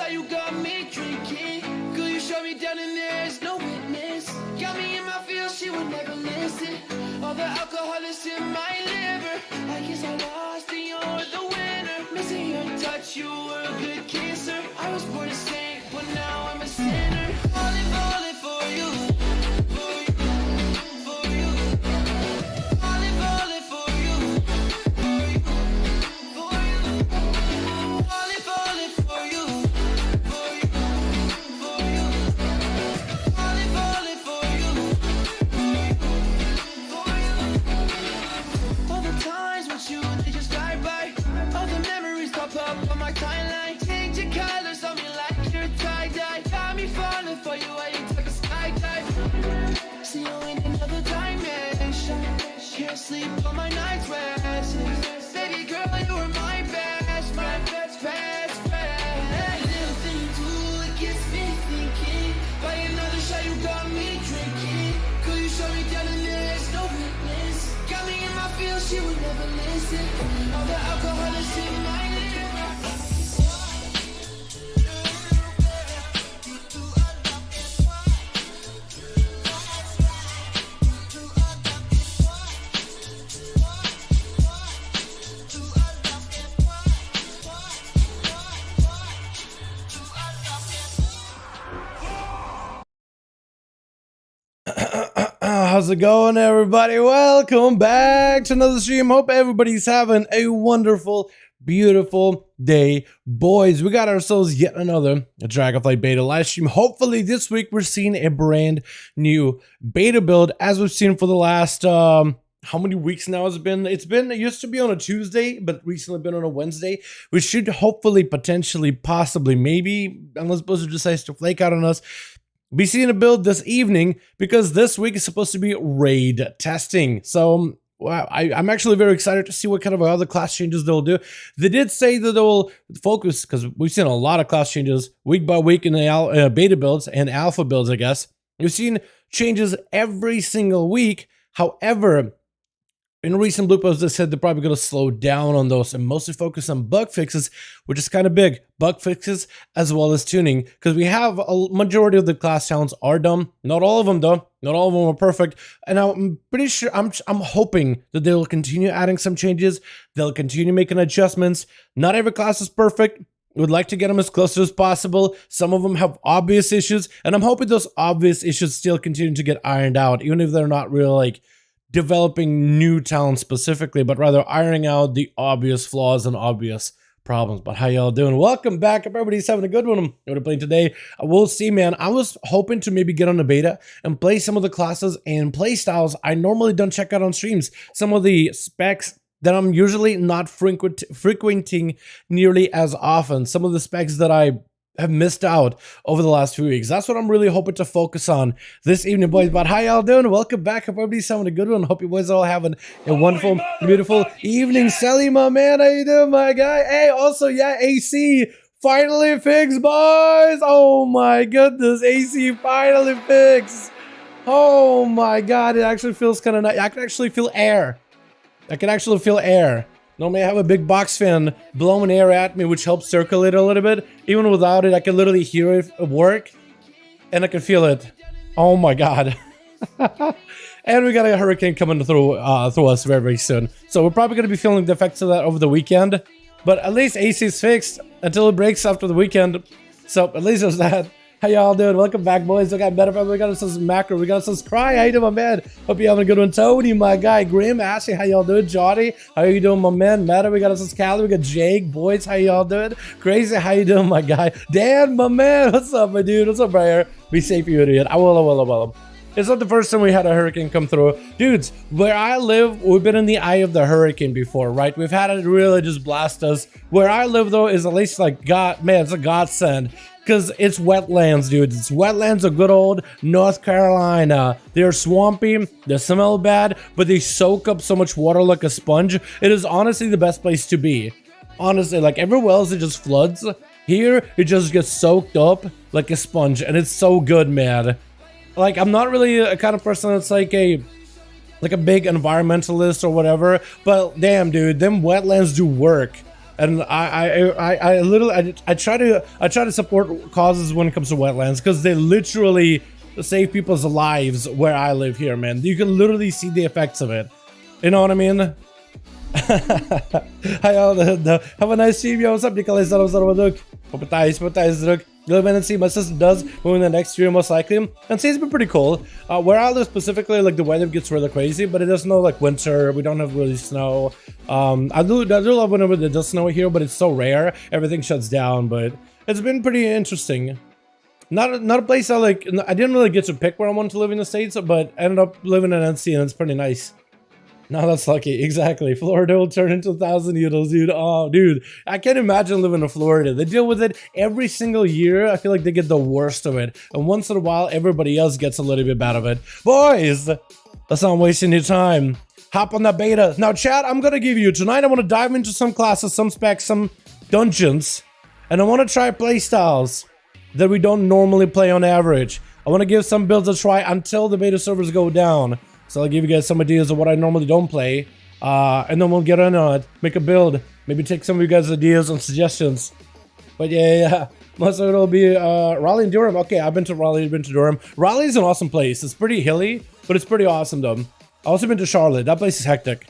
shot you got me drinking. Girl, you shut me down and there's no witness. Got me in my feels, she would never listen. All the alcohol is in my liver. I guess I lost and you're the winner. Missing your touch, you were a good kisser. I was born a saint, but now I'm a sinner. Falling for you. For you. For you. Falling for you. For you. For you. Falling for you. For you. For you. Falling for you. For you. All the times with you, they just fly by. All the memories pop up on my timeline. Change your colors on me like you're tie-dye. Got me falling for you, I ain't took a skydive. See you in another dimension. Can't sleep on my night's rest. Baby girl, you were my best friend, best friend. Little thing you do, it gets me thinking. By another shot, you got me drinking. Girl, you shut me down and there's no witness. Got me in my feels, she would never listen. All the alcohol is in my liver. How's it going, everybody? Welcome back to another stream. Hope everybody's having a wonderful, beautiful day. Boys, we got ourselves yet another Dragonflight beta live stream. Hopefully this week we're seeing a brand new beta build, as we've seen for the last how many weeks now has it been? It used to be on a Tuesday, but recently been on a Wednesday. We should hopefully, potentially, possibly, maybe, unless Blizzard decides to flake out on us, be seeing a build this evening, because this week is supposed to be raid testing. So wow, I'm actually very excited to see what kind of other class changes they'll do. They did say that they'll focus, because we've seen a lot of class changes week by week in the beta builds and alpha builds, I guess. We've seen changes every single week. However, in recent blue posts, they said they're probably going to slow down on those and mostly focus on bug fixes, which is kind of big. Bug fixes as well as tuning, because we have a majority of the class talents are done. Not all of them, though. Not all of them are perfect. And I'm pretty sure, I'm hoping that they'll continue adding some changes. They'll continue making adjustments. Not every class is perfect. Would like to get them as close as possible. Some of them have obvious issues, and I'm hoping those obvious issues still continue to get ironed out, even if they're not real, like, developing new talent specifically, but rather ironing out the obvious flaws and obvious problems. But how y'all doing? Welcome back. Hope everybody's having a good one. What are playing today? We'll see, man. I was hoping to maybe get on the beta and play some of the classes and play styles I normally don't check out on streams. Some of the specs that I'm usually not frequenting nearly as often. Some of the specs that I have missed out over the last few weeks. That's what I'm really hoping to focus on this evening, boys. But how y'all doing? Welcome back. Hope everybody's having a good one. Hope you boys are all having a wonderful, beautiful evening. Sally, my man, how you doing, my guy? Hey, also, yeah, AC finally fixed, boys. Oh my goodness, AC finally fixed. Oh my God, it actually feels kind of nice. I can actually feel air. Normally I have a big box fan blowing air at me, which helps circulate a little bit. Even without it, I can literally hear it work, and I can feel it. Oh my God. And we got a hurricane coming through us very, very soon. So we're probably going to be feeling the effects of that over the weekend. But at least AC is fixed until it breaks after the weekend. So at least there's that. How y'all doing? Welcome back, boys. We got better. We got ourselves macro. We got ourselves Cry. How you doing, my man? Hope you're having a good one. Tony, my guy. Grim, Ashley, how y'all doing? Jody, how you doing, my man? Meta, we got ourselves Callie. We got Jake. Boys, how y'all doing? Crazy, how you doing, my guy? Dan, my man. What's up, my dude? What's up, Briar? Be safe, you idiot. I will. It's not the first time we had a hurricane come through. Dudes, where I live, we've been in the eye of the hurricane before, right? We've had it really just blast us. Where I live, though, is at least like God, man, it's a godsend. Because it's wetlands, dude. It's wetlands of good old North Carolina. They're swampy, they smell bad, but they soak up so much water like a sponge. It is honestly the best place to be. Honestly, like everywhere else, it just floods. Here, it just gets soaked up like a sponge, and it's so good, man. Like, I'm not really a kind of person that's like a big environmentalist or whatever, but damn, dude, them wetlands do work. And I literally I try to support causes when it comes to wetlands, because they literally save people's lives where I live here, man. You can literally see the effects of it. You know what I mean? Have a nice stream, yo. What's up, Nikolai? And see, my sister does move in the next year most likely, and see, it's been pretty cool. Where I live specifically, like the weather gets really crazy, but it doesn't know like winter. We don't have really snow. I do love whenever there does snow here, but it's so rare. Everything shuts down, but it's been pretty interesting. Not a place I like. I didn't really get to pick where I wanted to live in the States, but I ended up living in NC, and it's pretty nice. No, that's lucky. Exactly. Florida will turn into 1,000 needles, dude. Oh, dude. I can't imagine living in Florida. They deal with it every single year. I feel like they get the worst of it. And once in a while, everybody else gets a little bit bad of it. Boys, let's not wasting your time. Hop on that beta. Now, chat, I'm going to give you, tonight I want to dive into some classes, some specs, some dungeons. And I want to try playstyles that we don't normally play on average. I want to give some builds a try until the beta servers go down. So I'll give you guys some ideas of what I normally don't play, and then we'll get on it, make a build, maybe take some of you guys' ideas and suggestions. But yeah, most of it'll be Raleigh and Durham. Okay, I've been to Raleigh, I've been to Durham. Raleigh's an awesome place. It's pretty hilly, but it's pretty awesome though. I also been to Charlotte. That place is hectic.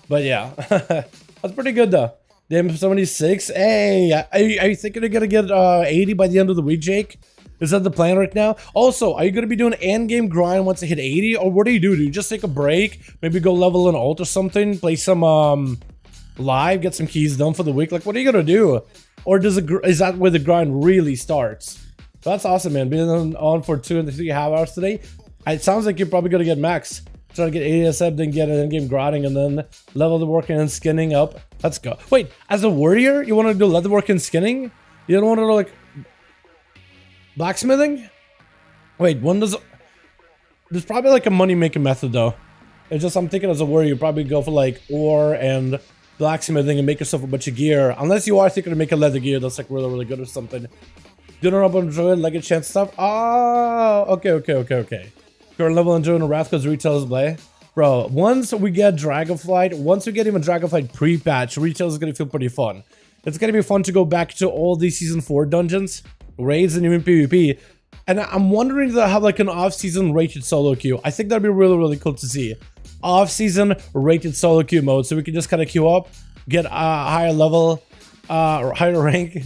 But yeah, that's pretty good though. Damn, 76. Hey, are you thinking you're gonna get 80 by the end of the week, Jake? Is that the plan right now? Also, are you going to be doing end game grind once I hit 80? Or what do? Do you just take a break? Maybe go level an ult or something? Play some live? Get some keys done for the week? Like, what are you going to do? Or is that where the grind really starts? That's awesome, man. Being on for 2 and 3.5 hours today. It sounds like you're probably going to get max. Try to get 80 SF, then get an end game grinding, and then level the working and skinning up. Let's go. Wait, as a warrior, you want to do leather work and skinning? You don't want to like... blacksmithing? Wait, when does... There's probably like a money-making method though. It's just, I'm thinking as a warrior, you probably go for like ore and blacksmithing and make yourself a bunch of gear. Unless you are thinking to make a leather gear that's like really, really good or something. Do not up on druid, like a chance stuff. Oh, okay. Current level and druid and wrath because retail is play. Bro, once we get Dragonflight, once we get even Dragonflight pre-patch, retail is going to feel pretty fun. It's going to be fun to go back to all these Season 4 dungeons, raids, and even PvP. And I'm wondering if they'll have like an off-season rated solo queue. I think that'd be really, really cool to see. Off-season rated solo queue mode, so we can just kind of queue up, get a higher level, higher rank,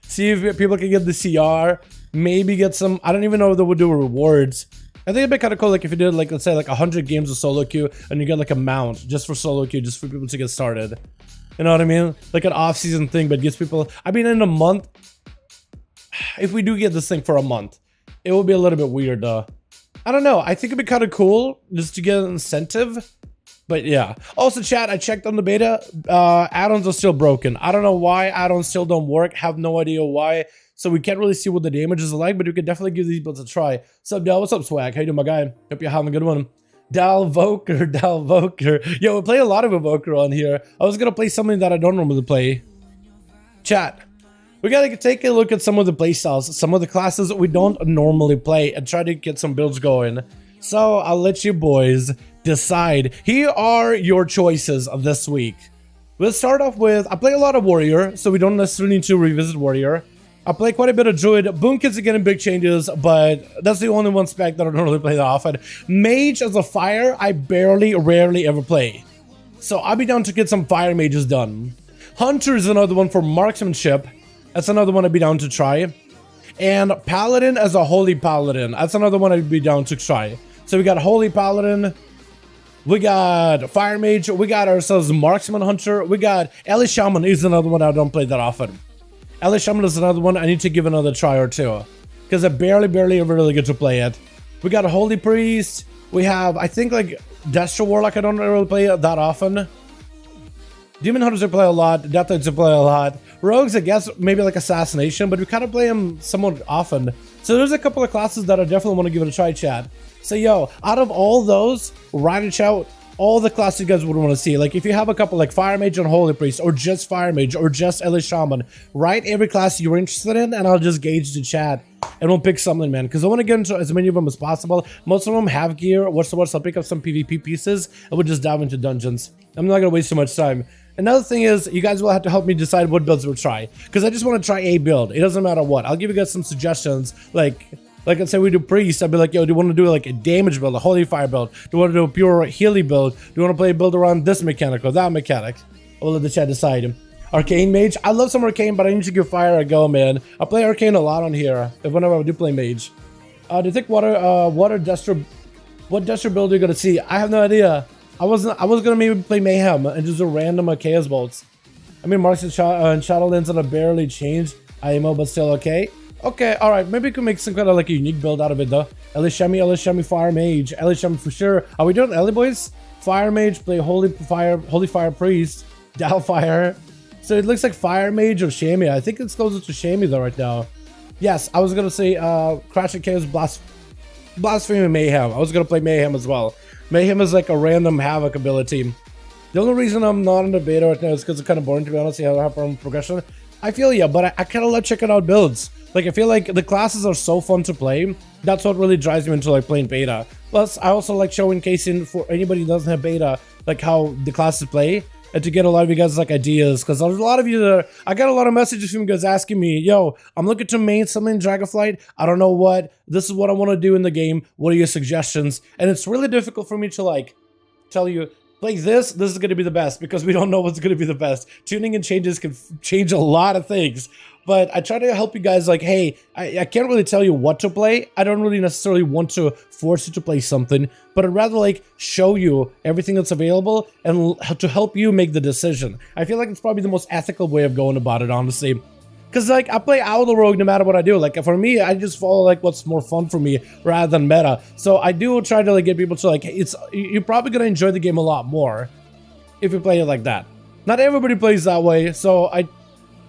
see if people can get the CR, maybe get some... I don't even know if they would do rewards. I think it'd be kind of cool, like if you did like, let's say like 100 games of solo queue, and you get like a mount just for solo queue, just for people to get started. You know what I mean? Like an off-season thing, but gives people... I mean, in a month, if we do get this thing for a month, it will be a little bit weird though. I don't know. I think it'd be kind of cool just to get an incentive. But yeah. Also, chat, I checked on the beta. Addons are still broken. I don't know why addons still don't work. Have no idea why. So we can't really see what the damages are like, but we could definitely give these builds a try. What's up, Dal? What's up, Swag? How you doing, my guy? Hope you're having a good one. Dalvoker. Yo, we play a lot of Evoker on here. I was gonna play something that I don't normally play. Chat. We gotta take a look at some of the playstyles, some of the classes that we don't normally play, and try to get some builds going. So I'll let you boys decide. Here are your choices of this week. We'll start off with, I play a lot of Warrior, so we don't necessarily need to revisit Warrior. I play quite a bit of Druid. Boom Kids are getting big changes, but that's the only one spec that I don't really play that often. Mage as a fire, I rarely ever play. So I'll be down to get some fire mages done. Hunter is another one for marksmanship. That's another one I'd be down to try. And Paladin as a Holy Paladin. That's another one I'd be down to try. So we got Holy Paladin. We got Fire Mage. We got ourselves Marksman Hunter. We got Ellie Shaman is another one I don't play that often. Ellie Shaman is another one I need to give another try or two. Because I barely ever really get to play it. We got a Holy Priest. We have, I think, like Destro Warlock. I don't really play it that often. Demon Hunters I play a lot. Death Knights I play a lot. Rogues, I guess, maybe like Assassination, but we kind of play them somewhat often. So there's a couple of classes that I definitely want to give it a try, chat. So yo, out of all those, write it out all the classes you guys would want to see. Like if you have a couple like Fire Mage and Holy Priest, or just Fire Mage, or just Elite Shaman, write every class you're interested in, and I'll just gauge the chat and we'll pick something, man, because I want to get into as many of them as possible. Most of them have gear. What's the worst? I'll pick up some PvP pieces and we'll just dive into dungeons. I'm not gonna waste too much time. Another thing is, you guys will have to help me decide what builds we'll try, because I just want to try a build. It doesn't matter what. I'll give you guys some suggestions. Like let's say we do priest, I'd be like, yo, do you want to do like a damage build, a holy fire build? Do you want to do a pure healy build? Do you want to play a build around this mechanic or that mechanic? I'll let the chat decide. Arcane mage, I love some arcane, but I need to give fire a go, man. I play arcane a lot on here whenever I do play mage. Do you think water duster, what duster build are you gonna see? I have no idea. I was gonna maybe play mayhem and just do random chaos bolts. I mean, marks and shadowlands that are barely changed. IMO, but still okay. Okay, all right. Maybe we can make some kind of like a unique build out of it though. Elishemi, Fire Mage, Elishemi for sure. Are we doing Ellie boys? Fire Mage, play Holy Fire Priest, Dalfire. So it looks like Fire Mage or Shami. I think it's closer to Shami though right now. Yes, I was gonna say Crash and Chaos, Blasphemy, and Mayhem. I was gonna play Mayhem as well. Mayhem is like a random Havoc ability. The only reason I'm not in the beta right now is because it's kind of boring, to be honest. You have progression. I feel ya, but I kind of love checking out builds. Like I feel like the classes are so fun to play. That's what really drives me into like playing beta. Plus, I also like showcasing for anybody who doesn't have beta, like how the classes play, and to get a lot of you guys like ideas, because there's a lot of you that I got a lot of messages from you guys asking me, yo, I'm looking to main something in Dragonflight. I don't know what. This is what I want to do in the game. What are your suggestions? And it's really difficult for me to like tell you, play this is going to be the best, because we don't know what's going to be the best. Tuning and changes can change a lot of things. But I try to help you guys like, hey, I can't really tell you what to play. I don't really necessarily want to force you to play something, but I'd rather like show you everything that's available and to help you make the decision. I feel like it's probably the most ethical way of going about it, honestly. Because like I play Owl Rogue no matter what I do. Like for me, I just follow like what's more fun for me rather than meta. So I do try to like get people to like, you're probably gonna enjoy the game a lot more if you play it like that. Not everybody plays that way, so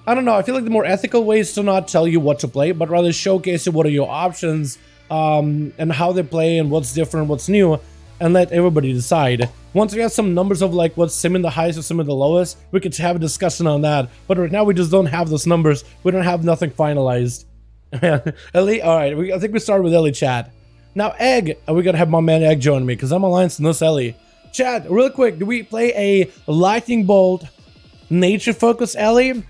I don't know. I feel like the more ethical way is to not tell you what to play, but rather showcase what are your options, and how they play and what's different, what's new, and let everybody decide. Once we have some numbers of like what's simming the highest or simming the lowest, we could have a discussion on that. But right now we just don't have those numbers. We don't have nothing finalized. Ellie, all right. I think we started with Ellie, chat. Now Egg, we gotta have my man Egg join me because I'm alliance in this Ellie. Chat, real quick, do we play a lightning bolt, nature focus Ellie?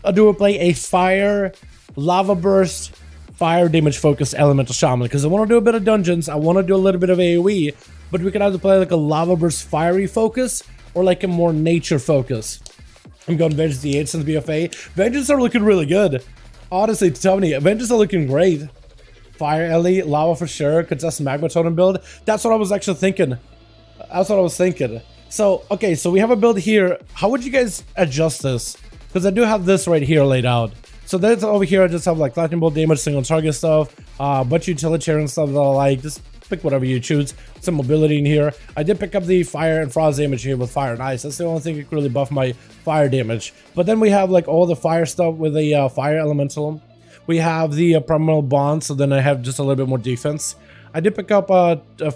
Or do we play a fire, lava burst, fire damage focused elemental shaman? Because I want to do a bit of dungeons, I want to do a little bit of AoE, but we could either play like a lava burst fiery focus or like a more nature focus. I'm going Vengeance D8 since BFA. Vengeance are looking really good. Honestly, Tony, Vengeance are looking great. Fire Ellie, lava for sure, contest magma totem build. That's what I was actually thinking. That's what I was thinking. So, okay, so we have a build here. How would you guys adjust this? Because I do have this right here laid out. So that's over here. I just have like lightning bolt damage, single target stuff, bunch of utilitarian stuff that I like. Just pick whatever you choose. Some mobility in here. I did pick up the fire and frost damage here with fire and ice. That's the only thing that could really buff my fire damage. But then we have like all the fire stuff with the fire elemental. We have the permanent bond, so then I have just a little bit more defense. I did pick up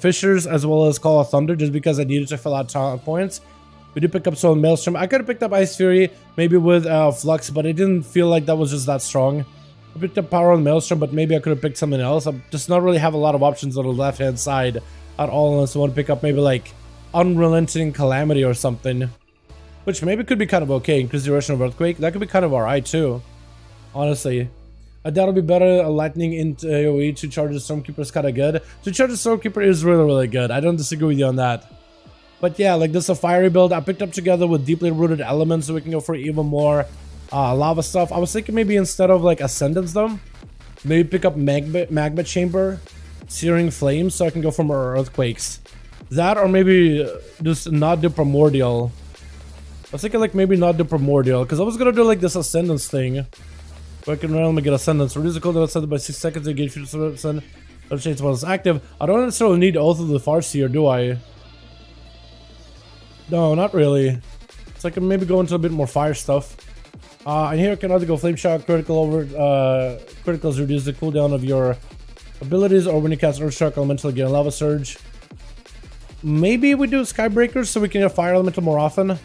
fissures as well as Call of Thunder just because I needed to fill out talent points. We did pick up some Maelstrom. I could have picked up Ice Fury, maybe with Flux, but it didn't feel like that was just that strong. I picked up Power on Maelstrom, but maybe I could have picked something else. I just not really have a lot of options on the left-hand side at all, unless I want to pick up maybe like Unrelenting Calamity or something. Which maybe could be kind of okay. Increase the duration of Earthquake. That could be kind of alright too. Honestly. I doubt it'll be better. Lightning into AoE. 2 charges Stormkeeper is kind of good. 2 charges Stormkeeper is really, really good. I don't disagree with you on that. But yeah, like this is a fiery build I picked up together with deeply rooted elements, so we can go for even more lava stuff. I was thinking maybe instead of like Ascendance though, maybe pick up Magma Chamber, Searing Flames, so I can go for more Earthquakes. That or maybe just not do Primordial. I was thinking like maybe not do Primordial, because I was gonna do like this Ascendance thing, where I can randomly get Ascendance. Reduce the cooldown Ascendance by 6 seconds to engage 50%. Let's change while it's active. I don't necessarily need Oath of the Farseer, do I? No, not really. So I can maybe go into a bit more fire stuff. And here I can either go Flame Shock, critical over criticals reduce the cooldown of your abilities, or when you cast Earth Shock, elemental get a Lava Surge. maybe we do Skybreakers so we can get Fire Elemental more often.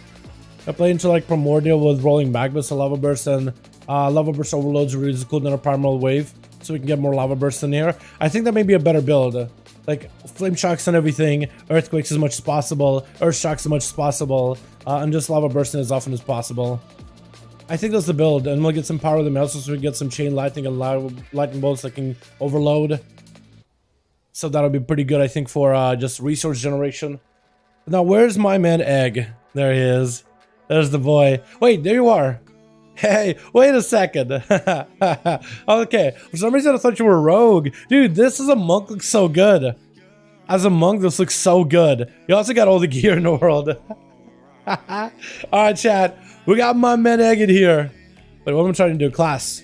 I play into like Primordial with Rolling Magmas and Lava Burst, and Lava Burst Overloads reduces cooldown of Primal Wave, so we can get more Lava Bursts in here. I think that may be a better build. Like Flame Shocks and everything, Earthquakes as much as possible, Earth Shocks as much as possible, and just Lava Bursting as often as possible. I think that's the build, and we'll get some power of the mouse so we get some Chain Lightning and Lightning Bolts that can overload. So that'll be pretty good, I think, for just resource generation. Now, where's my man Egg? There he is. There's the boy. Wait, there you are. Hey, wait a second. Okay, for some reason I thought you were a rogue. Dude, this as a monk looks so good. As a monk, this looks so good. You also got all the gear in the world. Alright, chat. We got my man Egg in here. Wait, what am I trying to do? Class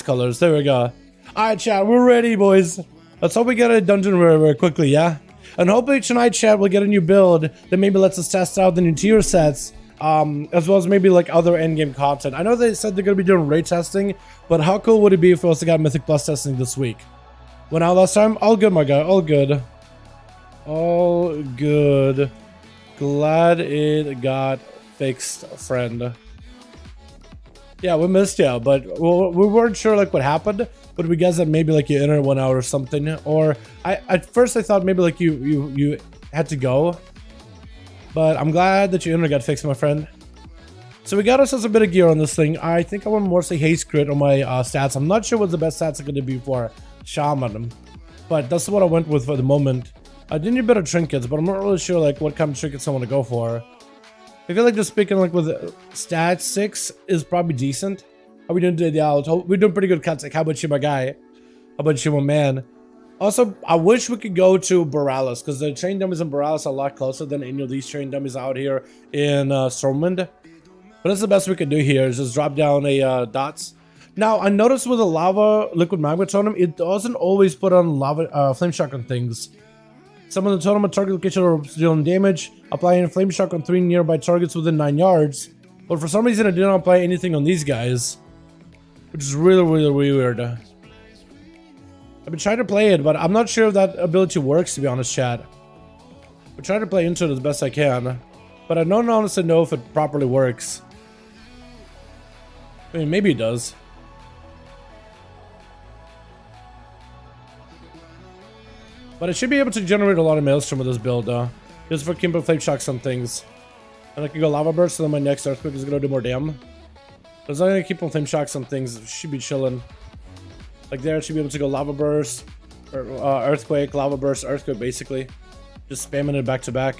colors. There we go. Alright, chat. We're ready, boys. Let's hope we get a dungeon very quickly, yeah? And hopefully tonight, chat, we'll get a new build that maybe lets us test out the new tier sets. As well as maybe like other endgame content. I know they said they're going to be doing raid testing, but how cool would it be if we also got Mythic Plus testing this week? Went out last time? All good, my guy. All good. All good. Glad it got fixed, friend. Yeah, we missed you, but we weren't sure like what happened. But we guessed that maybe like your internet went out or something. Or at first I thought maybe like you had to go. But I'm glad that your internet got fixed, my friend. So we got ourselves a bit of gear on this thing. I think I want more say haste crit on my stats. I'm not sure what the best stats are going to be for Shaman. But that's what I went with for the moment. I did need better trinkets, but I'm not really sure like what kind of trinkets I want to go for. I feel like just speaking like with stats 6 is probably decent. How we doing today? Yeah, we're doing pretty good cuts. Like, how about you, my guy? How about you, my man? Also, I wish we could go to Borealis, because the train dummies in Borealis are a lot closer than any of these train dummies out here in Stormwind. But that's the best we can do here, is just drop down a dots. Now, I noticed with the lava liquid magma totem, it doesn't always put on lava flame shock on things. Some of the totem on target location are dealing damage, applying a flame shock on 3 nearby targets within 9 yards. But for some reason, it didn't apply anything on these guys, which is really weird. I've been trying to play it, but I'm not sure if that ability works, to be honest, chat. I'm trying to play into it as best I can, but I don't honestly know if it properly works. I mean, maybe it does. But I should be able to generate a lot of Maelstrom with this build, just for Kimbo Flame Shocks on things. And I can go Lava Burst, so then my next Earthquake is going to do more damn. But as long as I keep on Flame Shocks on things, it should be chilling. Like there, it should be able to go Lava Burst, or Earthquake, Lava Burst, Earthquake, basically. Just spamming it back to back.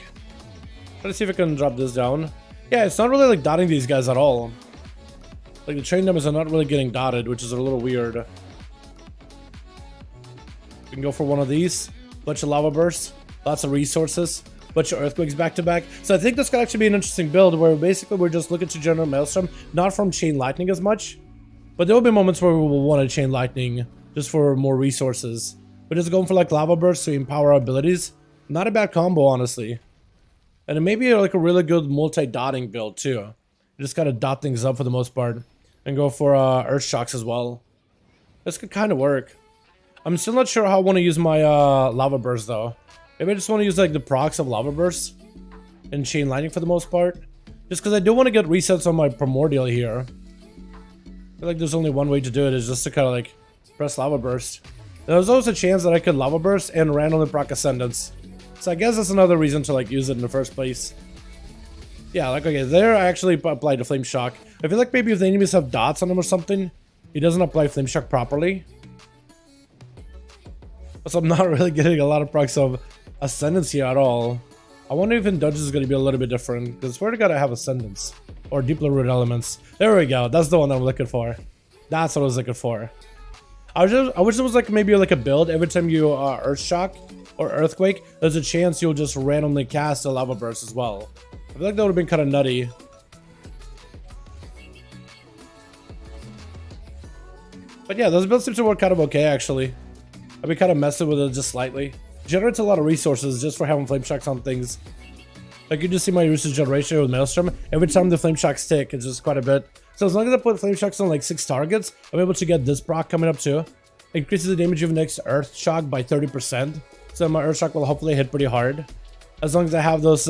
Try to see if I can drop this down. Yeah, it's not really like dotting these guys at all. Like the train dummies are not really getting dotted, which is a little weird. We can go for one of these. Bunch of Lava Bursts, lots of resources, bunch of Earthquakes back to back. So I think this could actually be an interesting build where basically we're just looking to generate Maelstrom, not from Chain Lightning as much. But there will be moments where we will want to Chain Lightning just for more resources. But just going for like Lava Burst to empower our abilities. Not a bad combo, honestly. And it may be like a really good multi-dotting build too. You just gotta dot things up for the most part. And go for Earth Shocks as well. This could kind of work. I'm still not sure how I want to use my Lava Burst though. Maybe I just want to use like the procs of Lava Burst. And Chain Lightning for the most part. Just because I do want to get resets on my Primordial here. I feel like there's only one way to do it, is just to kind of like press Lava Burst. There's always a chance that I could Lava Burst and randomly proc Ascendance. So I guess that's another reason to like use it in the first place. Yeah, like okay, there I actually applied the Flame Shock. I feel like maybe if the enemies have dots on them or something, he doesn't apply Flame Shock properly. So I'm not really getting a lot of procs of Ascendance here at all. I wonder if in dungeons is going to be a little bit different, because where do gotta have Ascendance? Or Deeply Rooted Elements. There we go. That's the one I'm looking for. That's what I was looking for. I wish there was like maybe like a build every time you Earth Shock or Earthquake, there's a chance you'll just randomly cast a Lava Burst as well. I feel like that would have been kind of nutty. But yeah, those builds seem to work kind of okay actually. I've been kind of messing with it just slightly. Generates a lot of resources just for having Flame Shocks on things. Like you just see my resource generation with Maelstrom. Every time the Flame Shocks tick, it's just quite a bit. So as long as I put Flame Shocks on like 6 targets, I'm able to get this proc coming up too. Increases the damage of the next Earth Shock by 30%. So my Earth Shock will hopefully hit pretty hard. as long as I have those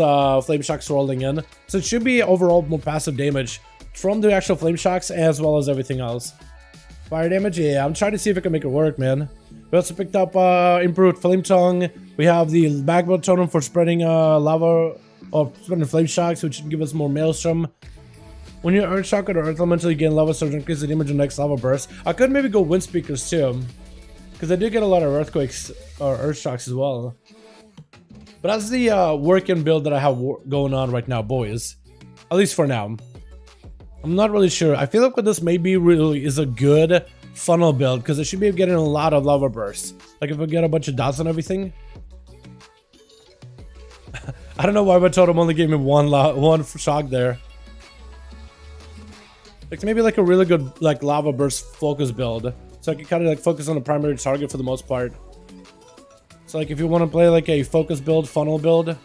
flame shocks rolling in. So it should be overall more passive damage from the actual flame shocks as well as everything else. Fire damage, yeah, I'm trying to see if I can make it work, man. We also picked up improved flame tongue. We have the magma totem for spreading lava or spreading flame shocks, which should give us more maelstrom. When you earth shock or earth elemental, you gain lava surge, increase the damage of the next lava burst. I could maybe go wind speakers too, because I do get a lot of earthquakes or earth shocks as well. But that's the working build that I have going on right now, boys. At least for now. I'm not really sure. I feel like what this maybe really is a good funnel build, because I should be getting a lot of lava bursts. Like if I get a bunch of dots and everything. I don't know why my totem only gave me one shock there. Like maybe like a really good like lava burst focus build, so I can kind of like focus on the primary target for the most part. So like if you want to play like a focus build, funnel build,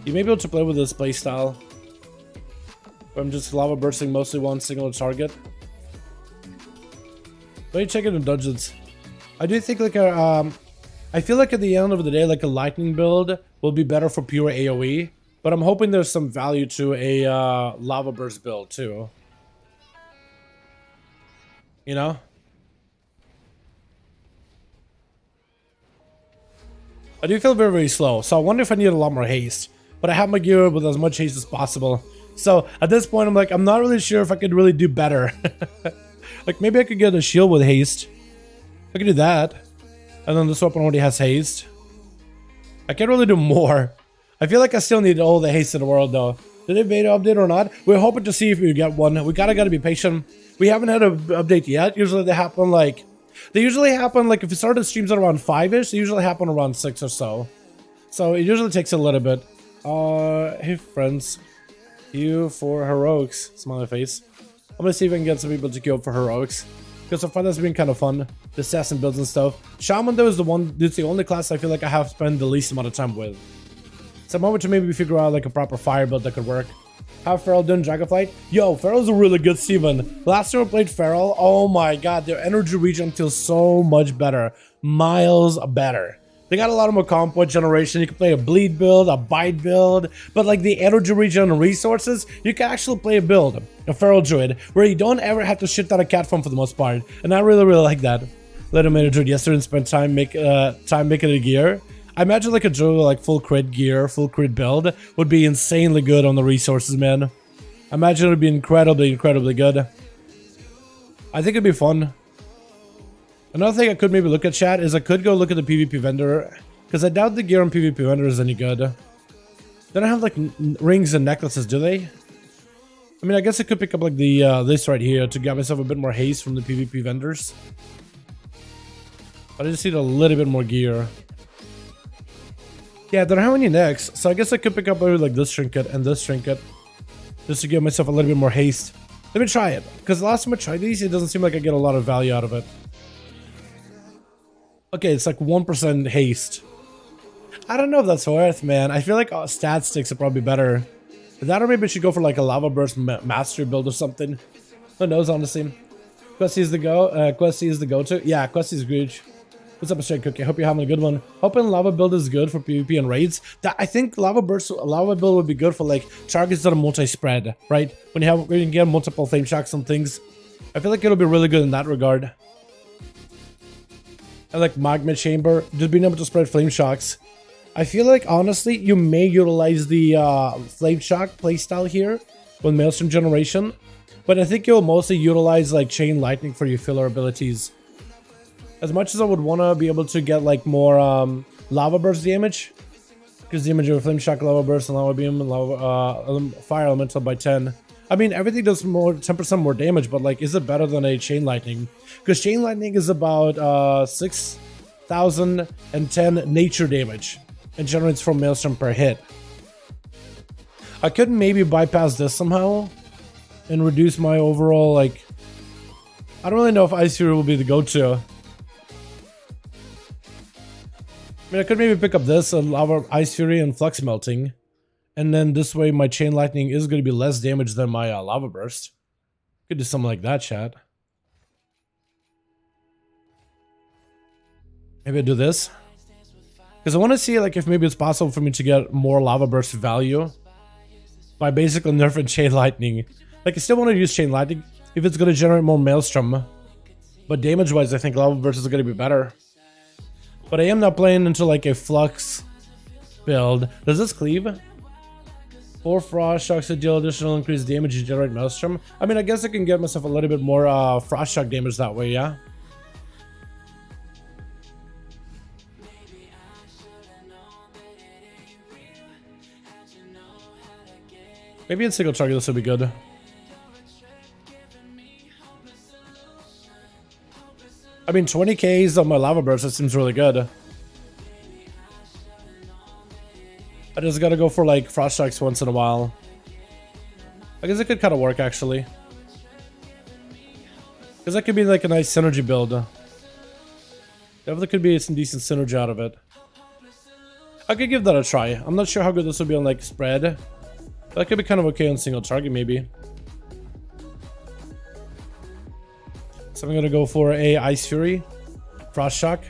you may be able to play with this playstyle. Where I'm just lava bursting mostly one single target. Let me check it in dungeons. I do think like a I feel like at the end of the day like a lightning build will be better for pure AoE, but I'm hoping there's some value to a lava burst build too. You know? I do feel very, very slow, so I wonder if I need a lot more haste. But I have my gear with as much haste as possible. So at this point, I'm like, I'm not really sure if I could really do better. Like maybe I could get a shield with haste. I could do that. And then this weapon already has haste. I can't really do more. I feel like I still need all the haste in the world though. Did they beta update or not? We're hoping to see if we get one. We gotta be patient. We haven't had an update yet. Usually they happen like... They usually happen like if you start the streams at around 5-ish, they usually happen around 6 or so. So it usually takes a little bit. Hey friends. You for heroics. Smiley face. I'm gonna see if I can get some people to queue up for heroics. Because so far that's been kind of fun. The assassin builds and stuff. Shaman though is the one, it's the only class I feel like I have spent the least amount of time with. So I'm hoping to maybe figure out like a proper fire build that could work. How Feral doing Dragonflight? Yo, Feral's a really good Steven. Last time I played Feral, oh my god, their energy regen feels so much better. Miles better. They got a lot of more comp point generation. You can play a bleed build, a bite build, but like the energy regen and resources, you can actually play a build, a Feral Druid, where you don't ever have to shit out a cat farm for the most part. And I really, really like that. Let him made a Druid yesterday and spent time making a gear. I imagine like a Druid like full crit gear, full crit build would be insanely good on the resources, man. I imagine it would be incredibly, incredibly good. I think it'd be fun. Another thing I could maybe look at, chat, is I could go look at the PvP vendor, because I doubt the gear on PvP vendor is any good. They don't have like rings and necklaces, do they? I mean, I guess I could pick up like the this right here to get myself a bit more haste from the PvP vendors. But I just need a little bit more gear. Yeah, they don't have any necks, so I guess I could pick up maybe like this trinket and this trinket, just to give myself a little bit more haste. Let me try it, because the last time I tried these, it doesn't seem like I get a lot of value out of it. Okay, it's like 1% haste. I don't know if that's worth, man. I feel like stat sticks are probably better. That or maybe I should go for like a lava burst mastery build or something. Who knows, honestly. Questy is the go. Questy is the go-to. Yeah, Questy is huge. What's up, Straight Cookie? Hope you're having a good one. Hoping lava build is good for PvP and raids. I think lava build would be good for like targets that are multi-spread, right? When you can get multiple flame shocks and things. I feel like it'll be really good in that regard. And like magma chamber, just being able to spread flame shocks. I feel like honestly, you may utilize the flame shock playstyle here with maelstrom generation, but I think you'll mostly utilize like chain lightning for your filler abilities. As much as I would want to be able to get like more lava burst damage, because the image of flame shock, lava burst, and lava beam, and lava fire elemental by 10. I mean, everything does more 10% more damage, but like, is it better than a chain lightning? Because chain lightning is about 6,010 nature damage and generates from maelstrom per hit. I could maybe bypass this somehow and reduce my overall like. I don't really know if Ice Fury will be the go-to. I mean, I could maybe pick up this, Lava Ice Fury and Flux Melting. And then this way my Chain Lightning is going to be less damage than my Lava Burst. Could do something like that, chat. Maybe I do this. Because I want to see like if maybe it's possible for me to get more lava burst value by basically nerfing chain lightning. Like I still want to use chain lightning if it's going to generate more maelstrom, but damage wise I think lava burst is going to be better. But I am not playing into like a flux build. Does this cleave? 4 frost shocks to deal additional increased damage to generate maelstrom. I mean, I guess I can get myself a little bit more frost shock damage that way, yeah. Maybe in single target this would be good. I mean, 20Ks on my lava burst, that seems really good. I just gotta go for like frost strikes once in a while. I guess it could kind of work actually. Because that could be like a nice synergy build. Definitely could be some decent synergy out of it. I could give that a try. I'm not sure how good this would be on like spread. That could be kind of okay on single target maybe. So I'm gonna go for a Ice Fury, Frost Shock.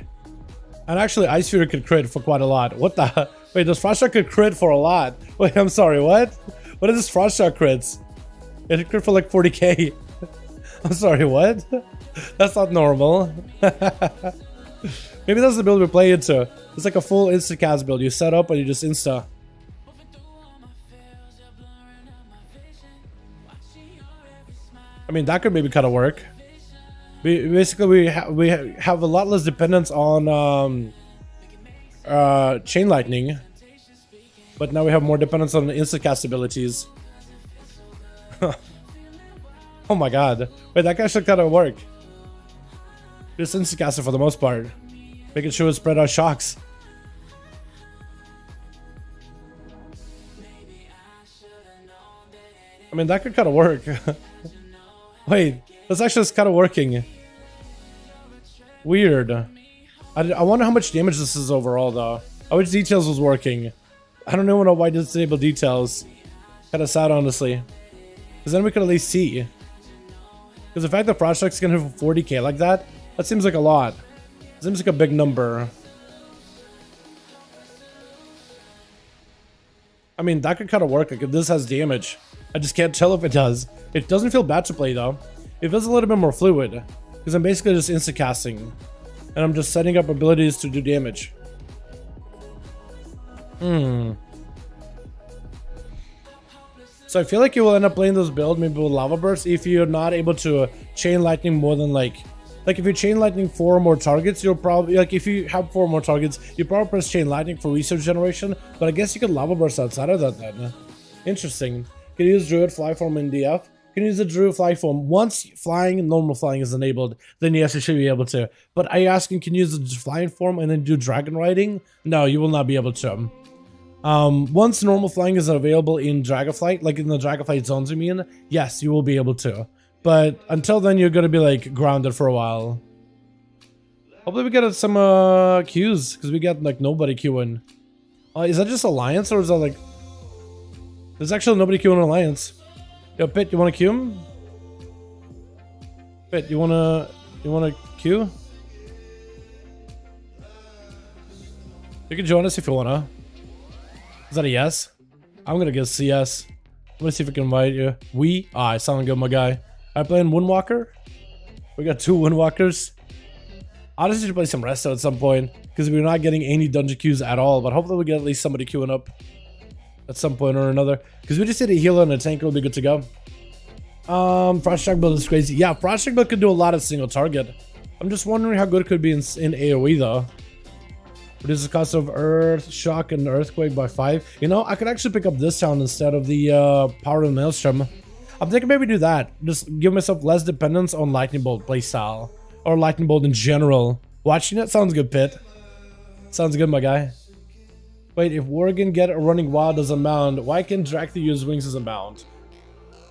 And actually Ice Fury could crit for quite a lot. What the? Wait, does Frost Shock could crit for a lot? Wait, I'm sorry, what? What is this Frost Shock crits? It crit for like 40k. I'm sorry, what? That's not normal. Maybe that's the build we play into. It's like a full insta-cast build. You set up and you just insta. I mean, that could maybe kind of work. We have a lot less dependence on chain lightning, but now we have more dependence on the insta-cast abilities. Oh my god. Wait, that guy should kind of work. Just insta-caster for the most part. Making sure we spread our shocks. I mean, that could kind of work. Wait, that's actually kind of working. Weird. I wonder how much damage this is overall, though. I wish details was working. I don't know why disable details. Kind of sad, honestly. Because then we could at least see. Because the fact that Frost Shock's gonna hit for 40k like that, that seems like a lot. It seems like a big number. I mean, that could kind of work. Like if this has damage, I just can't tell if it does. It doesn't feel bad to play though. It feels a little bit more fluid. Because I'm basically just insta-casting. And I'm just setting up abilities to do damage. So I feel like you will end up playing this build maybe with Lava Burst if you're not able to chain lightning more than like if you chain lightning 4 more targets, you'll probably, like if you have 4 more targets, you probably press chain lightning for research generation, but I guess you could Lava Burst outside of that then. Interesting. Can you use Druid Fly Form in DF? Can you use the Druid Fly Form once flying, normal flying is enabled, then yes, you should be able to. But are you asking, can you use the flying form and then do dragon riding? No, you will not be able to. Once normal flying is available in Dragonflight, like in the Dragonflight zones, I mean, yes, you will be able to. But until then, you're gonna be like grounded for a while. Hopefully we get some queues, because we got like nobody queuing. Is that just Alliance, or is that like... There's actually nobody queuing Alliance. Yo, Pit, you wanna queue him? Pit, you wanna queue? You can join us if you wanna. Is that a yes? I'm gonna guess yes. I'm gonna see if I can invite you. I sound good, my guy. I playing Windwalker. We got 2 Windwalkers. I just need to play some Resto at some point because we're not getting any dungeon queues at all. But hopefully we get at least somebody queuing up at some point or another. Because we just hit a healer and a tanker will be good to go. Frost Shock build is crazy. Yeah, Frost Shock build could do a lot of single target. I'm just wondering how good it could be in AoE though. Reduces the cost of Earth Shock and Earthquake by 5. You know, I could actually pick up this town instead of the Power of Maelstrom. I'm thinking maybe do that. Just give myself less dependence on Lightning Bolt playstyle. Or Lightning Bolt in general. Watching it sounds good, Pit. Sounds good, my guy. Wait, if Worgen get a running wild as a mount, why can't Drakthir use wings as a mount?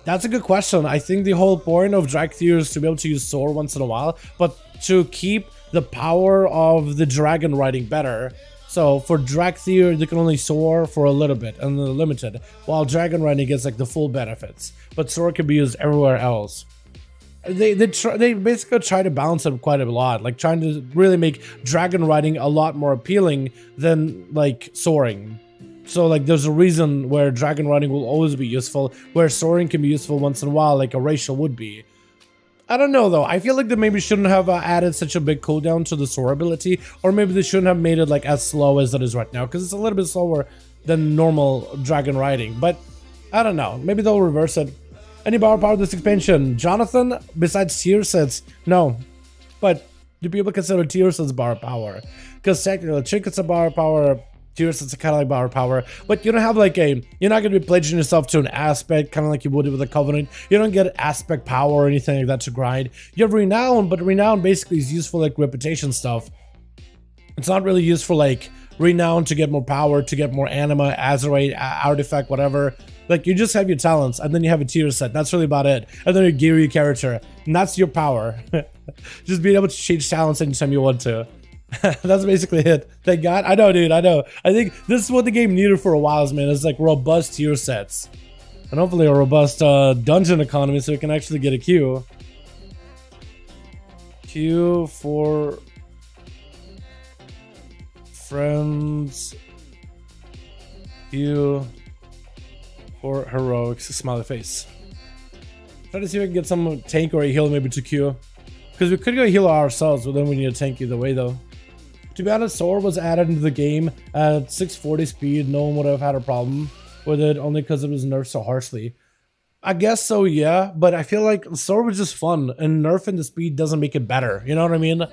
That's a good question. I think the whole point of Drakthir is to be able to use Soar once in a while, but to keep the power of the dragon riding better. So for Drakthir, they can only soar for a little bit and they're limited, while dragon riding gets like the full benefits. But soar can be used everywhere else. they basically try to balance it quite a lot, like trying to really make dragon riding a lot more appealing than like soaring. So like there's a reason where dragon riding will always be useful, where soaring can be useful once in a while, like a racial would be. I don't know though, I feel like they maybe shouldn't have added such a big cooldown to the soar ability, or maybe they shouldn't have made it like as slow as it is right now, because it's a little bit slower than normal dragon riding, but I don't know, maybe they'll reverse it. Any power this expansion? Jonathan, besides tier sets, no, but do people consider tier sets bar power? Because technically trinkets are bar power, tier sets are kind of like bar power, but you don't have like you're not going to be pledging yourself to an aspect, kind of like you would with a covenant. You don't get aspect power or anything like that to grind. You have renown, but renown basically is used for like reputation stuff. It's not really used for like renown to get more power, to get more anima, azerate, artifact, whatever. Like you just have your talents and then you have a tier set. That's really about it. And then you gear your character, and that's your power. Just being able to change talents anytime you want to. That's basically it. Thank God. I know, dude. I know. I think this is what the game needed for a while, man. It's like robust tier sets, and hopefully a robust dungeon economy, so we can actually get a queue. Queue for friends. Queue for heroics. Smiley face. Try to see if I can get some tank or a heal maybe to queue, because we could go heal ourselves, but then we need a tank either way though. To be honest, Soar was added into the game at 640 speed. No one would have had a problem with it, only because it was nerfed so harshly. I guess so, yeah, but I feel like Soar was just fun, and nerfing the speed doesn't make it better, you know what I mean?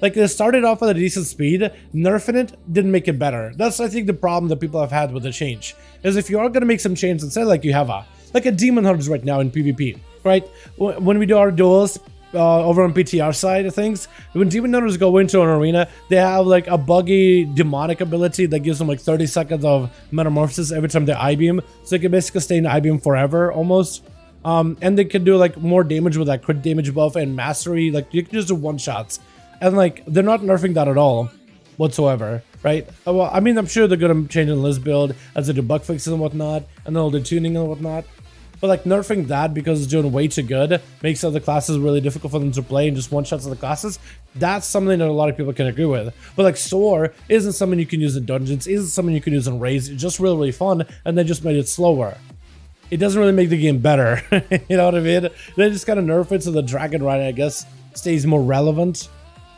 Like, it started off at a decent speed, nerfing it didn't make it better. That's, I think, the problem that people have had with the change, is if you are going to make some change, instead like you have a Demon Hunters right now in PvP, right? When we do our duels, over on PTR side of things, when Demon Hunters go into an arena, they have like a buggy demonic ability that gives them like 30 seconds of metamorphosis every time they I-beam, so they can basically stay in I-beam forever almost. And they can do like more damage with that crit damage buff and mastery. Like you can just do one shots, and like they're not nerfing that at all whatsoever, right? Well, I mean, I'm sure they're gonna change the list build as they do bug fixes and whatnot, and then all the tuning and whatnot. But like nerfing that because it's doing way too good makes other classes really difficult for them to play, and just one shots of the classes. That's something that a lot of people can agree with. But like Soar isn't something you can use in dungeons, isn't something you can use in raids. It's just really, really fun, and they just made it slower. It doesn't really make the game better. You know what I mean? They just kind of nerf it so the dragon riding, I guess, stays more relevant.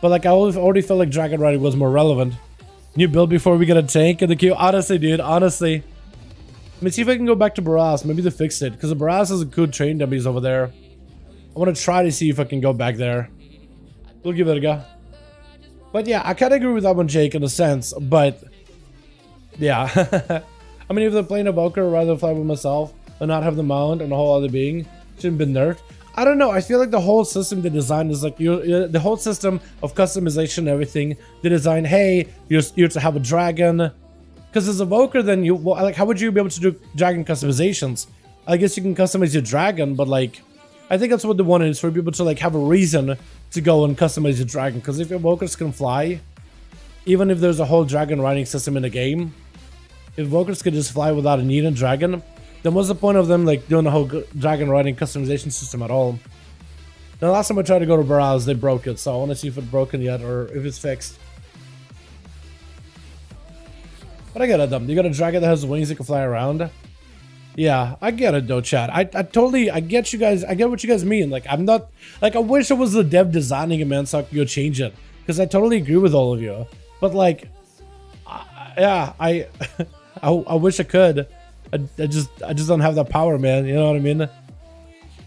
But like I already felt like dragon riding was more relevant. New build before we get a tank in the queue. Honestly, dude, honestly. Let me see if I can go back to Barras. Maybe they fixed it, because the Barras has a good train dummies over there. I want to try to see if I can go back there. We'll give it a go. But yeah, I kind of agree with that one, Jake, in a sense. But yeah, I mean, if they're playing Evoker, I'd rather fly with myself and not have the mount and the whole other being. Shouldn't have been nerfed. I don't know. I feel like the whole system they designed is like the whole system of customization and everything. They designed, hey, you're to have a dragon. Because as a Evoker, then you, well, like, how would you be able to do dragon customizations? I guess you can customize your dragon, but like, I think that's what they wanted, is for people to like have a reason to go and customize your dragon. Because if Evokers can fly, even if there's a whole dragon riding system in the game, if Evokers could just fly without a need a dragon, then what's the point of them like doing the whole dragon riding customization system at all? The last time I tried to go to Barras, they broke it, so I want to see if it's broken yet or if it's fixed. But I get it, though. You got a dragon that has wings that can fly around. Yeah, I get it, though, chat. I totally, I get you guys. I get what you guys mean. Like, I'm not, like, I wish it was the dev designing it, man, so I could go change it. Because I totally agree with all of you. But, like, yeah, I wish I could. I just don't have that power, man. You know what I mean?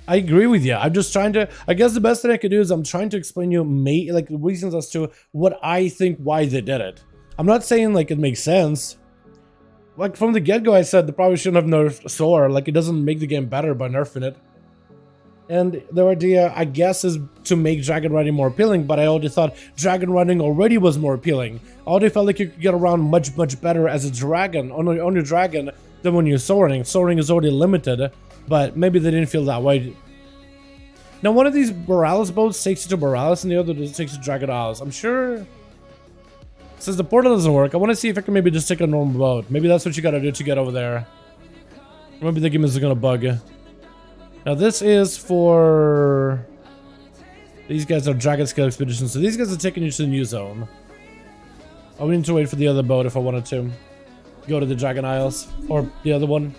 I agree with you. I'm just trying to, I guess the best thing I could do is I'm trying to explain you, like, the reasons as to what I think why they did it. I'm not saying like it makes sense. Like from the get-go I said they probably shouldn't have nerfed Soar. Like it doesn't make the game better by nerfing it. And the idea, I guess, is to make dragon riding more appealing, but I already thought dragon riding already was more appealing. I already felt like you could get around much better as a dragon, on your dragon, than when you're soaring. Soaring is already limited, but maybe they didn't feel that way. Now one of these Borealis boats takes you to Borealis and the other takes you to Dragon Isles. I'm sure... Since the portal doesn't work, I want to see if I can maybe just take a normal boat. Maybe that's what you gotta do to get over there. Maybe the game is gonna bug. Now this is for These guys are Dragon Scale Expedition, so these guys are taking you to the new zone. I would need to wait for the other boat if I wanted to go to the Dragon Isles or the other one.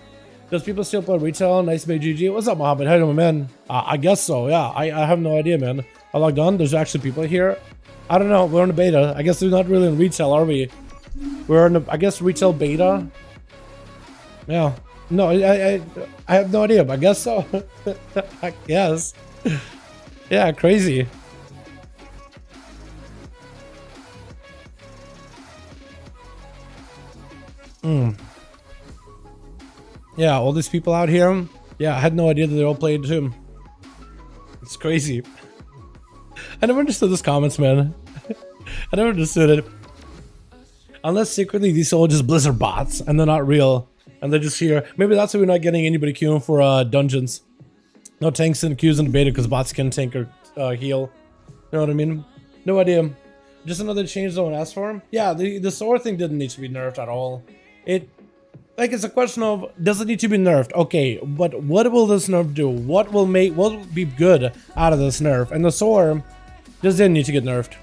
Does people still play retail? Nice mate GG. What's up, Mohammed? How you doing, man? I guess so, yeah. I have no idea, man. I logged on. There's actually people here. I don't know. We're in the beta. I guess we're not really in retail, are we? We're in the, I guess, retail beta. Yeah. No, I have no idea, but I guess so. I guess. Yeah, crazy. Yeah, all these people out here. Yeah, I had no idea that they all played too. It's crazy. I never understood those comments, man. I never understood it. Unless secretly these are all just Blizzard bots and they're not real. And they're just here. Maybe that's why we're not getting anybody queuing for dungeons. No tanks and queues in the beta because bots can tank or heal. You know what I mean? No idea. Just another change no one asked for. Yeah, the sword thing didn't need to be nerfed at all. It's a question of, does it need to be nerfed? Okay, but what will this nerf do? What will be good out of this nerf? And the sword just didn't need to get nerfed.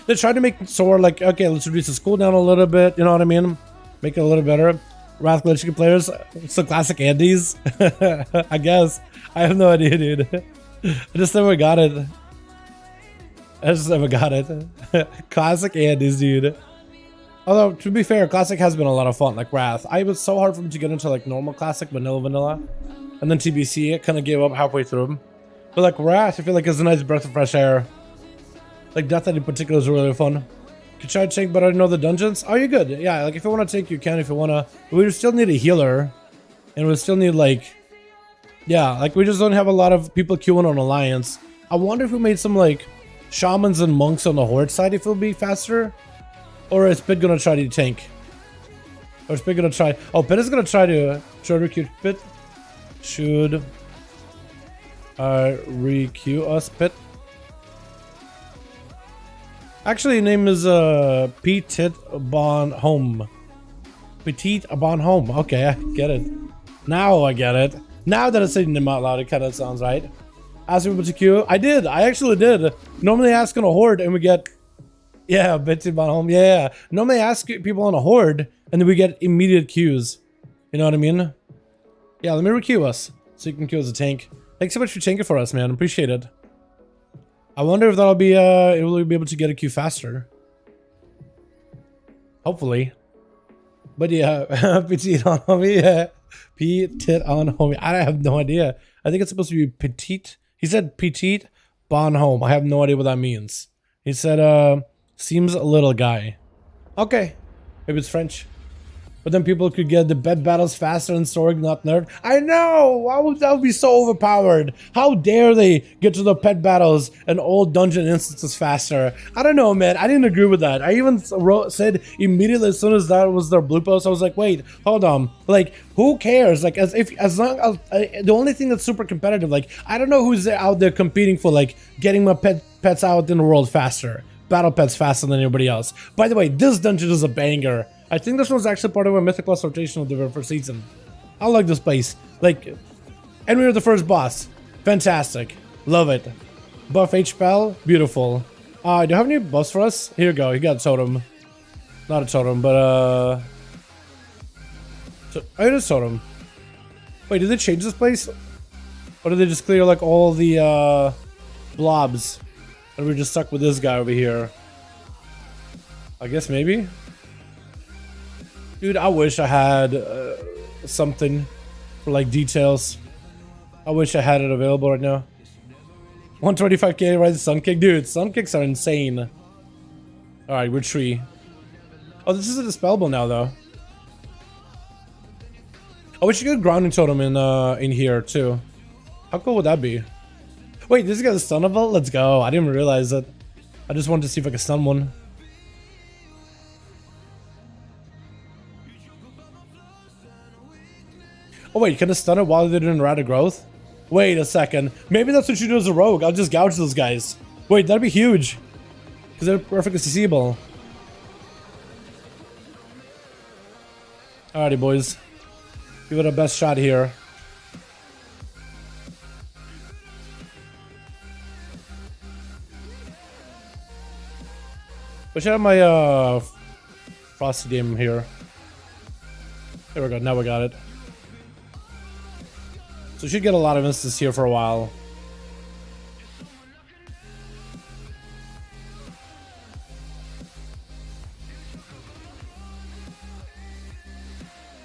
They tried to make sword like, okay, let's reduce the cooldown a little bit, you know what I mean? Make it a little better. Wrath Glitching players, it's a classic Andes. I guess. I have no idea, dude. I just never got it. Classic Andes, dude. Although, to be fair, Classic has been a lot of fun, like Wrath. It was so hard for me to get into like normal Classic, vanilla. And then TBC, I kind of gave up halfway through. But like Wrath, I feel like it's a nice breath of fresh air. Like Death in particular is really fun. Could try to tank, but I don't know the dungeons. Oh, you're good. Yeah, like if you want to tank, you can. If you want to, we still need a healer, and we still need like, yeah, like we just don't have a lot of people queuing on Alliance. I wonder if we made some like shamans and monks on the Horde side, if it'll be faster, or is Pit gonna try to tank? Or is Pit gonna try? Oh, Pit is gonna try to recruit Pit. Should requeue us, Pit? Actually, name is Petit Bon Home. Petit Bon Home. Okay, I get it. Now I get it. Now that I say name out loud, it kind of sounds right. Ask people to queue. I did. I actually did. Normally I ask on a Horde and we get, yeah, Petit Bon Home. Yeah. Normally I ask people on a Horde and then we get immediate queues. You know what I mean? Yeah, let me requeue us so you can queue as a tank. Thanks so much for tanking for us, man. Appreciate it. I wonder if that'll be it will be able to get a queue faster. Hopefully. But yeah, petite on homie, yeah. Petite on homie. I have no idea. I think it's supposed to be petite. He said petite bon home. I have no idea what that means. He said seems a little guy. Okay. Maybe it's French. But then people could get the bed battles faster and Sorg not nerfed. I know! That would be so overpowered. How dare they get to the pet battles and old dungeon instances faster? I don't know, man. I didn't agree with that. I even said immediately as soon as that was their blue post, I was like, wait, hold on. Like, who cares? Like, as long as the only thing that's super competitive, like, I don't know who's out there competing for, like, getting my pets out in the world faster. Battle pets faster than anybody else. By the way, this dungeon is a banger. I think this was actually part of a Mythic Plus rotation of the very first season. I like this place. Like, and we were the first boss. Fantastic. Love it. Buff HPL. Beautiful. Do you have any buffs for us? Here you go. You got a totem. Not a totem, but it is totem. Wait, did they change this place? Or did they just clear like all the blobs? And we're just stuck with this guy over here. I guess maybe? Dude, I wish I had something for like details. I wish I had it available right now. 125k right? Sun kick, dude. Sun kicks are insane. All right, we're tree. Oh, this is a dispellable now, though. I wish you could grounding totem in here too. How cool would that be? Wait, this guy a stunnable? Let's go. I didn't realize it. I just wanted to see if I could stun one. Oh wait, can I stun it while they're doing Rata Growth? Wait a second. Maybe that's what you do as a rogue. I'll just gouge those guys. Wait, that'd be huge. Because they're perfectly CCable. Alrighty, boys. Give it our best shot here. I should have my Frosty game here. There we go, now we got it. So we should get a lot of instances here for a while.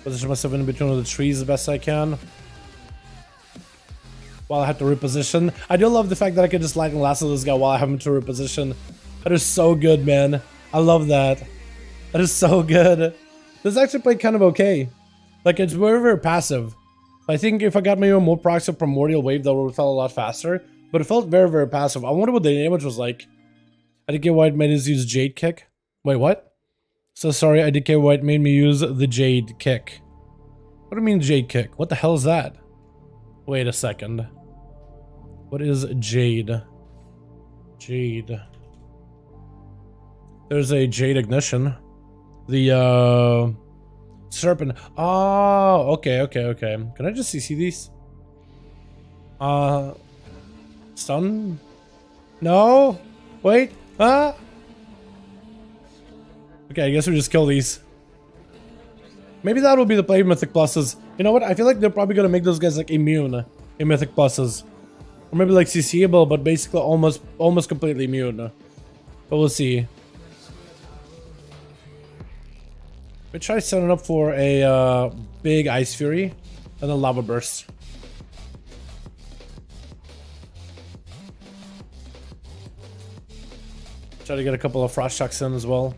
Position myself in between the trees the best I can. While I have to reposition. I do love the fact that I can just light and lasso this guy while I have him to reposition. That is so good, man. I love that. That is so good. This actually played kind of okay. Like, it's very, very passive. I think if I got maybe more procs of Primordial Wave, that would have felt a lot faster. But it felt very, very passive. I wonder what the damage was like. IDK White made us use Jade Kick. Wait, what? So sorry, IDK White made me use the Jade Kick. What do you mean Jade Kick? What the hell is that? Wait a second. What is Jade? Jade. There's a Jade Ignition. The, Serpent. Oh, okay. Can I just CC these? Stun? No? Wait. Ah? Okay, I guess we just kill these. Maybe that will be the play of Mythic Pluses. You know what? I feel like they're probably gonna make those guys like immune in Mythic Pluses. Or maybe like CCable, but basically almost completely immune. But we'll see. We try setting up for a big Ice Fury and then Lava Burst. Try to get a couple of Frost Shocks in as well.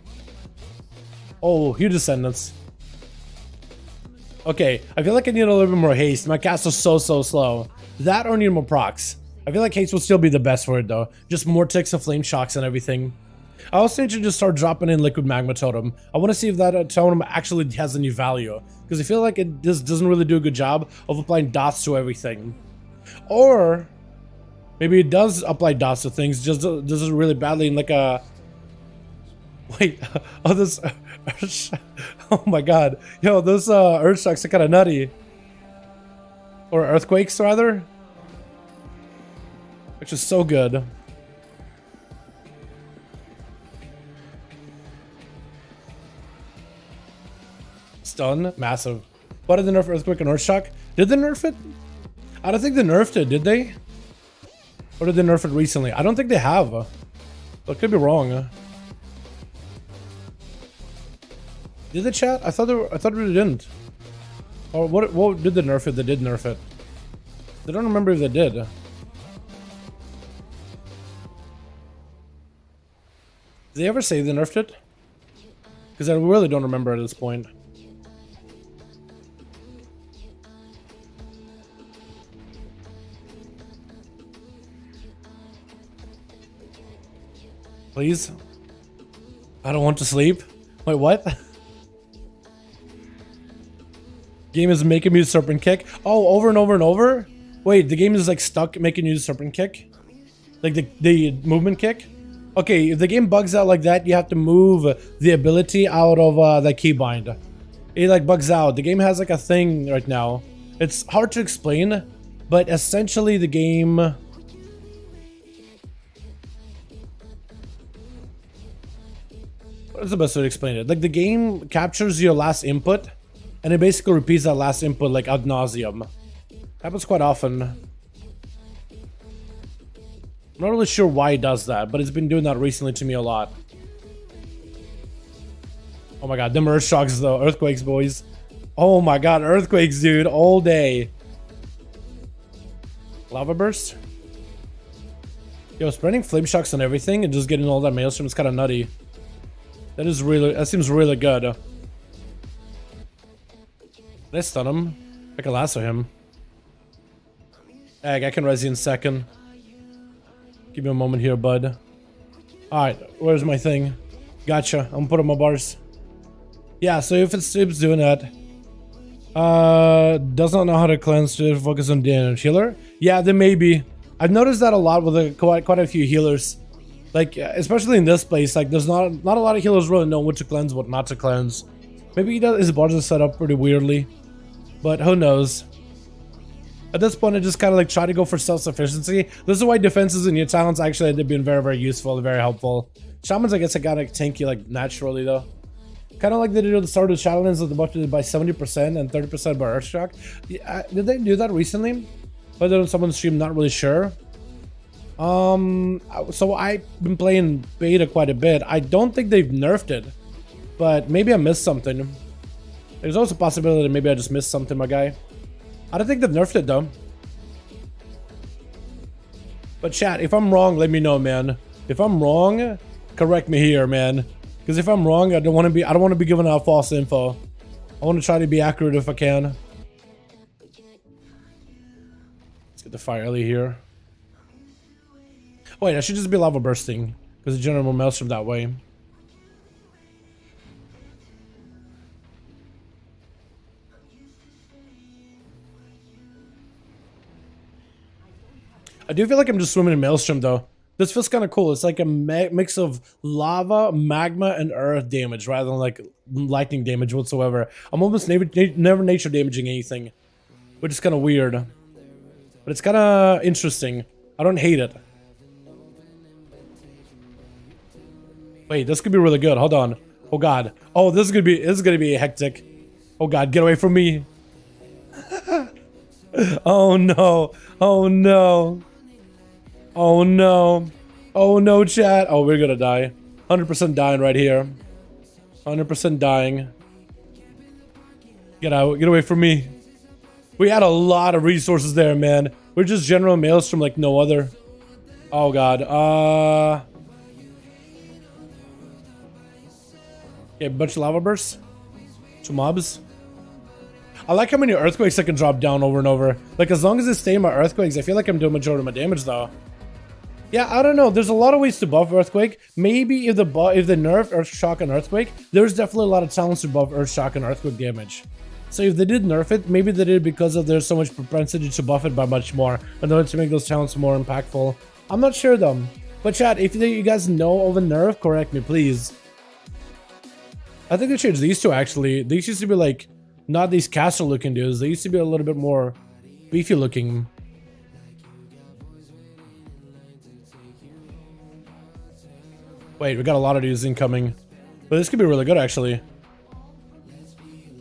Oh, huge Descendants. Okay, I feel like I need a little bit more haste. My cast is so slow. That or need more procs. I feel like haste will still be the best for it though. Just more ticks of Flame Shocks and everything. I also need to just start dropping in Liquid Magma Totem. I want to see if that totem actually has any value. Because I feel like it just doesn't really do a good job of applying dots to everything. Or maybe it does apply dots to things, just does it really badly in like a... Wait, oh this... Oh my god. Yo, those Earth Shocks are kind of nutty. Or Earthquakes rather. Which is so good. Stun, massive. Why did they nerf Earthquake and Earthshock? Did they nerf it? I don't think they nerfed it, did they? Or did they nerf it recently? I don't think they have. But I could be wrong. Did they, chat? I thought they didn't. Or what did they nerf it? They did nerf it. I don't remember if they did. Did they ever say they nerfed it? Because I really don't remember at this point. Please? I don't want to sleep. Wait, what? Game is making me use Serpent Kick. Oh, over and over and over? Wait, the game is like stuck making you use Serpent Kick? Like the movement kick? Okay, if the game bugs out like that, you have to move the ability out of the keybind. It like bugs out. The game has like a thing right now. It's hard to explain, but essentially the game... What's the best way to explain it? Like the game captures your last input, and it basically repeats that last input like ad nauseum. Happens quite often. I'm not really sure why it does that, but it's been doing that recently to me a lot. Oh my god, them Earth Shocks though. Earthquakes, boys. Oh my god, Earthquakes, dude. All day. Lava Burst? Yo, spreading Flame Shocks on everything and just getting all that Maelstrom is kind of nutty. That seems really good. Let's stun him. I can lasso him. Egg, I can res you in second. Give me a moment here, bud. Alright, where's my thing? Gotcha. I'm gonna put on my bars. Yeah, so if it's doing that. Does not know how to cleanse to focus on damage. Healer? Yeah, there may be. I've noticed that a lot with quite a few healers. Like, especially in this place, like there's not a lot of healers really know what to cleanse, what not to cleanse. Maybe his bars are set up pretty weirdly. But who knows? At this point, I just kind of like try to go for self-sufficiency. This is why defenses and your talents actually have been very, very useful and very helpful. Shamans, I guess I got like tanky like naturally though. Kind of like they did at the start of the challenges that they buffed it by 70% and 30% by Earthshock. Yeah, did they do that recently? Whether on someone's stream, not really sure. So I've been playing beta quite a bit. I don't think they've nerfed it, but maybe I missed something. There's also a possibility that maybe I just missed something, my guy. I don't think they've nerfed it though. But chat, if I'm wrong, let me know, man. If I'm wrong, correct me here, man. Because if I'm wrong, I don't want to be giving out false info. I want to try to be accurate if I can. Let's get the fire early here. Wait, I should just be lava bursting because the general maelstrom that way. I do feel like I'm just swimming in maelstrom though. This feels kind of cool. It's like a mix of lava, magma, and earth damage rather than like lightning damage whatsoever. I'm almost never nature damaging anything, which is kind of weird. But it's kind of interesting. I don't hate it. Wait, this could be really good. Hold on. Oh god. Oh, this is gonna be hectic. Oh god, get away from me. Oh no. Oh no. Oh no. Oh no, chat. Oh, we're gonna die. 100% dying right here. 100% dying. Get out. Get away from me. We had a lot of resources there, man. We're just general maelstrom like no other. Oh god. Okay, a bunch of lava bursts. 2 mobs. I like how many earthquakes I can drop down over and over. Like, as long as they stay in my earthquakes, I feel like I'm doing majority of my damage though. Yeah, I don't know. There's a lot of ways to buff Earthquake. Maybe if they nerf Earthshock and Earthquake, there's definitely a lot of talents to buff Earthshock and Earthquake damage. So if they did nerf it, maybe they did because of there's so much propensity to buff it by much more in order to make those talents more impactful. I'm not sure though. But chat, if you guys know of a nerf, correct me, please. I think they changed these two actually. These used to be like, not these castle looking dudes. They used to be a little bit more beefy looking. Wait, we got a lot of dudes incoming. But this could be really good, actually.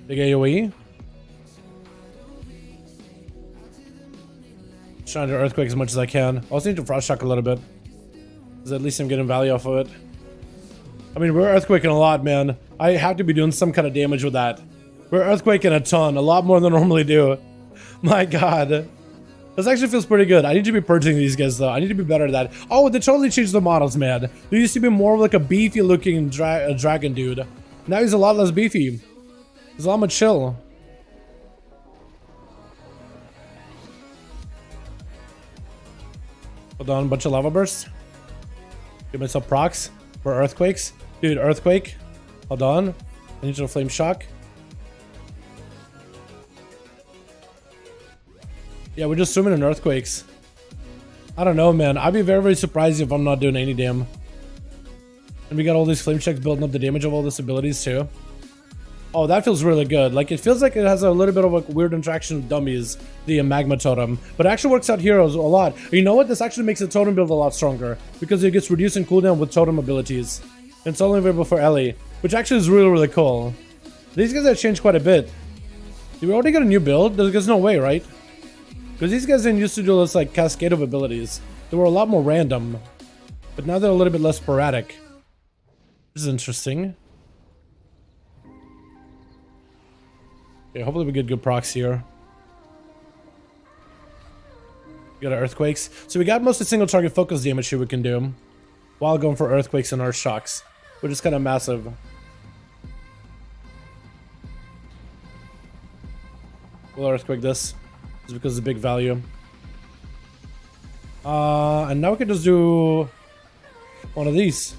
Big AoE. Trying to Earthquake as much as I can. I also need to Frost Shock a little bit. Because at least I'm getting value off of it. I mean, we're Earthquaking a lot, man. I have to be doing some kind of damage with that. We're Earthquaking a ton. A lot more than I normally do. My god. This actually feels pretty good. I need to be purging these guys though. I need to be better at that. Oh, they totally changed the models, man. There used to be more of like a beefy looking dragon dude. Now he's a lot less beefy. He's a lot more chill. Hold on, a bunch of lava bursts. Give myself procs for earthquakes. Dude, earthquake. Hold on. I need to flame shock. Yeah, we're just swimming in earthquakes. I don't know, man. I'd be very, very surprised if I'm not doing any damn. And we got all these flame checks building up the damage of all these abilities too. Oh, that feels really good. Like, it feels like it has a little bit of a weird interaction with dummies, the magma totem. But it actually works out heroes a lot. And you know what? This actually makes the totem build a lot stronger. Because it gets reduced in cooldown with totem abilities. And it's only available for Ellie. Which actually is really, really cool. These guys have changed quite a bit. Did we already get a new build? There's no way, right? Because these guys didn't used to do this like cascade of abilities. They were a lot more random. But now they're a little bit less sporadic. This is interesting. Okay, hopefully we get good procs here. We got our earthquakes. So we got mostly single target focus damage here we can do. While going for earthquakes and earth shocks. Which is kind of massive. We'll earthquake this. Just because it's a big value. And now we can just do one of these.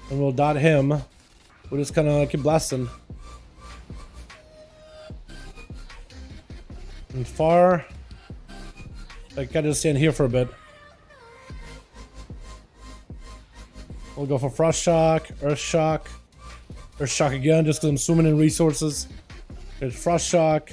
And we'll dot him. We'll just kind of keep blasting. And far. I gotta stand here for a bit. We'll go for Frost Shock, Earth Shock. Earth Shock again, just because I'm swimming in resources. There's Frost Shock.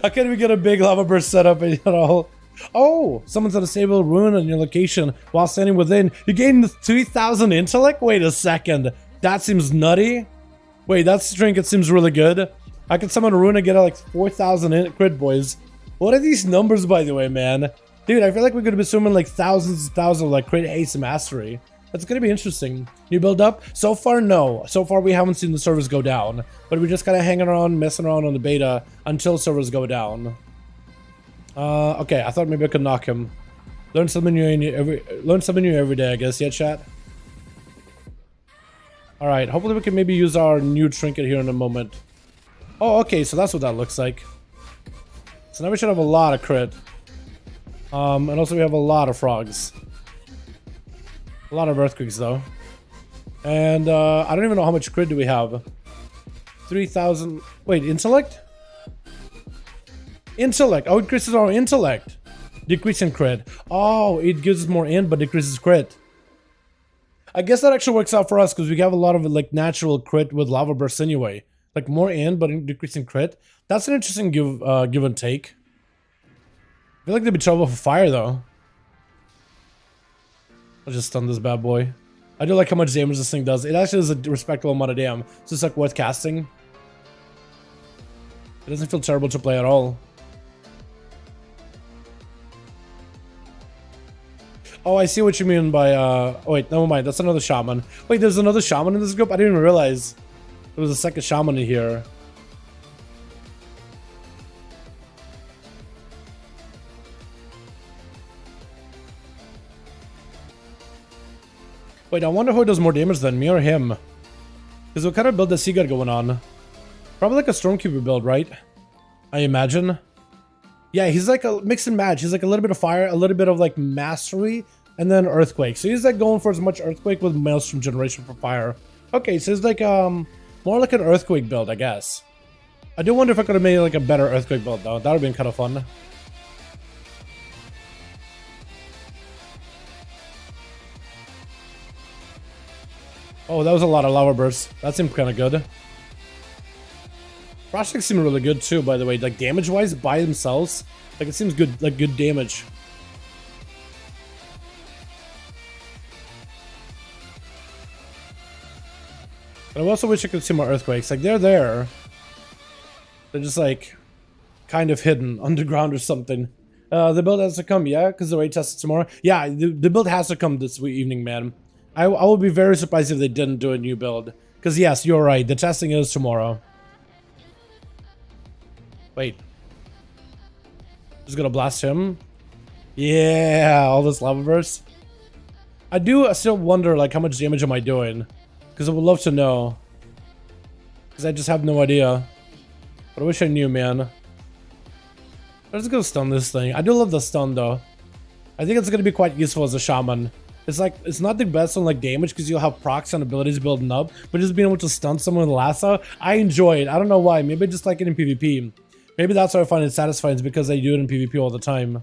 I can't even get a big lava burst set up at all. Oh, someone's a disabled rune on your location while standing within. You gain 3,000 intellect? Wait a second. That seems nutty. Wait, that trinket seems really good. I can summon a rune and get like 4,000 crit, boys. What are these numbers, by the way, man? Dude, I feel like we're going to be summoning like thousands and thousands of like crit haste and mastery. That's going to be interesting. You build up? So far, no. So far, we haven't seen the servers go down. But we're just kind of hanging around, messing around on the beta until servers go down. Okay, I thought maybe I could knock him. Learn something new every day, I guess. Yeah, chat? Alright, hopefully we can maybe use our new trinket here in a moment. Oh, okay, so that's what that looks like. So now we should have a lot of crit. And also we have a lot of frogs. A lot of earthquakes, though. And, I don't even know how much crit do we have. 3,000... Wait, intellect? Intellect. Oh, it increases our intellect. Decreasing crit. Oh, it gives us more int, but decreases crit. I guess that actually works out for us because we have a lot of like natural crit with lava bursts anyway. Like more int, but decreasing crit. That's an interesting give and take. I feel like there'd be trouble for fire though. I'll just stun this bad boy. I do like how much damage this thing does. It actually is a respectable amount of damage. So it's like worth casting. It doesn't feel terrible to play at all. Oh, I see what you mean by, oh wait, never mind, that's another shaman. Wait, there's another shaman in this group? I didn't even realize there was a second shaman in here. Wait, I wonder who does more damage than me or him? Because what kind of build does he got going on? Probably like a Stormkeeper build, right? I imagine. Yeah, he's like a mix and match. He's like a little bit of fire, a little bit of like mastery, and then earthquake. So he's like going for as much earthquake with maelstrom generation for fire. Okay, so it's like more like an earthquake build, I guess. I do wonder if I could have made like a better earthquake build though. That would have been kind of fun. Oh, that was a lot of lava bursts. That seemed kind of good. Frostings seem really good too, by the way. Like damage wise, by themselves, like it seems good, like good damage. But I also wish I could see more earthquakes. Like they're there. They're just like kind of hidden underground or something. The build has to come, yeah, because the raid test is tomorrow. Yeah, the build has to come this evening, man. I would be very surprised if they didn't do a new build. Because yes, you're right. The testing is tomorrow. Wait. Just gonna blast him? Yeah, all this lava burst. I still wonder like how much damage am I doing? Because I would love to know. Because I just have no idea. But I wish I knew, man. I'm just gonna stun this thing. I do love the stun though. I think it's gonna be quite useful as a shaman. It's like, it's not the best on like damage because you'll have procs and abilities building up, but just being able to stun someone with lasso, I enjoy it. I don't know why. Maybe I just like it in PvP. Maybe that's why I find it satisfying, is because I do it in PvP all the time.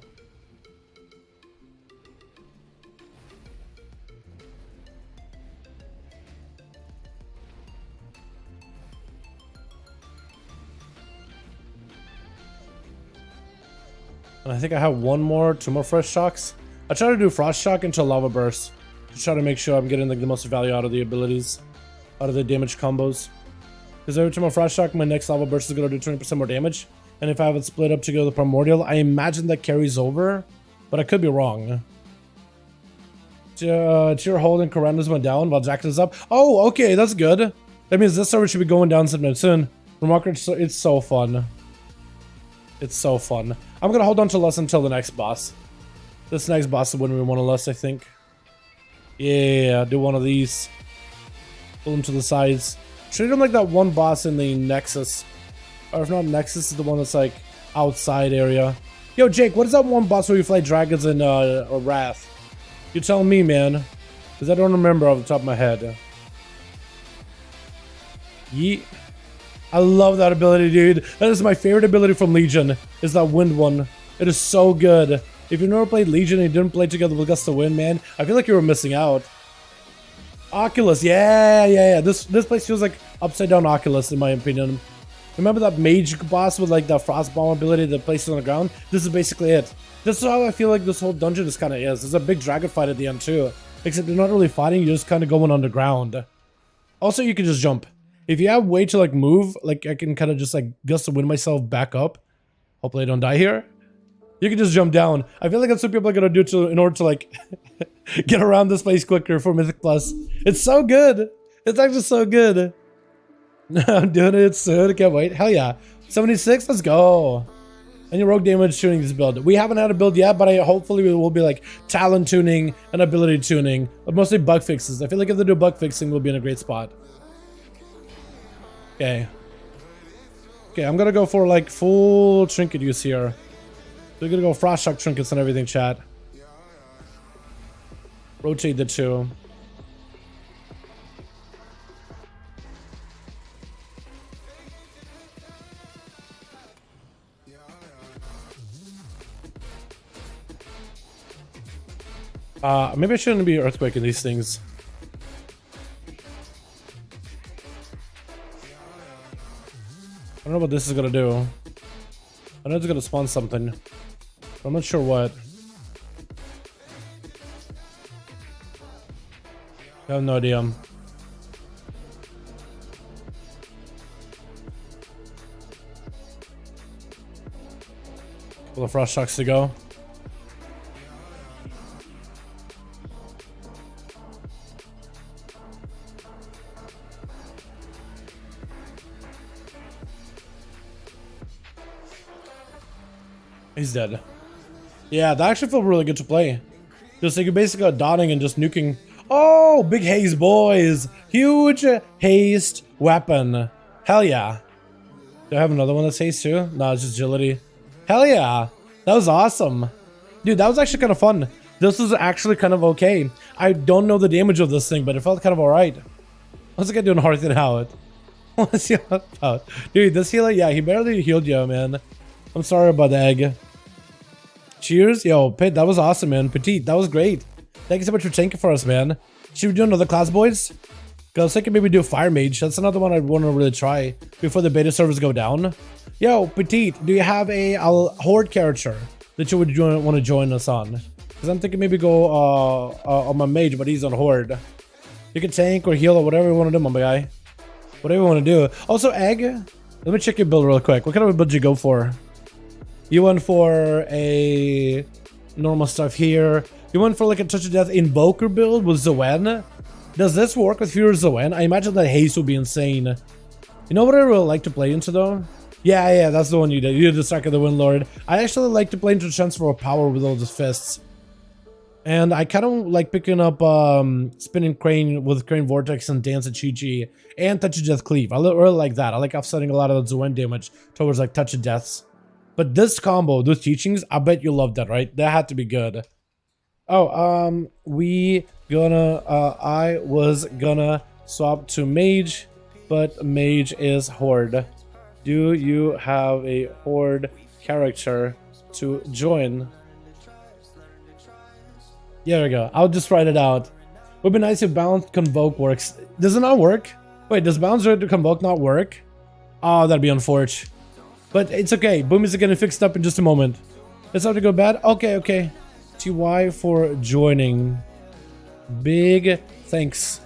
And I think I have two more fresh shocks. I try to do frost shock into lava burst to try to make sure I'm getting like the most value out of the abilities, out of the damage combos. Because every time I frost shock, my next lava burst is gonna do 20% more damage. And if I have it split up to go to the primordial, I imagine that carries over, but I could be wrong. Tier hold and Corandus went down while Jacket is up. Oh, okay, that's good. That means this server should be going down sometime soon. Remarkable, it's so fun. It's so fun. I'm gonna hold on to less until the next boss. This next boss is when we want to less, I think. Yeah, do one of these. Pull them to the sides. Treat them like that one boss in the Nexus. Or if not Nexus, is the one that's like outside area. Yo, Jake, what is that one boss where you fight dragons in Wrath? You tell me, man. Because I don't remember off the top of my head. Yeet. I love that ability, dude. That is my favorite ability from Legion, is that wind one. It is so good. If you've never played Legion and you didn't play together with Gust of Wind, man, I feel like you were missing out. Oculus, yeah. This place feels like upside down Oculus, in my opinion. Remember that mage boss with like the frost bomb ability that places on the ground? This is basically it. This is how I feel like this whole dungeon is kind of is. There's a big dragon fight at the end too. Except you're not really fighting, you're just kind of going underground. Also, you can just jump. If you have way to like move, like I can kind of just like gust the wind myself back up. Hopefully I don't die here. You can just jump down. I feel like that's what people are gonna do in order to like get around this place quicker for Mythic Plus. It's so good. It's actually so good. I'm doing it soon. I can't wait. Hell yeah. 76, let's go. And your rogue damage tuning this build. We haven't had a build yet, but hopefully it will be like talent tuning and ability tuning, but mostly bug fixes. I feel like if they do bug fixing, we'll be in a great spot. Okay. Okay, I'm gonna go for like full trinket use here. We're gonna go frost shock trinkets and everything, chat. Rotate the two. Maybe I shouldn't be earthquaking these things. I don't know what this is gonna do. I know it's gonna spawn something, but I'm not sure what. I have no idea. Couple of frost shocks to go. He's dead. Yeah, that actually felt really good to play. Just like you basically got dotting and just nuking. Oh, big haste, boys! Huge haste weapon. Hell yeah. Do I have another one that's haste too? No, it's just agility. Hell yeah. That was awesome. Dude, that was actually kind of fun. This was actually kind of okay. I don't know the damage of this thing, but it felt kind of alright. What's the guy doing Hearth and out? What's he about? Dude, this healer, yeah, he barely healed you, man. I'm sorry about the egg. Cheers. Yo, Pit, that was awesome, man. Petite, that was great. Thank you so much for tanking for us, man. Should we do another class, boys? Because I was thinking maybe do Fire Mage. That's another one I'd want to really try before the beta servers go down. Yo, Petite, do you have a Horde character that you would want to join us on? Because I'm thinking maybe go on my Mage, but he's on Horde. You can tank or heal or whatever you want to do, my guy. Whatever you want to do. Also, Egg, let me check your build real quick. What kind of a build did you go for? You went for a normal stuff here. You went for like a Touch of Death Invoker build with Zoen. Does this work with Fury Zoen? I imagine that haste would be insane. You know what I really like to play into though? Yeah, that's the one you did. You did the Sack of the Windlord. I actually like to play into Transfer of Power with all those fists. And I kind of like picking up Spinning Crane with Crane Vortex and Dance at Chi-Chi and Touch of Death Cleave. I really like that. I like offsetting a lot of the Zoen damage towards like Touch of Deaths. But this combo, those teachings, I bet you love that, right? That had to be good. Oh, I was gonna swap to Mage, but Mage is Horde. Do you have a Horde character to join? Yeah, there we go. I'll just write it out. Would be nice if Bound Convoke works. Does it not work? Wait, does Bound to Convoke not work? Oh, that'd be unfortunate. But it's okay. Boom is getting fixed up in just a moment. It's not to go bad. Okay. TY for joining. Big thanks.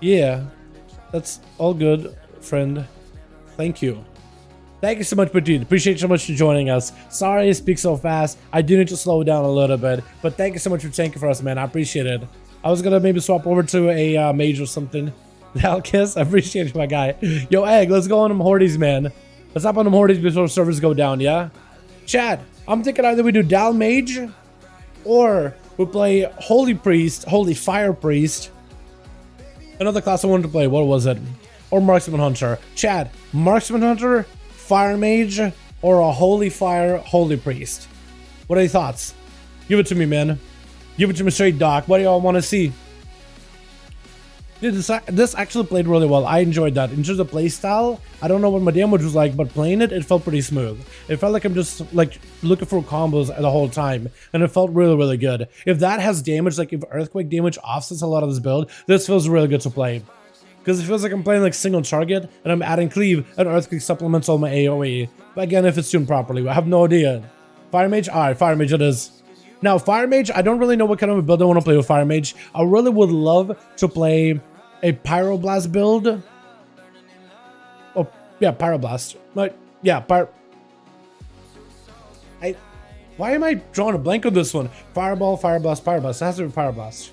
Yeah, that's all good, friend. Thank you. Thank you so much, Petite. Appreciate you so much for joining us. Sorry I speak so fast. I do need to slow down a little bit. But thank you so much for tanking for us, man. I appreciate it. I was gonna maybe swap over to a Mage or something. Kiss, I appreciate you, my guy. Yo, Egg, let's go on them Hordes, man. Let's hop on them Hordes before servers go down, yeah? Chat, I'm thinking either we do Dal Mage or we play Holy Priest, Holy Fire Priest. Another class I wanted to play, what was it? Or Marksman Hunter. Chat, Marksman Hunter, Fire Mage, or a Holy Fire, Holy Priest. What are your thoughts? Give it to me, man. Give it to me straight, Doc. What do y'all want to see? Dude, this actually played really well. I enjoyed that. In terms of playstyle, I don't know what my damage was like, but playing it felt pretty smooth. It felt like I'm just like looking for combos the whole time, and it felt really good. If that has damage, like if Earthquake damage offsets a lot of this build, this feels really good to play. because it feels like I'm playing like single target and I'm adding cleave and earthquake supplements all my AoE. But again, if it's tuned properly, I have no idea. Fire Mage? Alright, Fire Mage it is. Now, Fire Mage, I don't really know what kind of a build I want to play with Fire Mage. I really would love to play a Pyroblast build. Oh, yeah, Pyroblast. Like, yeah, why am I drawing a blank on this one? Fireball, Fireblast, Pyroblast. It has to be Pyroblast.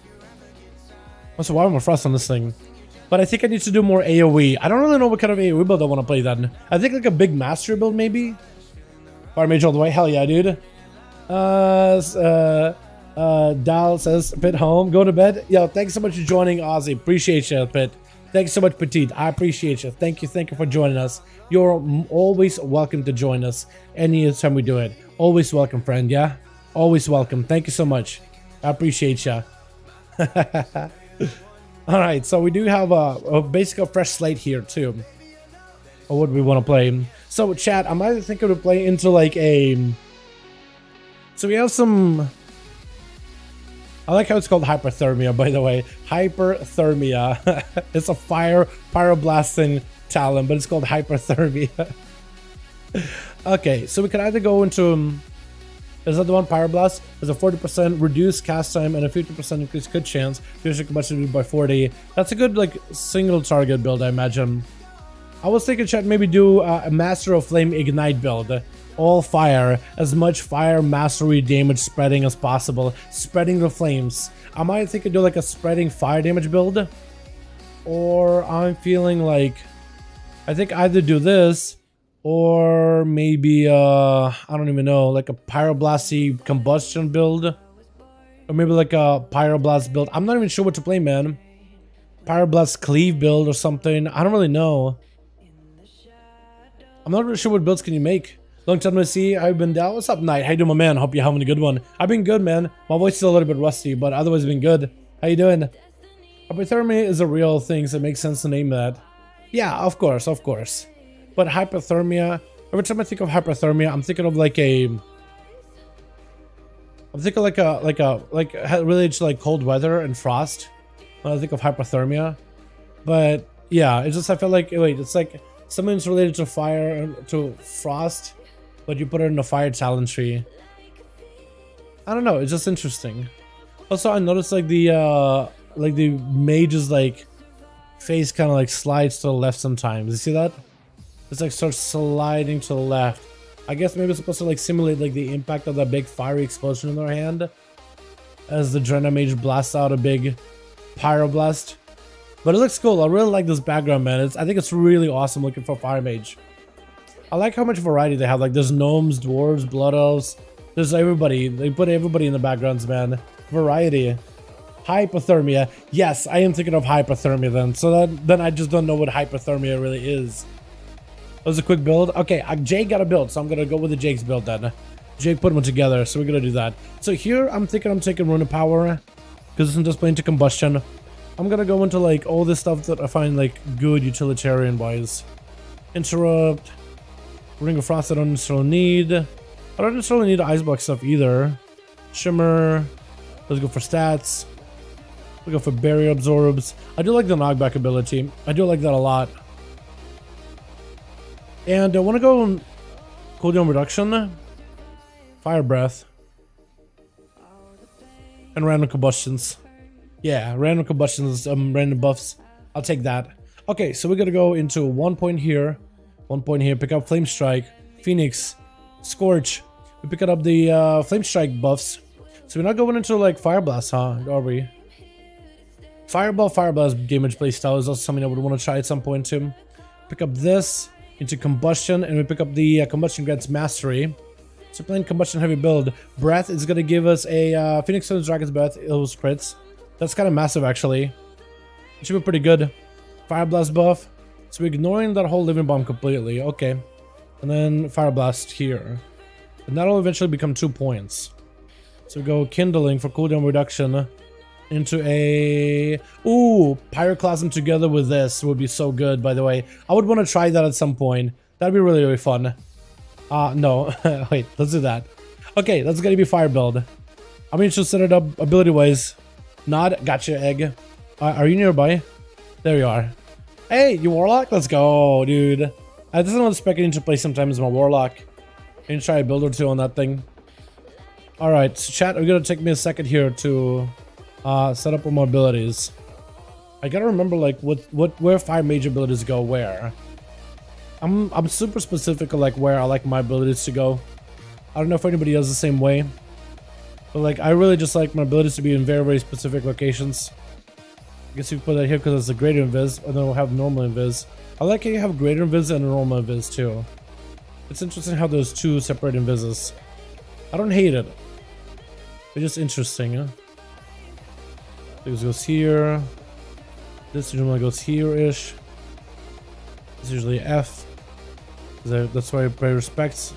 Also, why am I frost on this thing? But I think I need to do more AoE. I don't really know what kind of AoE build I want to play then. I think like a big mastery build, maybe? Fire Mage all the way. Hell yeah, dude. Dal says, Pit home, go to bed. Yo, thanks so much for joining, Ozzy. Appreciate you, Pit. Thanks so much, Petite. I appreciate you. Thank you for joining us. You're always welcome to join us anytime we do it. Always welcome, friend, yeah? Always welcome. Thank you so much. I appreciate you. Alright, so we do have basically a fresh slate here, too. Or what do we want to play? So, chat, I'm either thinking to play into like a... So we have some... I like how it's called hyperthermia, by the way. Hyperthermia. It's a fire pyroblasting talent, but it's called hyperthermia. Okay, so we could either go into... Is that the one? Pyroblast? There's a 40% reduced cast time and a 50% increased crit chance. Fusion combustion by 40. That's a good, like, single target build, I imagine. I was thinking, chat, maybe do a Master of Flame Ignite build. All fire, as much fire mastery damage spreading as possible, spreading the flames. I might think I do like a spreading fire damage build, or I'm feeling like I think either do this or maybe I don't even know, like a pyroblasty combustion build, or maybe like a pyroblast build. I'm not even sure what to play, man. Pyroblast cleave build or something. I don't really know. I'm not really sure what builds can you make. Long time no see. I've been down. What's up, Knight? How you doing, my man? Hope you're having a good one. I've been good, man. My voice is still a little bit rusty, but otherwise been good. How you doing? Hypothermia is a real thing, so it makes sense to name that. Yeah, of course, of course. But hypothermia, every time I think of hypothermia, I'm thinking of like a... I'm thinking like related to like cold weather and frost when I think of hypothermia. But yeah, it's just, I feel like, wait, it's like something's related to fire, to frost, but you put it in a fire talent tree. I don't know, it's just interesting. Also, I noticed like the mage's like face kind of like slides to the left sometimes. You see that? It's like starts sliding to the left. I guess maybe it's supposed to like simulate like the impact of that big fiery explosion in their hand as the Drena mage blasts out a big pyroblast. But it looks cool. I really like this background, man. I think it's really awesome looking for fire mage. I like how much variety they have. Like there's gnomes, dwarves, blood elves. There's everybody. They put everybody in the backgrounds, man. Variety. Hypothermia. Yes, I am thinking of hypothermia then. So then I just don't know what hypothermia really is. That was a quick build. Okay, Jake got a build, so I'm gonna go with the Jake's build then. Jake put them together, so we're gonna do that. So here, I'm thinking I'm taking Rune of Power, because it's just playing to combustion. I'm gonna go into like all this stuff that I find like good utilitarian-wise. Interrupt. Ring of Frost I don't necessarily need. I don't necessarily need the Icebox stuff either. Shimmer. Let's go for stats. We go for Barrier Absorbs. I do like the knockback ability. I do like that a lot. And I want to go cooldown reduction, fire breath, and random combustions. Yeah, random combustions, random buffs. I'll take that. Okay, so we're gonna go into 1 point here, 1 point here. Pick up Flame Strike, Phoenix, Scorch. We pick up the Flame Strike buffs. So we're not going into like Fire Blast, huh? Are we? Fireball, Fire Blast damage playstyle is also something I would want to try at some point too. Pick up this into combustion, and we pick up the combustion grants mastery. So playing combustion heavy build. Breath is gonna give us a Phoenix Stone's Dragon's Breath, those crits. That's kind of massive actually. It should be pretty good. Fire Blast buff. So we're ignoring that whole Living Bomb completely. Okay. And then Fire Blast here. And that'll eventually become 2 points. So we go Kindling for cooldown reduction into a... Ooh, Pyroclasm together with this would be so good, by the way. I would want to try that at some point. That'd be really, really fun. No. Wait, let's do that. Okay, that's gonna be fire build. I'm going to set it up ability-wise. Nod, gotcha, egg. Are you nearby? There you are. Hey, you Warlock? Let's go, dude. I just want to spec it into play sometimes my Warlock. And try a build or two on that thing. Alright, so chat, we're gonna take me a second here to set up all my abilities. I gotta remember like where 5 major abilities go where. I'm super specific of like where I like my abilities to go. I don't know if anybody does the same way. But like I really just like my abilities to be in very, very specific locations. I guess you can put that here because it's a greater invis, and then we'll have normal invis. I like how you have greater invis and a normal invis too. It's interesting how there's 2 separate invises. I don't hate it. It's just interesting, huh? This goes here. This normally goes here-ish. It's usually F. That's why I pay respects.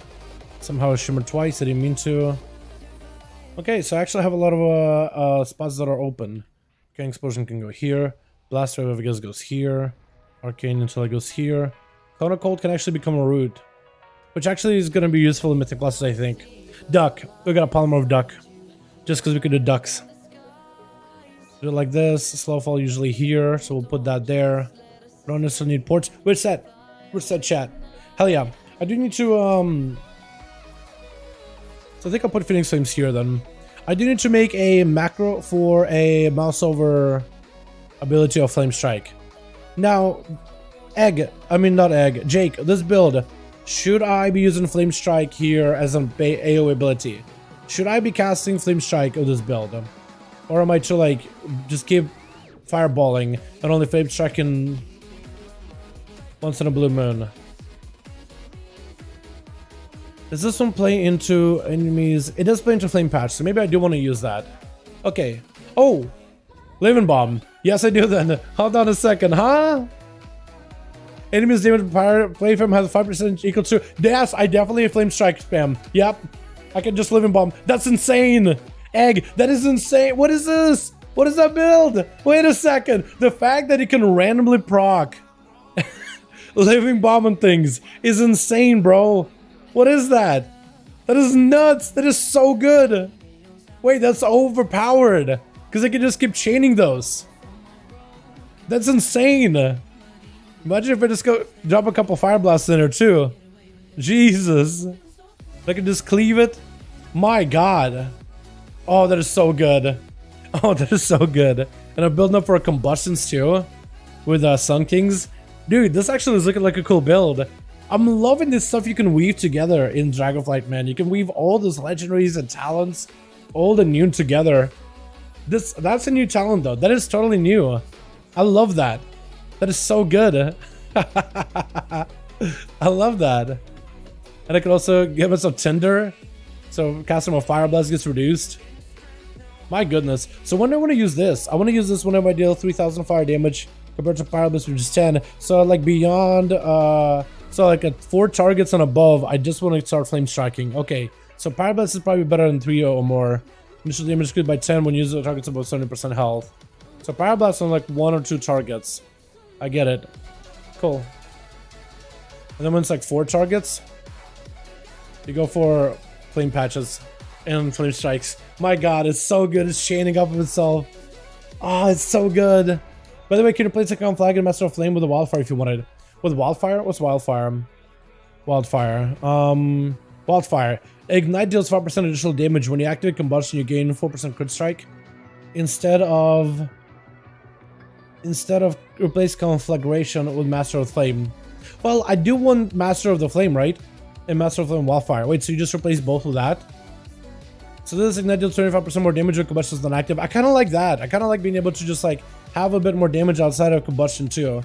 Somehow I shimmered twice, I didn't mean to. Okay, so I actually have a lot of spots that are open. Arcane Explosion can go here. Blast Wave, I guess, goes here. Arcane until it goes here. Cone of Cold can actually become a root. Which actually is going to be useful in Mythic classes, I think. Duck. We got a polymorph duck. Just because we could do ducks. Do it like this. Slowfall usually here, so we'll put that there. Don't necessarily need ports. Which set? Which set, chat? Hell yeah. I do need to, So I think I'll put Phoenix Flames here then. I do need to make a macro for a mouse over ability of Flame Strike. Now, Jake, this build, should I be using Flame Strike here as an AoE ability? Should I be casting Flame Strike of this build? Or am I to like, just keep fireballing and only Flame Striking once in a blue moon? Does this one play into enemies? It does play into Flame Patch, so maybe I do want to use that. Okay. Oh! Living Bomb. Yes, I do then. Hold on a second, huh? Enemies damage per play from has 5% equal to... Yes, I definitely have Flame Strike spam. Yep. I can just Living Bomb. That's insane! Egg, that is insane! What is this? What is that build? Wait a second. The fact that it can randomly proc Living Bomb and things is insane, bro. What is that? That is nuts. That is so good. Wait, that's overpowered. Because I can just keep chaining those. That's insane. Imagine if I just go drop a couple Fire Blasts in there too. Jesus. I can just cleave it. My god. Oh, that is so good. Oh, that is so good. And I'm building up for a Combustions too. With Sun Kings. Dude, this actually is looking like a cool build. I'm loving this stuff you can weave together in Dragonflight, man. You can weave all those legendaries and talents, old and new together. That's a new talent though. That is totally new. I love that. That is so good. I love that. And I can also give us a Tinder. So casting a Fire Blast gets reduced. My goodness. So when do I want to use this? I want to use this whenever I deal 3000 fire damage compared to Fire Blast, which is 10. So like beyond so like at 4 targets and above, I just want to start Flame Striking. Okay, so Fire Blast is probably better than 3 or more. Initial damage increased by 10 when using targets above 70% health. So Fire Blast on like 1 or 2 targets. I get it. Cool. And then when it's like 4 targets, you go for Flame Patches and Flame Strikes. My god, it's so good. It's chaining up of itself. Oh, it's so good. By the way, can you play Second Flag and Master of Flame with a Wildfire if you wanted? With Wildfire? What's Wildfire? Wildfire. Wildfire. Ignite deals 5% additional damage. When you activate Combustion, you gain 4% crit strike. Instead of replace Conflagration with Master of Flame. Well, I do want Master of the Flame, right? And Master of Flame Wildfire. Wait, so you just replace both with that? So this Ignite deals 25% more damage when Combustion is not active. I kind of like that. I kind of like being able to just like have a bit more damage outside of Combustion too.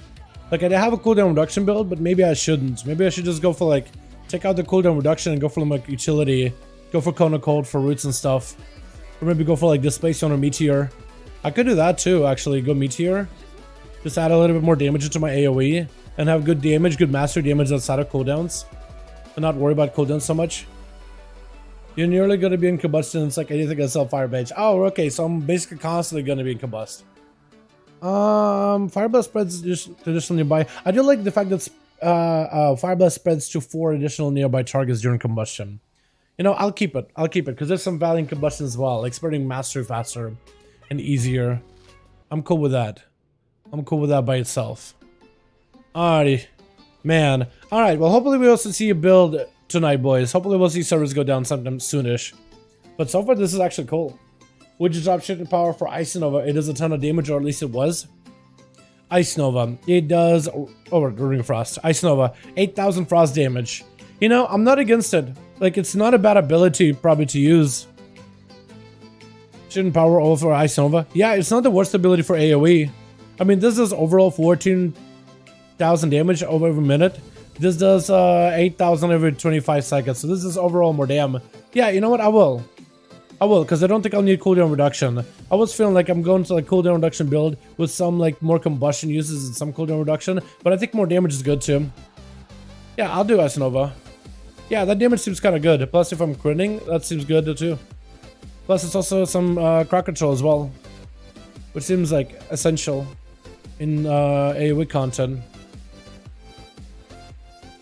Like I have a cooldown reduction build, but maybe I shouldn't. Maybe I should just go for like, take out the cooldown reduction and go for like utility. Go for Cone of Cold for roots and stuff. Or maybe go for like Displaceon or Meteor. I could do that too, actually. Go Meteor. Just add a little bit more damage into my AoE. And have good damage, good master damage outside of cooldowns. And not worry about cooldowns so much. You're nearly going to be in Combustion. It's like anything that's Fire Bench. Oh, okay. So I'm basically constantly going to be in Combust. Fire Blast spreads additional nearby. I do like the fact that Fire Blast spreads to 4 additional nearby targets during Combustion. You know, I'll keep it. I'll keep it because there's some value in Combustion as well, like spreading mastery faster and easier. I'm cool with that. I'm cool with that by itself. Alrighty. Man. Alright, well hopefully we also see a build tonight, boys. Hopefully we'll see servers go down sometime soonish. But so far this is actually cool. Would you drop shifting power for Ice Nova? It does a ton of damage, or at least it was. Ice Nova. It does... Oh, Ring Frost. Ice Nova. 8,000 frost damage. You know, I'm not against it. Like, it's not a bad ability probably to use. Shifting power over Ice Nova. Yeah, it's not the worst ability for AoE. I mean, this does overall 14,000 damage over every minute. This does 8,000 every 25 seconds. So this is overall more damn. Yeah, you know what? I will, because I don't think I'll need cooldown reduction. I was feeling like I'm going to like cooldown reduction build with some like more combustion uses and some cooldown reduction, but I think more damage is good too. Yeah, I'll do Ice Nova. Yeah, that damage seems kind of good. Plus, if I'm critting, that seems good too. Plus, it's also some crowd control as well, which seems like essential in AoE content.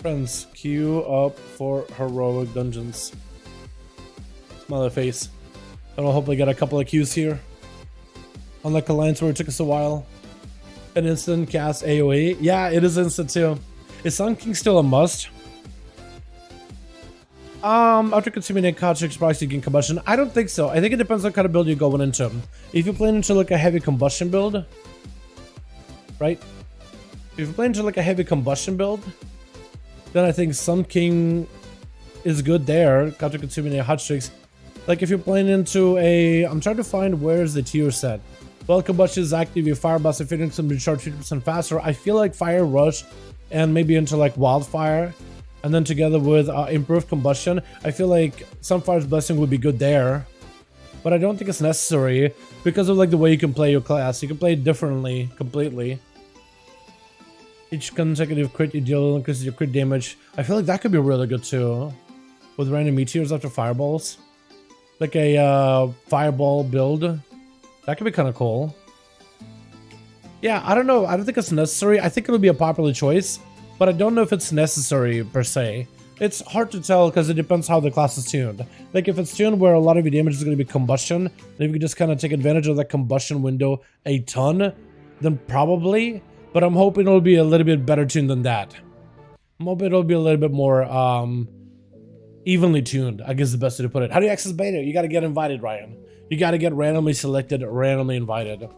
Friends, queue up for heroic dungeons. Smiley face. And we'll hopefully get a couple of queues here. Unlike Alliance where it took us a while. An instant cast AoE. Yeah, it is instant too. Is Sun King still a must? After consuming a cartridge proxy gain combustion, I don't think so. I think it depends on what kind of build you're going into. If you're playing into like a heavy combustion build, right? If you're playing into like a heavy combustion build, then I think Sun King is good there. After consuming a hot streaks. Like if you're playing into a, I'm trying to find where's the tier set. Well, combustion is active. Your fire blast efficiency can be charged 50% faster. I feel like fire rush and maybe into like wildfire. And then together with improved combustion, I feel like Sunfire's Blessing would be good there. But I don't think it's necessary because of like the way you can play your class. You can play it differently, completely. Each consecutive crit you deal increases your crit damage. I feel like that could be really good too. With random meteors after fireballs. Like a fireball build. That could be kind of cool. Yeah, I don't know. I don't think it's necessary. I think it'll be a popular choice. But I don't know if it's necessary per se. It's hard to tell because it depends how the class is tuned. Like if it's tuned where a lot of your damage is going to be combustion, then if you can just kind of take advantage of that combustion window a ton, then probably. But I'm hoping it'll be a little bit better tuned than that. I'm hoping it'll be a little bit more evenly tuned, I guess is the best way to put it. How do you access beta? You got to get invited, Ryan. You got to get randomly selected, randomly invited.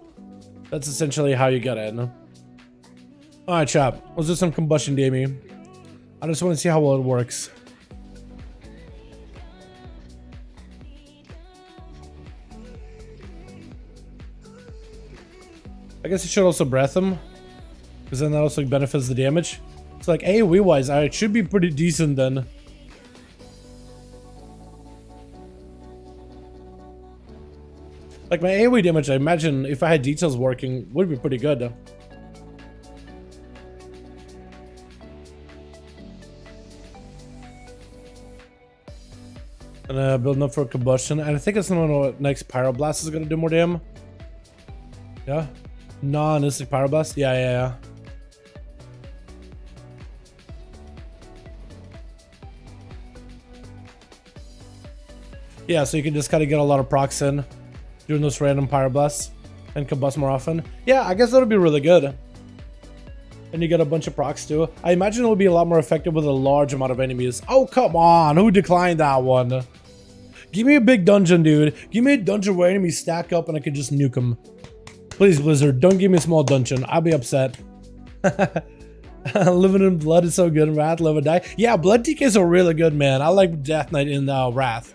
That's essentially how you get in. Alright, chap. Let's do some combustion gaming. I just want to see how well it works. I guess you should also breath them, because then that also benefits the damage. So like AoE wise, it should be pretty decent then. Like my AoE damage, I imagine if I had details working, would be pretty good. And building up for combustion, and I think it's not what next Pyroblast is gonna do more damn. Yeah, non-instant Pyroblast. Yeah. Yeah, so you can just kind of get a lot of procs in, doing those random Pyroblasts, and combust more often. Yeah, I guess that'll be really good. And you get a bunch of procs too. I imagine it will be a lot more effective with a large amount of enemies. Oh, come on. Who declined that one? Give me a big dungeon, dude. Give me a dungeon where enemies stack up and I can just nuke them. Please, Blizzard, don't give me a small dungeon. I'll be upset. Living in Blood is so good. Wrath, Live or Die. Yeah, Blood TKs are really good, man. I like Death Knight in Wrath.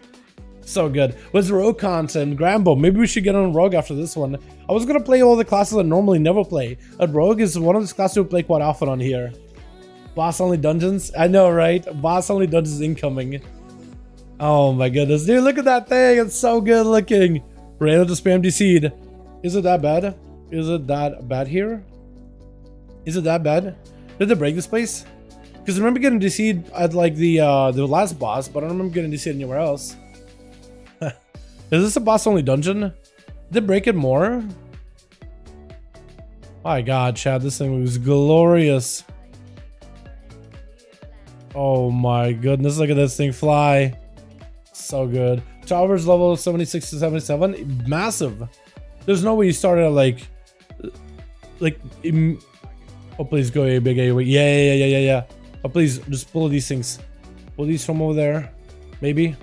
So good. What's Rogue content? Grambo. Maybe we should get on Rogue after this one. I was gonna play all the classes I normally never play. And Rogue is one of the classes we play quite often on here. Boss only dungeons? I know, right? Boss only dungeons incoming. Oh my goodness. Dude, look at that thing. It's so good looking. Random to spam DC'd. Is it that bad? Is it that bad here? Is it that bad? Did they break this place? Because I remember getting DC'd at like the last boss, but I don't remember getting DC'd anywhere else. Is this a boss only dungeon? Did they break it more? My god, Chad, this thing was glorious. Oh my goodness, look at this thing fly. So good. Towers level 76 to 77. Massive. There's no way you started at like Oh, please go A, big A. Yeah. Oh, please, just pull these things. Pull these from over there. Maybe.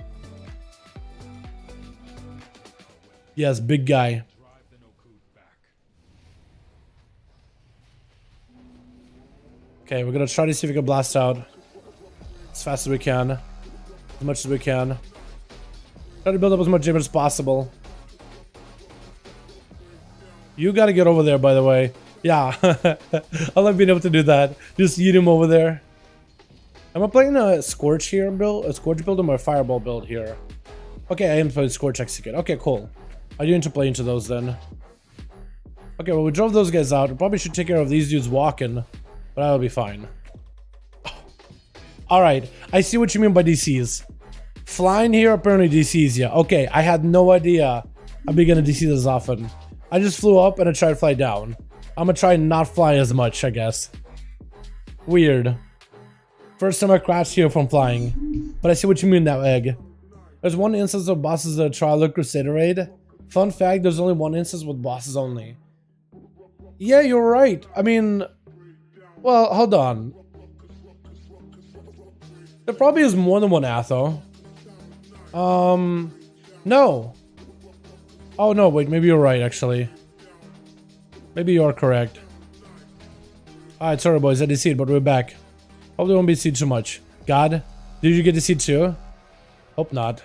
Yes, big guy. Okay, we're gonna try to see if we can blast out as fast as we can. As much as we can. Try to build up as much damage as possible. You gotta get over there, by the way. Yeah. I like being able to do that. Just eat him over there. Am I playing a Scorch here build? A Scorch build or a Fireball build here? Okay, I am playing Scorch Execute. Okay, cool. I do need to play into those then. Okay, well, we drove those guys out. We probably should take care of these dudes walking. But that'll be fine. Alright, I see what you mean by DCs. Flying here apparently DCs, yeah. Okay, I had no idea I'd be gonna DC this often. I just flew up and I tried to fly down. I'm gonna try and not fly as much, I guess. Weird. First time I crashed here from flying. But I see what you mean now, Egg. There's one instance of bosses that try Look Crusader raid. Fun fact, there's only one instance with bosses only. Yeah, you're right. I mean... Well, hold on. There probably is more than one Atho. No. Oh, no, wait, maybe you're right, actually. Maybe you are correct. Alright, sorry, boys, I DC'd, but we're back. Hope they won't be DC'd too much. God, did you get DC'd too? Hope not.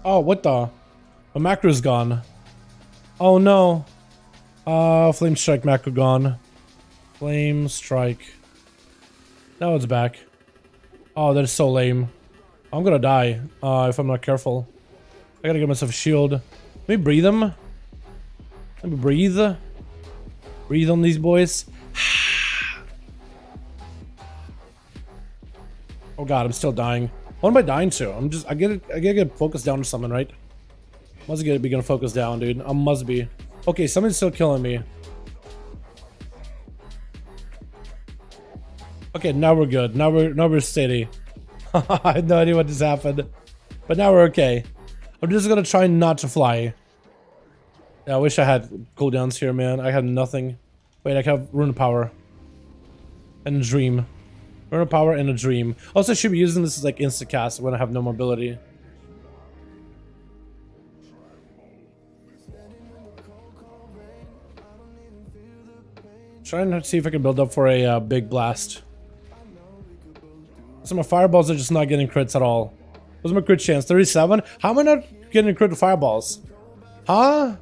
Oh, what the? My macro's gone. Oh, no. Flame Strike macro gone. Flame Strike. Now it's back. Oh, that is so lame. I'm gonna die if I'm not careful. I gotta get myself a shield. Let me breathe them. Let me breathe. Breathe on these boys. Oh god, I'm still dying. What am I dying to? I gotta get focused down to something, right? Must be gonna focus down, dude. I must be. Okay, something's still killing me. Okay, now we're good. Now we're steady. I had no idea what just happened. But now we're okay. I'm just gonna try not to fly. Yeah, I wish I had cooldowns here, man. I had nothing. Wait, I have Rune of Power. And a Dream. Rune of Power and a Dream. Also, I should be using this as like insta-cast when I have no mobility. Trying to see if I can build up for a big blast. So my fireballs are just not getting crits at all. What's my crit chance? 37? How am I not getting crit with fireballs? Huh?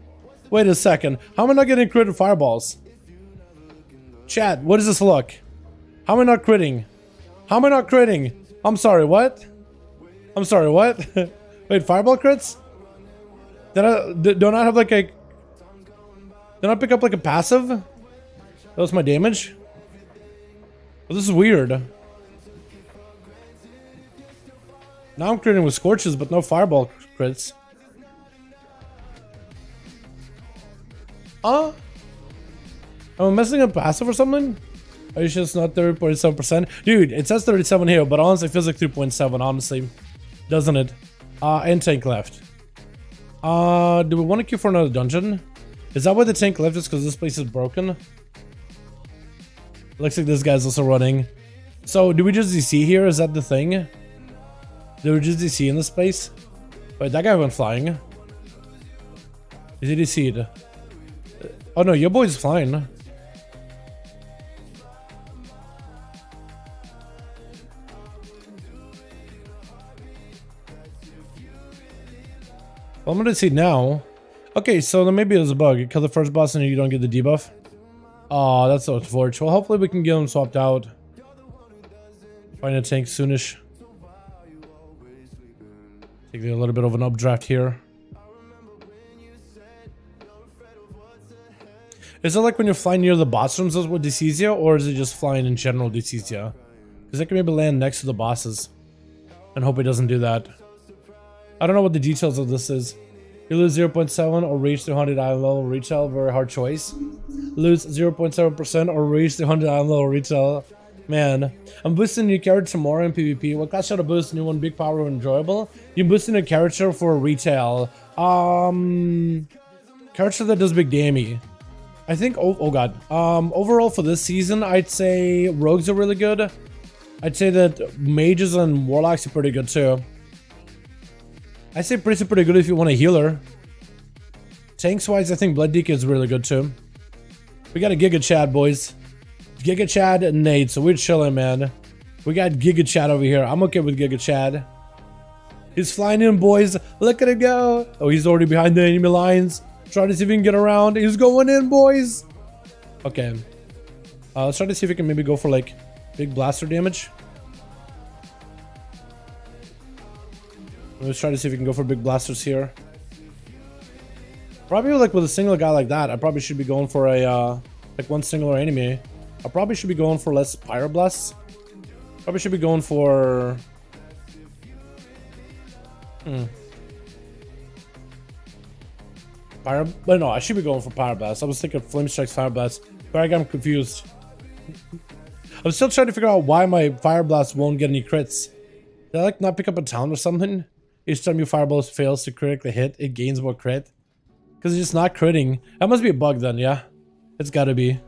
Wait a second. How am I not getting crit with fireballs? Chat, what does this look? How am I not critting? How am I not critting? I'm sorry, what? I'm sorry, what? Wait, fireball crits? Don't I have like a... Did I pick up like a passive? That was my damage? Well, this is weird. Now I'm critting with Scorches, but no fireball crits. Am I messing up passive or something? Are you sure it's not 30.7%? Dude, it says 37 here, but honestly, it feels like 3.7, honestly. Doesn't it? And tank left. Do we want to queue for another dungeon? Is that why the tank left is because this place is broken? Looks like this guy's also running. So, do we just DC here? Is that the thing? Do we just DC in this place? Wait, that guy went flying. Is he DC'd? Oh no, your boy's flying. Well, I'm gonna see now. Okay, so then maybe there's a bug. You kill the first boss and you don't get the debuff. Oh, that's so unfortunate. Well, hopefully we can get him swapped out. Find a tank soonish. Take a little bit of an updraft here. Is it like when you're flying near the boss rooms that's what DCs you, or is it just flying in general DCs you? Because I can maybe land next to the bosses. And hope it doesn't do that. I don't know what the details of this is. You lose 0.7 or reach the 100 island level retail, very hard choice. Lose 0.7% or reach the 100 island level retail. Man, I'm boosting your character tomorrow in PvP. What class should I boost? New one, big power, enjoyable. You're boosting a character for retail. Character that does big damage. I think, oh god. Overall for this season, I'd say rogues are really good. I'd say that mages and warlocks are pretty good too. I'd say priests are pretty good if you want a healer. Tanks wise, I think Blood Deacon is really good too. We got a Giga Chad, boys. Giga Chad and Nate, so we're chilling, man. We got Giga Chad over here. I'm okay with Giga Chad. He's flying in, boys. Look at it go. Oh, he's already behind the enemy lines. Try to see if he can get around. He's going in, boys. Okay. Let's try to see if we can maybe go for like big blaster damage. Let's try to see if we can go for big blasters here. Probably like with a single guy like that, I probably should be going for a like one singular enemy. I probably should be going for less pyroblasts. Probably should be going for but no, I should be going for pyroblast. I was thinking flame strikes, pyroblast, but I got confused. I'm still trying to figure out why my fireblast won't get any crits. Did I like not pick up a town or something? Each time your fireblast fails to critically hit, it gains more crit. Because it's just not critting. That must be a bug then, yeah? It's gotta be.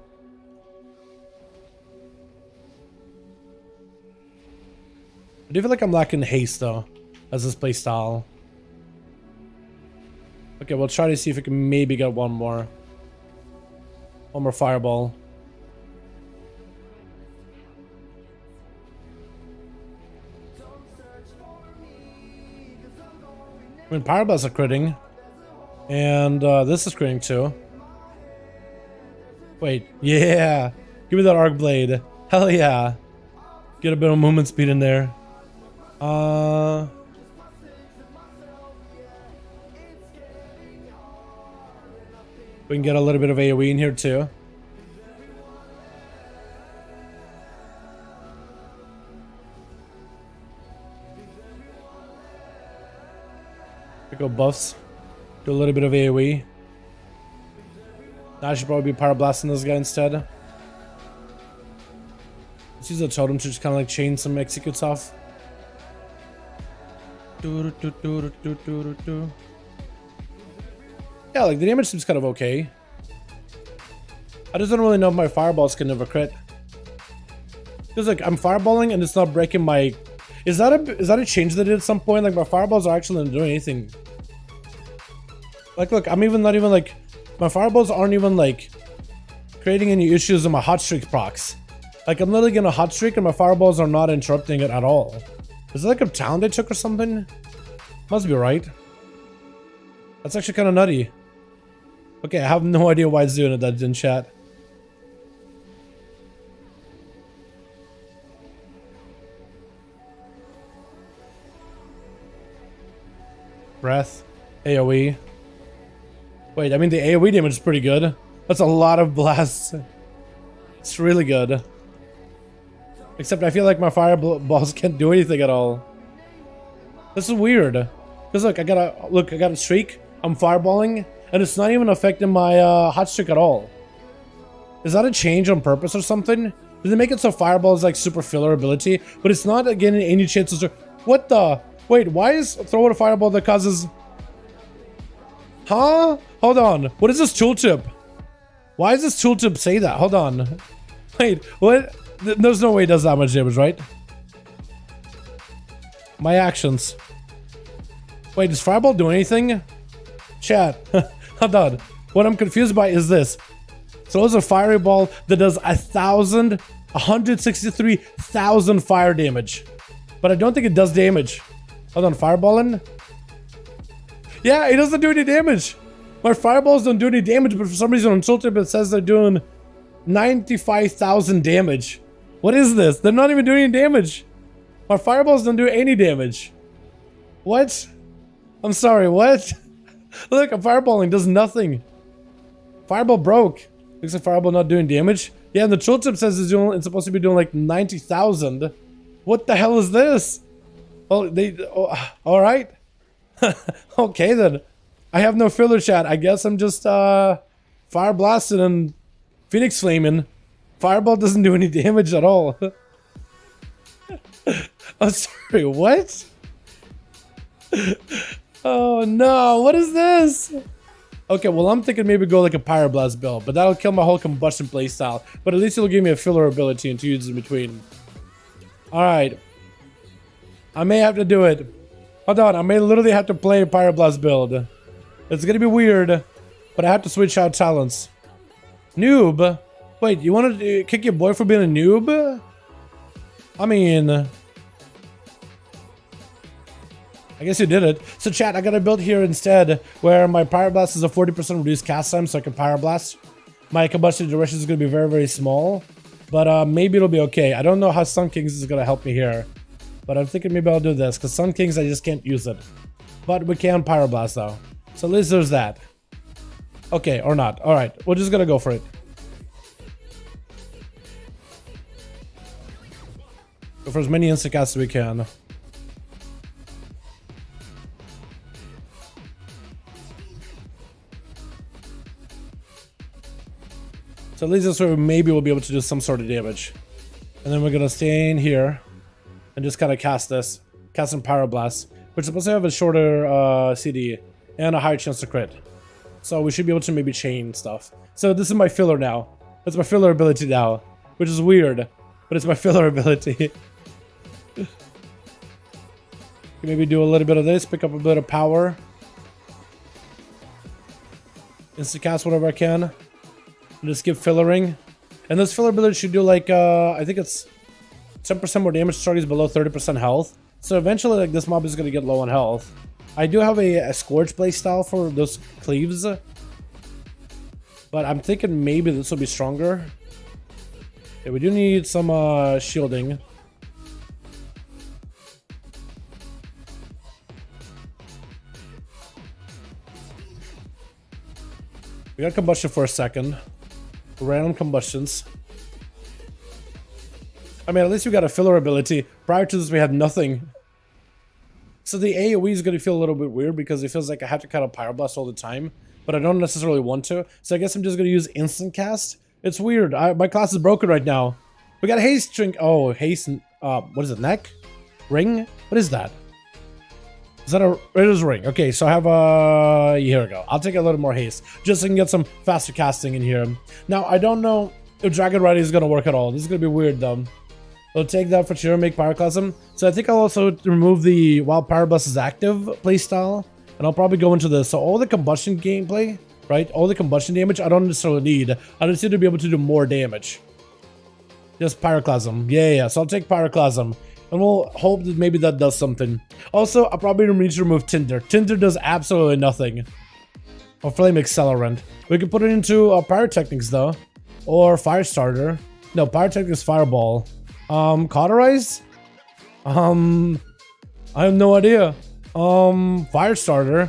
I do feel like I'm lacking haste though, as this playstyle. Okay, we'll try to see if we can maybe get one more. One more fireball. I mean, Pyroblast are critting. And this is critting too. Wait, yeah. Give me that arc blade. Hell yeah. Get a bit of movement speed in there. We can get a little bit of AoE in here too. We go buffs. Do a little bit of AoE. Now I should probably be Pyroblasting this guy instead. Let's use a totem to just kind of like chain some executes off. Yeah, like the damage seems kind of okay. I just don't really know if my fireballs can never crit. Because like I'm fireballing and it's not breaking my. Is that a change they did at some point? Like my fireballs are actually not doing anything. Like look, I'm even not even like my fireballs aren't even like creating any issues in my hot streak procs. Like I'm literally getting a hot streak and my fireballs are not interrupting it at all. Is it like a town they took or something? Must be right. That's actually kind of nutty. Okay, I have no idea why it's doing it. That didn't chat. Breath. AoE. Wait, I mean the AoE damage is pretty good. That's a lot of blasts. It's really good. Except I feel like my fireballs can't do anything at all. This is weird. Cause look, I got a streak. I'm fireballing, and it's not even affecting my hot streak at all. Is that a change on purpose or something? Did they make it so fireball is like super filler ability, but it's not getting any chances to? What the? Wait, why is throw a fireball that causes? Huh? Hold on. What is this tooltip? Why does this tooltip say that? Hold on. Wait, what? There's no way it does that much damage, right? My actions. Wait, does fireball do anything? Chat. Hold on. What I'm confused by is this. So there's a fireball that does 163,000 fire damage. But I don't think it does damage. Hold on, fireballing? Yeah, it doesn't do any damage. My fireballs don't do any damage, but for some reason on tooltip it says they're doing 95,000 damage. What is this? They're not even doing any damage. My fireballs don't do any damage. What? I'm sorry, what? Look, I'm fireballing, does nothing. Fireball broke. Looks like fireball not doing damage. Yeah, and the tooltip says it's supposed to be doing like 90,000. What the hell is this? Oh, all right. Okay then. I have no filler, chat. I guess I'm just fire blasting and phoenix flaming. Fireball doesn't do any damage at all. I'm sorry, what? Oh no, what is this? Okay, well, I'm thinking maybe go like a Pyroblast build, but that'll kill my whole combustion playstyle. But at least it'll give me a filler ability and to use in between. Alright. I may have to do it. Hold on, I may literally have to play a Pyroblast build. It's gonna be weird, but I have to switch out talents. Noob? Wait, you want to kick your boy for being a noob? I mean... I guess you did it. So chat, I got a build here instead where my Pyroblast is a 40% reduced cast time so I can Pyroblast. My combustion duration is going to be very, very small. But maybe it'll be okay. I don't know how Sun Kings is going to help me here. But I'm thinking maybe I'll do this because Sun Kings, I just can't use it. But we can Pyroblast though. So at least there's that. Okay, or not. Alright, we're just going to go for it. Go for as many instant casts as we can. So at least this way maybe we'll be able to do some sort of damage. And then we're gonna stay in here and just kind of cast this. Cast some Pyroblast, which is supposed to have a shorter CD and a higher chance to crit. So we should be able to maybe chain stuff. So this is my filler now. That's my filler ability now, which is weird, but it's my filler ability. Maybe do a little bit of this, pick up a bit of power. Instant cast whatever I can. And just give fillering. And this filler ability should do like, I think it's 10% more damage to targets below 30% health. So eventually like this mob is going to get low on health. I do have a Scourge playstyle for those cleaves. But I'm thinking maybe this will be stronger. Yeah, we do need some shielding. We got combustion for a second. Random combustions. I mean, at least we got a filler ability. Prior to this, we had nothing. So the AoE is going to feel a little bit weird because it feels like I have to kind of Pyroblast all the time. But I don't necessarily want to. So I guess I'm just going to use instant cast. It's weird. My class is broken right now. We got haste drink. Oh, haste. What is it? Neck? Ring? What is that? Is that a... It is a ring. Okay, so I have here we go. I'll take a little more haste. Just so I can get some faster casting in here. Now, I don't know if Dragon Riding is going to work at all. This is going to be weird, though. I'll take that for sure, make Pyroclasm. So I think I'll also remove the while Pyroblast is active playstyle. And I'll probably go into this. So all the combustion gameplay, right? All the combustion damage, I don't necessarily need. I just need to be able to do more damage. Just Pyroclasm. Yeah. So I'll take Pyroclasm. And we'll hope that maybe that does something. Also, I'll probably need to remove Tinder. Tinder does absolutely nothing. Or Flame Accelerant. We can put it into Pyrotechnics though. Or Firestarter. No, Pyrotechnics Fireball. Cauterize? I have no idea. Firestarter.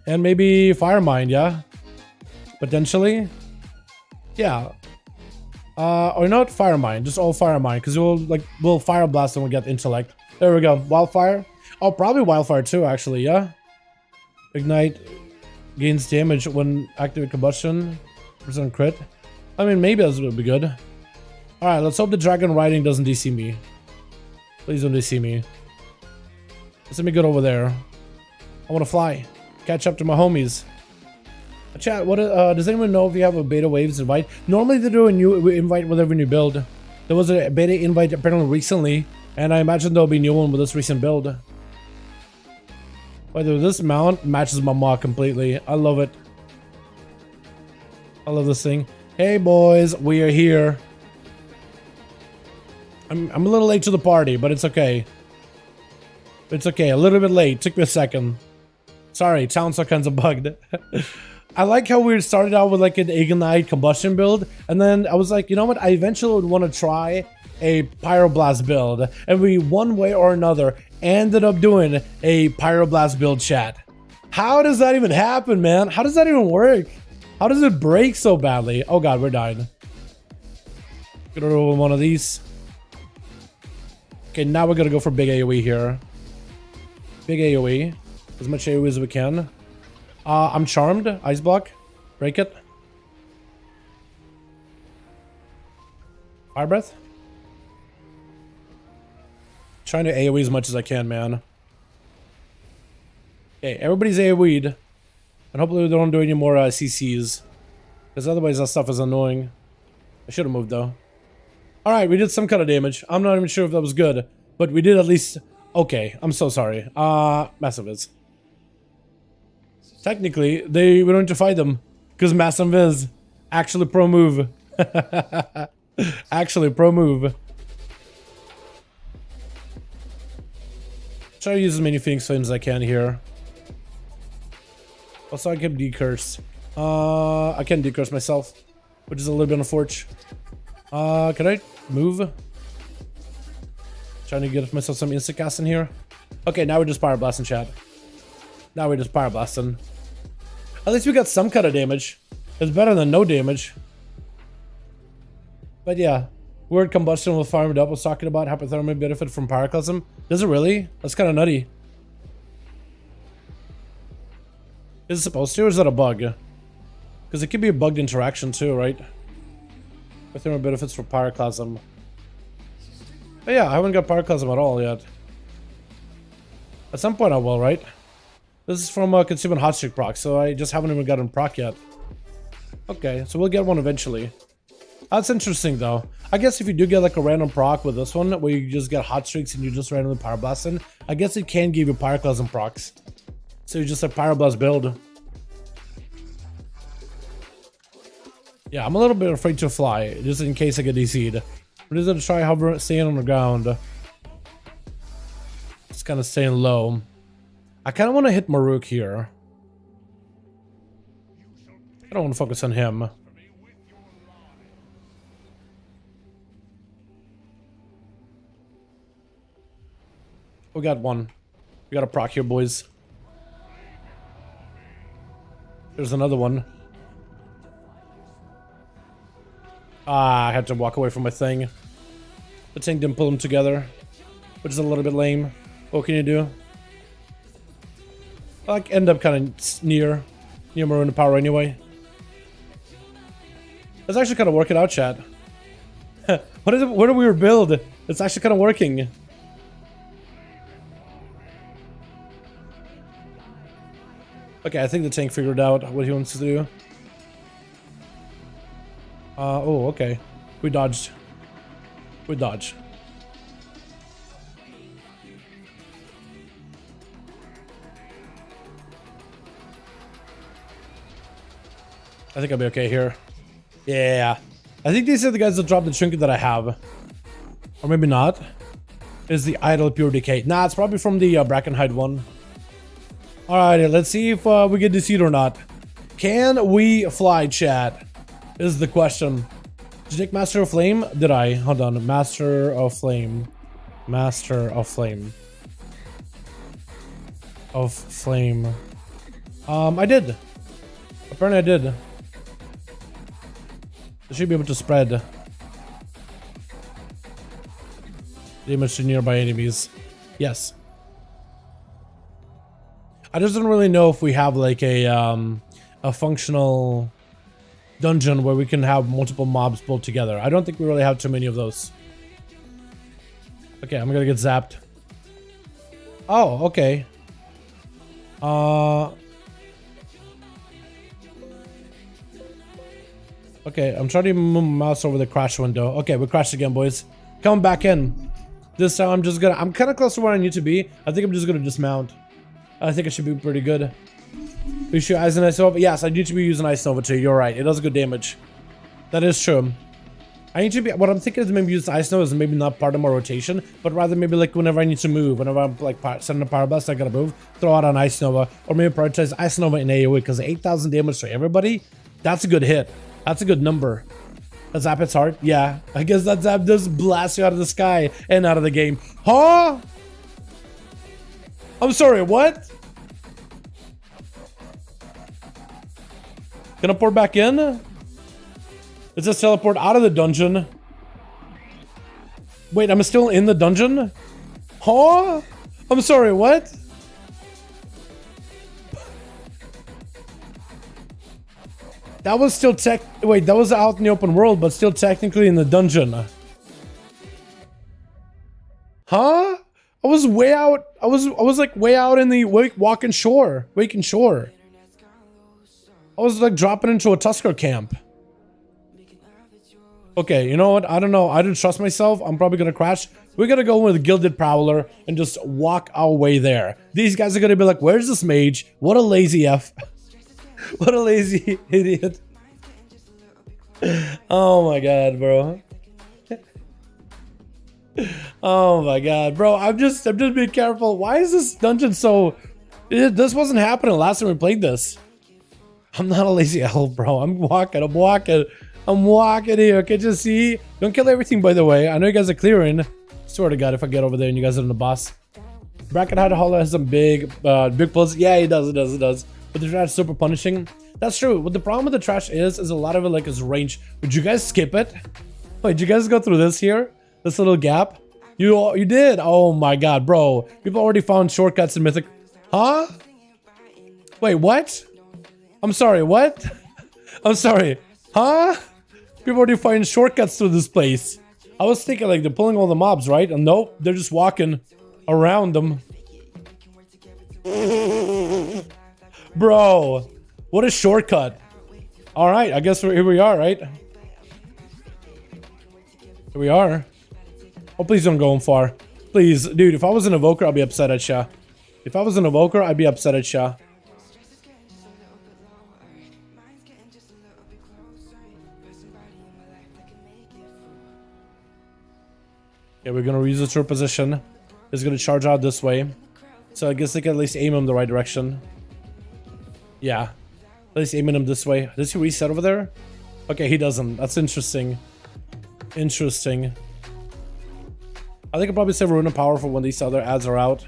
And maybe Firemind, yeah? Potentially? Yeah. Or not Firemind, just all Firemind, because we'll Fire Blast and we'll get Intellect. There we go. Wildfire. Oh, probably Wildfire too, actually, yeah? Ignite gains damage when activate combustion. % crit. I mean, maybe that would be good. Alright, let's hope the Dragon Riding doesn't DC me. Please don't DC me. Let's let me get over there. I want to fly. Catch up to my homies. Chat, what does anyone know if you have a beta waves invite? Normally they do a new invite with every new build. There was a beta invite apparently recently, and I imagine there'll be a new one with this recent build. By the way, this mount matches my mod completely. I love it. I love this thing. Hey boys, we are here. I'm a little late to the party, but it's okay. It's okay, a little bit late. Took me a second. Sorry, sounds all kinds of bugged. I like how we started out with like an Ignite combustion build, and then I was like, you know what, I eventually would want to try a Pyroblast build, and we one way or another ended up doing a Pyroblast build, chat. How does that even happen, man? How does that even work? How does it break so badly? Oh god, we're dying. Gonna roll one of these. Okay, now we're gonna go for big AoE here. Big AoE. As much AoE as we can. I'm charmed. Ice block. Break it. Fire breath. Trying to AoE as much as I can, man. Okay, everybody's AoE'd. And hopefully we don't do any more CCs. Because otherwise that stuff is annoying. I should have moved though. Alright, we did some kind of damage. I'm not even sure if that was good. But we did at least... Okay, I'm so sorry. Massive is. Technically, we don't need to fight them. Because Massive is actually pro move. Actually pro move. Try to use as many Phoenix Flames as I can here. Also, I can decurse. I can decurse myself, which is a little bit unfortunate. Can I move? Trying to get myself some instant cast in here. Okay, now we're just Power Blasting, chat. Now we're just Power Blasting. At least we got some kind of damage. It's better than no damage. But yeah, Word Combustion will farm it up. Was talking about hypothermia benefit from Pyroclasm. Does it really? That's kind of nutty. Is it supposed to, or is that a bug? Because it could be a bugged interaction too, right? Hypothermia benefits for Pyroclasm. But yeah, I haven't got Pyroclasm at all yet. At some point I will, right? This is from Consuming Hot Streak proc, so I just haven't even gotten proc yet. Okay, so we'll get one eventually. That's interesting though. I guess if you do get like a random proc with this one, where you just get hot streaks and you just randomly Power Blasting, I guess it can give you Pyroclasm procs. So you just a Pyroblast build. Yeah, I'm a little bit afraid to fly, just in case I get DC'd. But is it to try hovering, staying on the ground? Just kind of staying low. I kind of want to hit Maruk here. I don't want to focus on him. We got one. We got a proc here, boys. There's another one. Ah, I had to walk away from my thing. The tank didn't pull them together, which is a little bit lame. What can you do? I like end up kind of near Maruna power anyway. It's actually kind of working out, chat. What is it? What a weird build. It's actually kind of working. Okay, I think the tank figured out what he wants to do. Oh, okay. We dodged. We dodged. I think I'll be okay here. Yeah. I think these are the guys that dropped the trinket that I have. Or maybe not. Is the Idol Pure Decay. Nah, it's probably from the Brackenhide one. Alrighty, let's see if we get deceived or not. Can we fly, chat? Is the question. Did you take Master of Flame? Did I? Hold on. Master of Flame. Master of Flame. Of Flame. I did. Apparently I did. I should be able to spread damage to nearby enemies. Yes. I just don't really know if we have like a functional dungeon where we can have multiple mobs pulled together. I don't think we really have too many of those. Okay, I'm gonna get zapped. Oh, okay. Okay, I'm trying to move my mouse over the crash window. Okay, we crashed again, boys. Come back in. This time I'm kind of close to where I need to be. I think I'm just gonna dismount. I think I should be pretty good. We shoot Ice and Ice Nova. Yes, I need to be using Ice Nova too. You're right. It does good damage. That is true. I need to be. What I'm thinking is maybe use Ice Nova is maybe not part of my rotation, but rather maybe like whenever I need to move, whenever I'm like sending a Power Blast, I gotta move, throw out an Ice Nova, or maybe prioritize Ice Nova in AoE because 8,000 damage to everybody. That's a good hit. That's a good number. That zap hits hard. Yeah, I guess that zap does blast you out of the sky and out of the game. Huh? I'm sorry. What? Can I pour back in? It says teleport out of the dungeon. Wait, I'm still in the dungeon? Huh? I'm sorry, what? That was still wait, that was out in the open world, but still technically in the dungeon. Huh? I was way out. I was like way out in the waking shore. I was like dropping into a Tusker camp. Okay, you know what? I don't know. I don't trust myself. I'm probably gonna crash. We're gonna go with a Gilded Prowler and just walk our way there. These guys are gonna be like, where's this mage? What a lazy F. What a lazy idiot. Oh my god, bro. Oh my god, bro. I'm just being careful. Why is this dungeon so... This wasn't happening last time we played this. I'm not a lazy elf, bro. I'm walking here. Can't you see? Don't kill everything, by the way. I know you guys are clearing. Swear to god, if I get over there and you guys are in the boss. Bracket Hide Hollow has some big pulls. Yeah, it does. But the trash is super punishing. That's true. What the problem with the trash is a lot of it like is range. Would you guys skip it? Wait, did you guys go through this here? This little gap? You did? Oh my god, bro. People already found shortcuts in Mythic. Huh? Wait, what? I'm sorry, what? I'm sorry. Huh? People already find shortcuts to this place. I was thinking like they're pulling all the mobs, right? And nope, they're just walking around them. Bro, what a shortcut. Alright, I guess here we are, right? Here we are. Oh, please don't go far. Please, dude, if I was an evoker, I'd be upset at ya. If I was an evoker, I'd be upset at ya. Okay, we're gonna reuse your position. He's gonna charge out this way. So I guess they can at least aim him the right direction. Yeah. At least aiming him this way. Does he reset over there? Okay, he doesn't. That's interesting. Interesting. I think I'll probably save Rune of Power for when these other ads are out.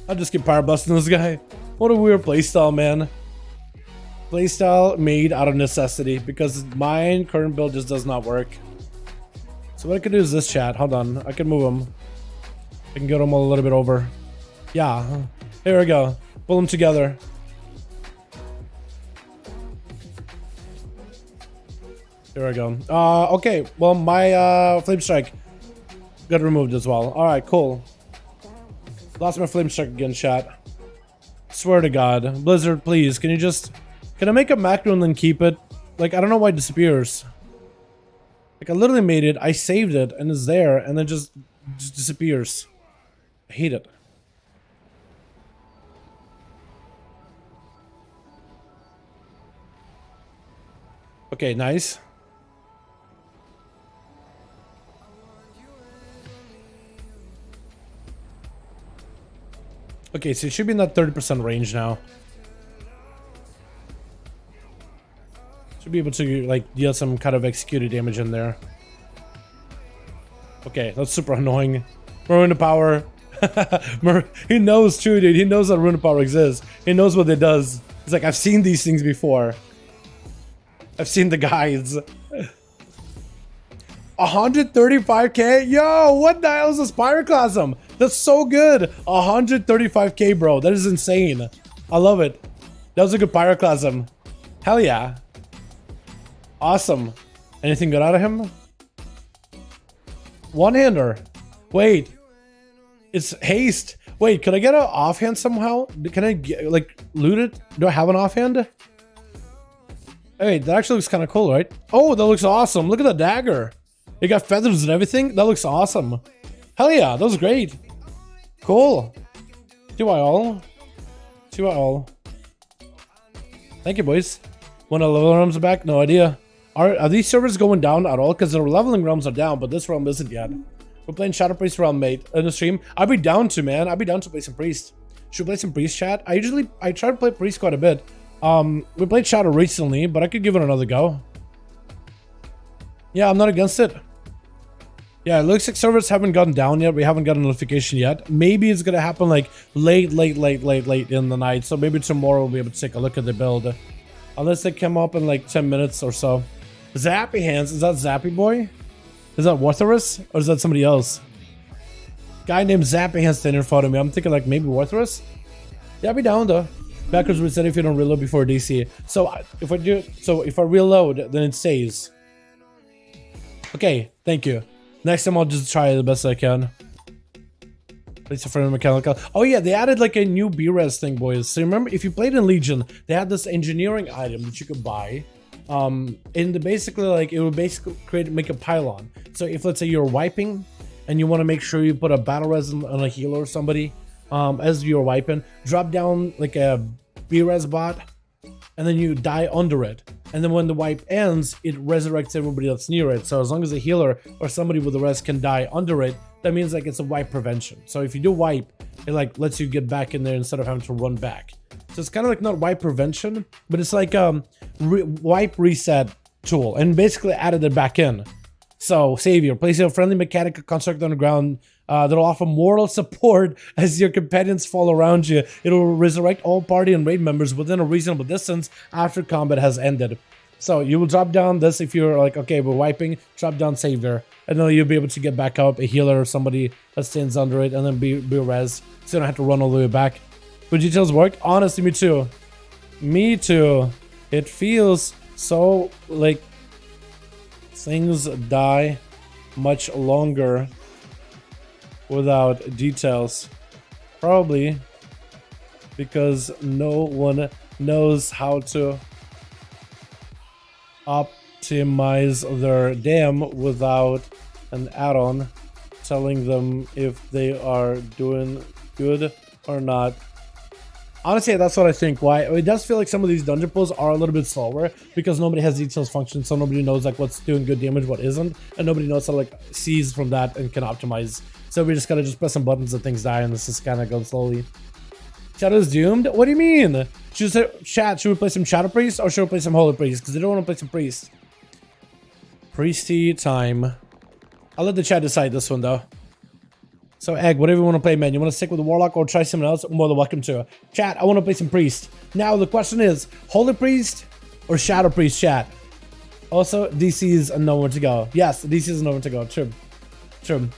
I'll just keep power busting this guy. What a weird playstyle, man. Playstyle made out of necessity because my current build just does not work. So what I can do is this, chat. Hold on. I can move him. I can get him a little bit over. Yeah. Here we go. Pull them together. Here we go. Okay. Well, my Flame Strike got removed as well. Alright, cool. Lost my Flame Strike again, chat. Swear to God. Blizzard, please. Can you just... Can I make a macro and then keep it? Like, I don't know why it disappears. Like, I literally made it. I saved it and it's there and then just disappears. I hate it. Okay, nice. Okay, so it should be in that 30% range now. Should be able to, like, deal some kind of executed damage in there. Okay, that's super annoying. Rune of Power. He knows too, dude. He knows that Rune of Power exists. He knows what it does. He's like, I've seen these things before. I've seen the guides. 135k? Yo, what the hell is this Pyroclasm? That's so good. 135k, bro. That is insane. I love it. That was a good Pyroclasm. Hell yeah. Awesome. Anything good out of him? One-hander. Wait. It's haste. Wait, could I get an offhand somehow? Can I get, like, loot it? Do I have an offhand? Hey, that actually looks kind of cool, right? Oh, that looks awesome. Look at the dagger. It got feathers and everything. That looks awesome. Hell yeah, that was great. Cool. Do I all? Do I all? Thank you, boys. When the level realms are back? No idea. Are these servers going down at all? Because the leveling realms are down, but this realm isn't yet. We're playing Shadow Priest realm, mate, in the stream. I'd be down to, man. I'd be down to play some Priest. Should we play some Priest, chat? I try to play Priest quite a bit. We played Shadow recently, but I could give it another go. Yeah, I'm not against it. Yeah, it looks like servers haven't gotten down yet. We haven't got a notification yet. Maybe it's gonna happen like late in the night. So maybe tomorrow we'll be able to take a look at the build. Unless they come up in like 10 minutes or so. Zappy Hands, is that Zappy Boy? Is that Wortherus? Or is that somebody else? Guy named Zappy Hands standing in front of me. I'm thinking like maybe Wortherus? Yeah, I'll be down though. Backwards reset if you don't reload before DC. So if I reload, then it stays. Okay, thank you. Next time I'll just try the best I can. Place a friendly mechanical. Oh yeah, they added like a new B-res thing, boys. So remember, if you played in Legion, they had this engineering item that you could buy. And basically, like, it would basically make a pylon. So if, let's say, you're wiping and you want to make sure you put a battle res on a healer or somebody, as you're wiping, drop down like a B-res bot, and then you die under it. And then when the wipe ends, it resurrects everybody that's near it. So as long as a healer or somebody with the res can die under it, that means like it's a wipe prevention. So if you do wipe, it like lets you get back in there instead of having to run back. So it's kind of like not wipe prevention, but it's like wipe reset tool, and basically added it back in. So Savior, place a friendly mechanical construct on the ground that'll offer moral support as your companions fall around you. It'll resurrect all party and raid members within a reasonable distance after combat has ended. So you will drop down this if you're like, okay, we're wiping, drop down Savior, and then you'll be able to get back up, a healer or somebody that stands under it, and then be res, so you don't have to run all the way back. Would details work? Honestly, me too. Me too. It feels so like things die much longer without details. Probably because no one knows how to optimize their dam without an add-on telling them if they are doing good or not. Honestly, that's what I think. Why it does feel like some of these dungeon pulls are a little bit slower because nobody has details function, so nobody knows like what's doing good damage, what isn't, and nobody knows how to like sees from that and can optimize. So we just gotta press some buttons and things die, and this is kind of going slowly. Shadow's doomed? What do you mean? Should we play some Shadow Priest or should we play some Holy Priest? Because I don't want to play some Priest. Priesty time. I'll let the chat decide this one though. So Egg, whatever you want to play, man. You want to stick with the Warlock or try something else? More than welcome to. Chat, I want to play some Priest. Now the question is, Holy Priest or Shadow Priest, chat? Also, DC is nowhere to go. Yes, DC is nowhere to go. True. True.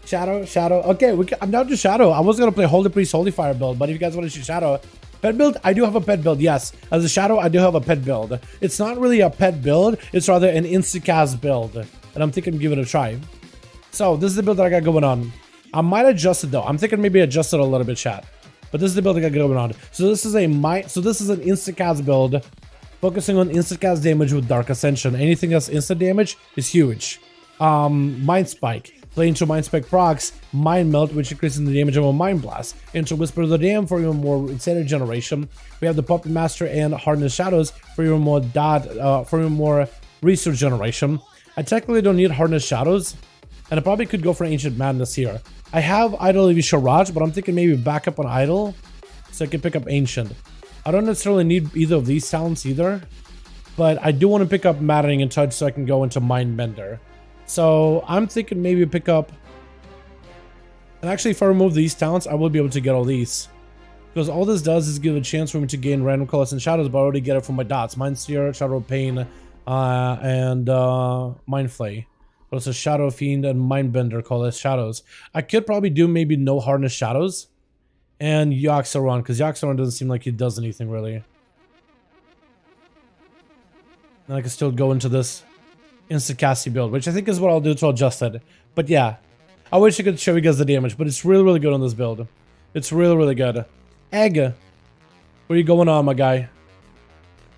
Shadow. Okay, I'm down to Shadow. I was going to play Holy Priest, Holy Fire build, but if you guys want to shoot Shadow. Pet build? I do have a pet build, yes. As a Shadow, I do have a pet build. It's not really a pet build. It's rather an insta-cast build. And I'm thinking give it a try. So, this is the build that I got going on. I might adjust it though. I'm thinking maybe adjust it a little bit, chat. But this is the build I got going on. So this is an insta-cast build, focusing on insta-cast damage with Dark Ascension. Anything that's instant damage is huge. Mind Spike. Play into Mind Spike procs, Mind Melt, which increases the damage of a Mind Blast. Into Whisper of the Dam for even more Incendiary generation. We have the Puppet Master and Hardened Shadows for even more research generation. I technically don't need Hardened Shadows, and I probably could go for Ancient Madness here. I have Idol of Sharaj, but I'm thinking maybe back up on Idol so I can pick up Ancient. I don't necessarily need either of these talents either, but I do want to pick up Maddening and Touch so I can go into Mind Bender. So I'm thinking maybe pick up... And actually, if I remove these talents, I will be able to get all these. Because all this does is give a chance for me to gain random colors and shadows, but I already get it from my dots. Mind Seer, Shadow of Pain, and Mind Flay. But it's a Shadow Fiend and Mindbender call as shadows. I could probably do maybe no Harness Shadows and Yaxaron, because Yaxaron doesn't seem like he does anything really. And I can still go into this insta-casty build, which I think is what I'll do to adjust it. But yeah, I wish I could show you guys the damage, but it's really, really good on this build. It's really, really good. Egg, what are you going on, my guy?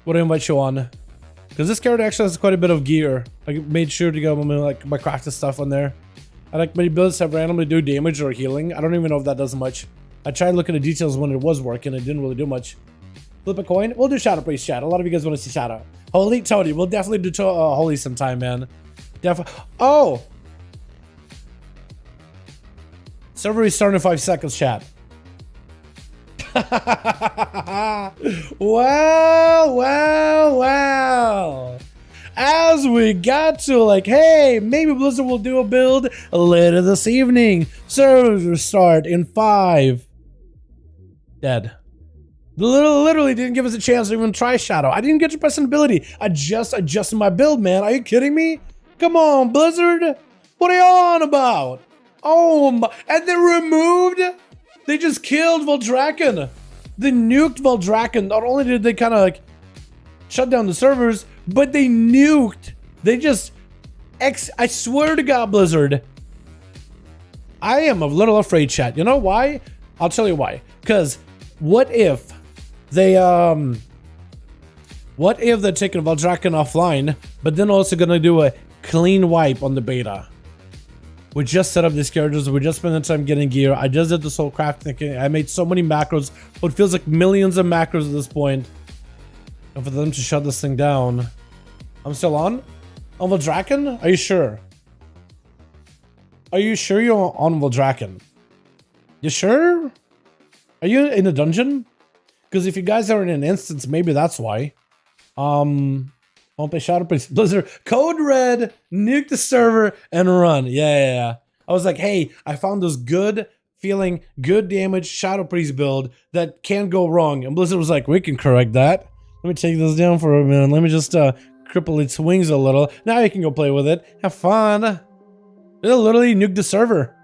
What do I invite you on? Because this character actually has quite a bit of gear. I made sure to go like my crafted stuff on there. I like many builds have randomly do damage or healing. I don't even know if that does much. I tried looking at the details when it was working. It didn't really do much. Flip a coin. We'll do Shadow Priest chat. A lot of you guys want to see Shadow. Holy Tony. We'll definitely do Holy sometime, man. Oh! Server restarting in 5 seconds, chat. Wow. As we got to like, hey, maybe Blizzard will do a build later this evening. Servers restart in 5. Dead. Literally didn't give us a chance to even try Shadow. I didn't get to press an ability. I just adjusted my build, man. Are you kidding me? Come on, Blizzard. What are y'all on about? Oh my, and they removed... They just killed Voldraken. They nuked Voldraken. Not only did they kind of like shut down the servers, but they nuked. They just... I swear to God, Blizzard. I am a little afraid, chat. You know why? I'll tell you why. Because what if they're taking Valdraken offline, but then also gonna do a clean wipe on the beta? We just set up these characters, we just spent the time getting gear, I just did this whole crafting thing, I made so many macros, what feels like millions of macros at this point. And for them to shut this thing down. I'm still on? On Valdraken? Are you sure? Are you sure you're on Valdraken? You sure? Are you in a dungeon? Because if you guys are in an instance, maybe that's why. Won't play ShadowPRC Blizzard. Code Red, nuke the server, and run. Yeah. I was like, hey, I found this good feeling, good damage ShadowPRC build that can't go wrong. And Blizzard was like, we can correct that. Let me take this down for a minute. Let me just cripple its wings a little. Now you can go play with it. Have fun. It'll literally nuke the server.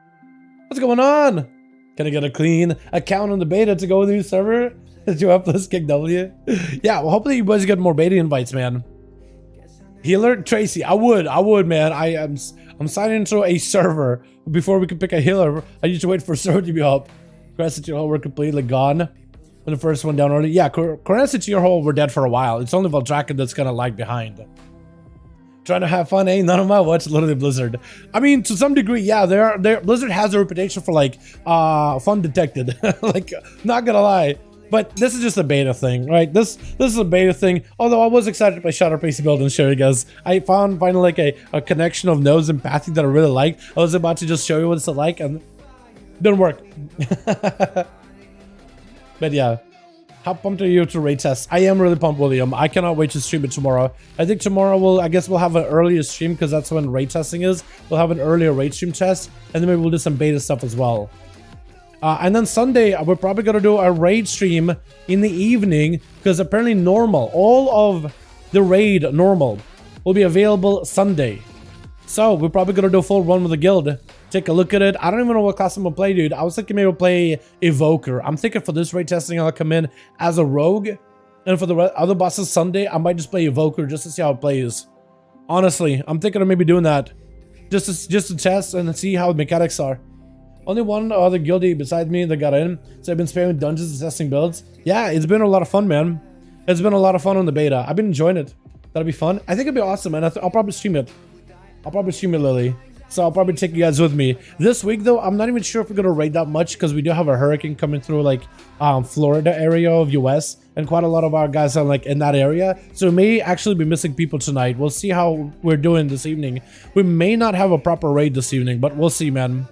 What's going on? Can I get a clean account on the beta to go with the new server? Did you plus kick W? Yeah, well, hopefully you guys get more beta invites, man. Healer Tracy, I would, man. I'm signing into a server. Before we can pick a healer, I need to wait for a server to be up. Credits to your hole were completely gone. When the first one down already. Yeah, credits to your hole were dead for a while. It's only Valdraken that's gonna lag behind. Trying to have fun, eh? None of my watch, literally Blizzard. I mean, to some degree, yeah, Blizzard has a reputation for like fun detected. Like, not gonna lie. But this is just a beta thing, right? This is a beta thing. Although I was excited to play ShadowPRC build and show you guys. I found finally like a connection of nodes and pathing that I really liked. I was about to just show you what it's like and didn't work. But yeah, how pumped are you to raid test? I am really pumped, William. I cannot wait to stream it tomorrow. I think tomorrow I guess we'll have an earlier stream because that's when raid testing is. We'll have an earlier raid stream test and then maybe we'll do some beta stuff as well. And then Sunday, we're probably going to do a raid stream in the evening because apparently normal, all of the raid normal will be available Sunday. So we're probably going to do a full run with the guild. Take a look at it. I don't even know what class I'm going to play, dude. I was thinking maybe we'll play Evoker. I'm thinking for this raid testing, I'll come in as a rogue. And for the other bosses Sunday, I might just play Evoker just to see how it plays. Honestly, I'm thinking of maybe doing that. Just to test and see how the mechanics are. Only one other guildie besides me that got in, so I've been spamming dungeons and testing builds. Yeah, it's been a lot of fun, man. It's been a lot of fun on the beta. I've been enjoying it. That'll be fun. I think it'll be awesome, and I'll probably stream it. Lily. So I'll probably take you guys with me. This week, though, I'm not even sure if we're gonna raid that much because we do have a hurricane coming through, like, Florida area of US, and quite a lot of our guys are, like, in that area. So we may actually be missing people tonight. We'll see how we're doing this evening. We may not have a proper raid this evening, but we'll see, man.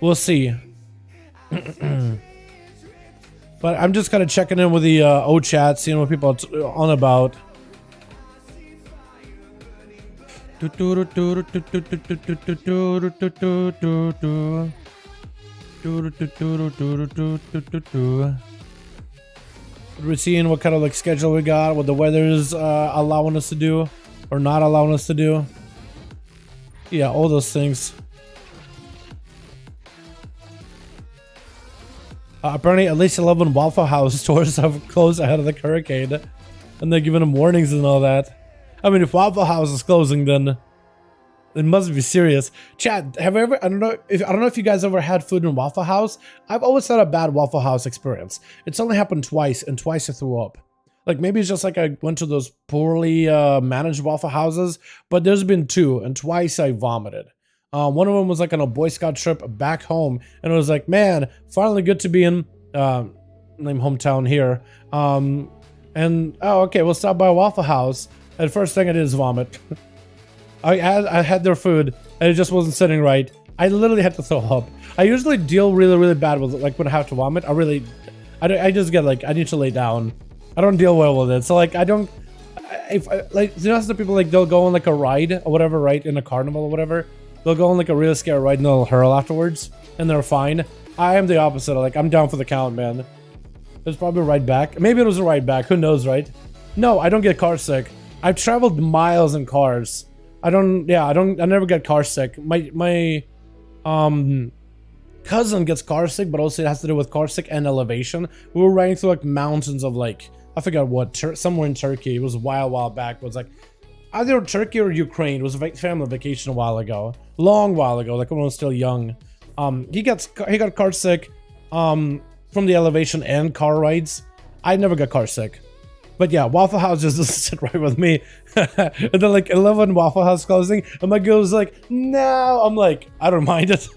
We'll see. But I'm just kind of checking in with the O chat, seeing what people are on about. We're seeing what kind of like schedule we got, what the weather's allowing us to do or not allowing us to do. Yeah, all those things. Apparently, at least 11 Waffle House stores have closed ahead of the hurricane, and they're giving them warnings and all that. I mean, if Waffle House is closing, then it must be serious. Chat, have I ever? I don't know if you guys ever had food in Waffle House. I've always had a bad Waffle House experience. It's only happened twice, and twice I threw up. Like maybe it's just like I went to those poorly managed Waffle Houses, but there's been two, and twice I vomited. One of them was like on a Boy Scout trip back home, and it was like, man, finally good to be in hometown here. And oh, okay, we'll stop by a Waffle House. And the first thing I did is vomit. I had their food, and it just wasn't sitting right. I literally had to throw up. I usually deal really bad with it, like when I have to vomit. I just get like I need to lay down. I don't deal well with it. So like I don't. If like you know, some people like they'll go on like a ride or whatever, right, in a carnival or whatever. They'll go on like a really scary ride and they'll hurl afterwards, and they're fine. I am the opposite. Like I'm down for the count, man. There's probably a ride back. Maybe it was a ride back. Who knows, right? No, I don't get car sick. I've traveled miles in cars. I never get car sick. My cousin gets car sick, but also it has to do with car sick and elevation. We were riding through like mountains of like I forgot what somewhere in Turkey. It was a while back. It was like either Turkey or Ukraine. It was a family vacation a while ago, long while ago, like when I was still young. He got car sick from the elevation and car rides. I never got car sick. But yeah, Waffle House just doesn't sit right with me. And then like 11 Waffle House closing, and my girl's like, no. I'm like, I don't mind it.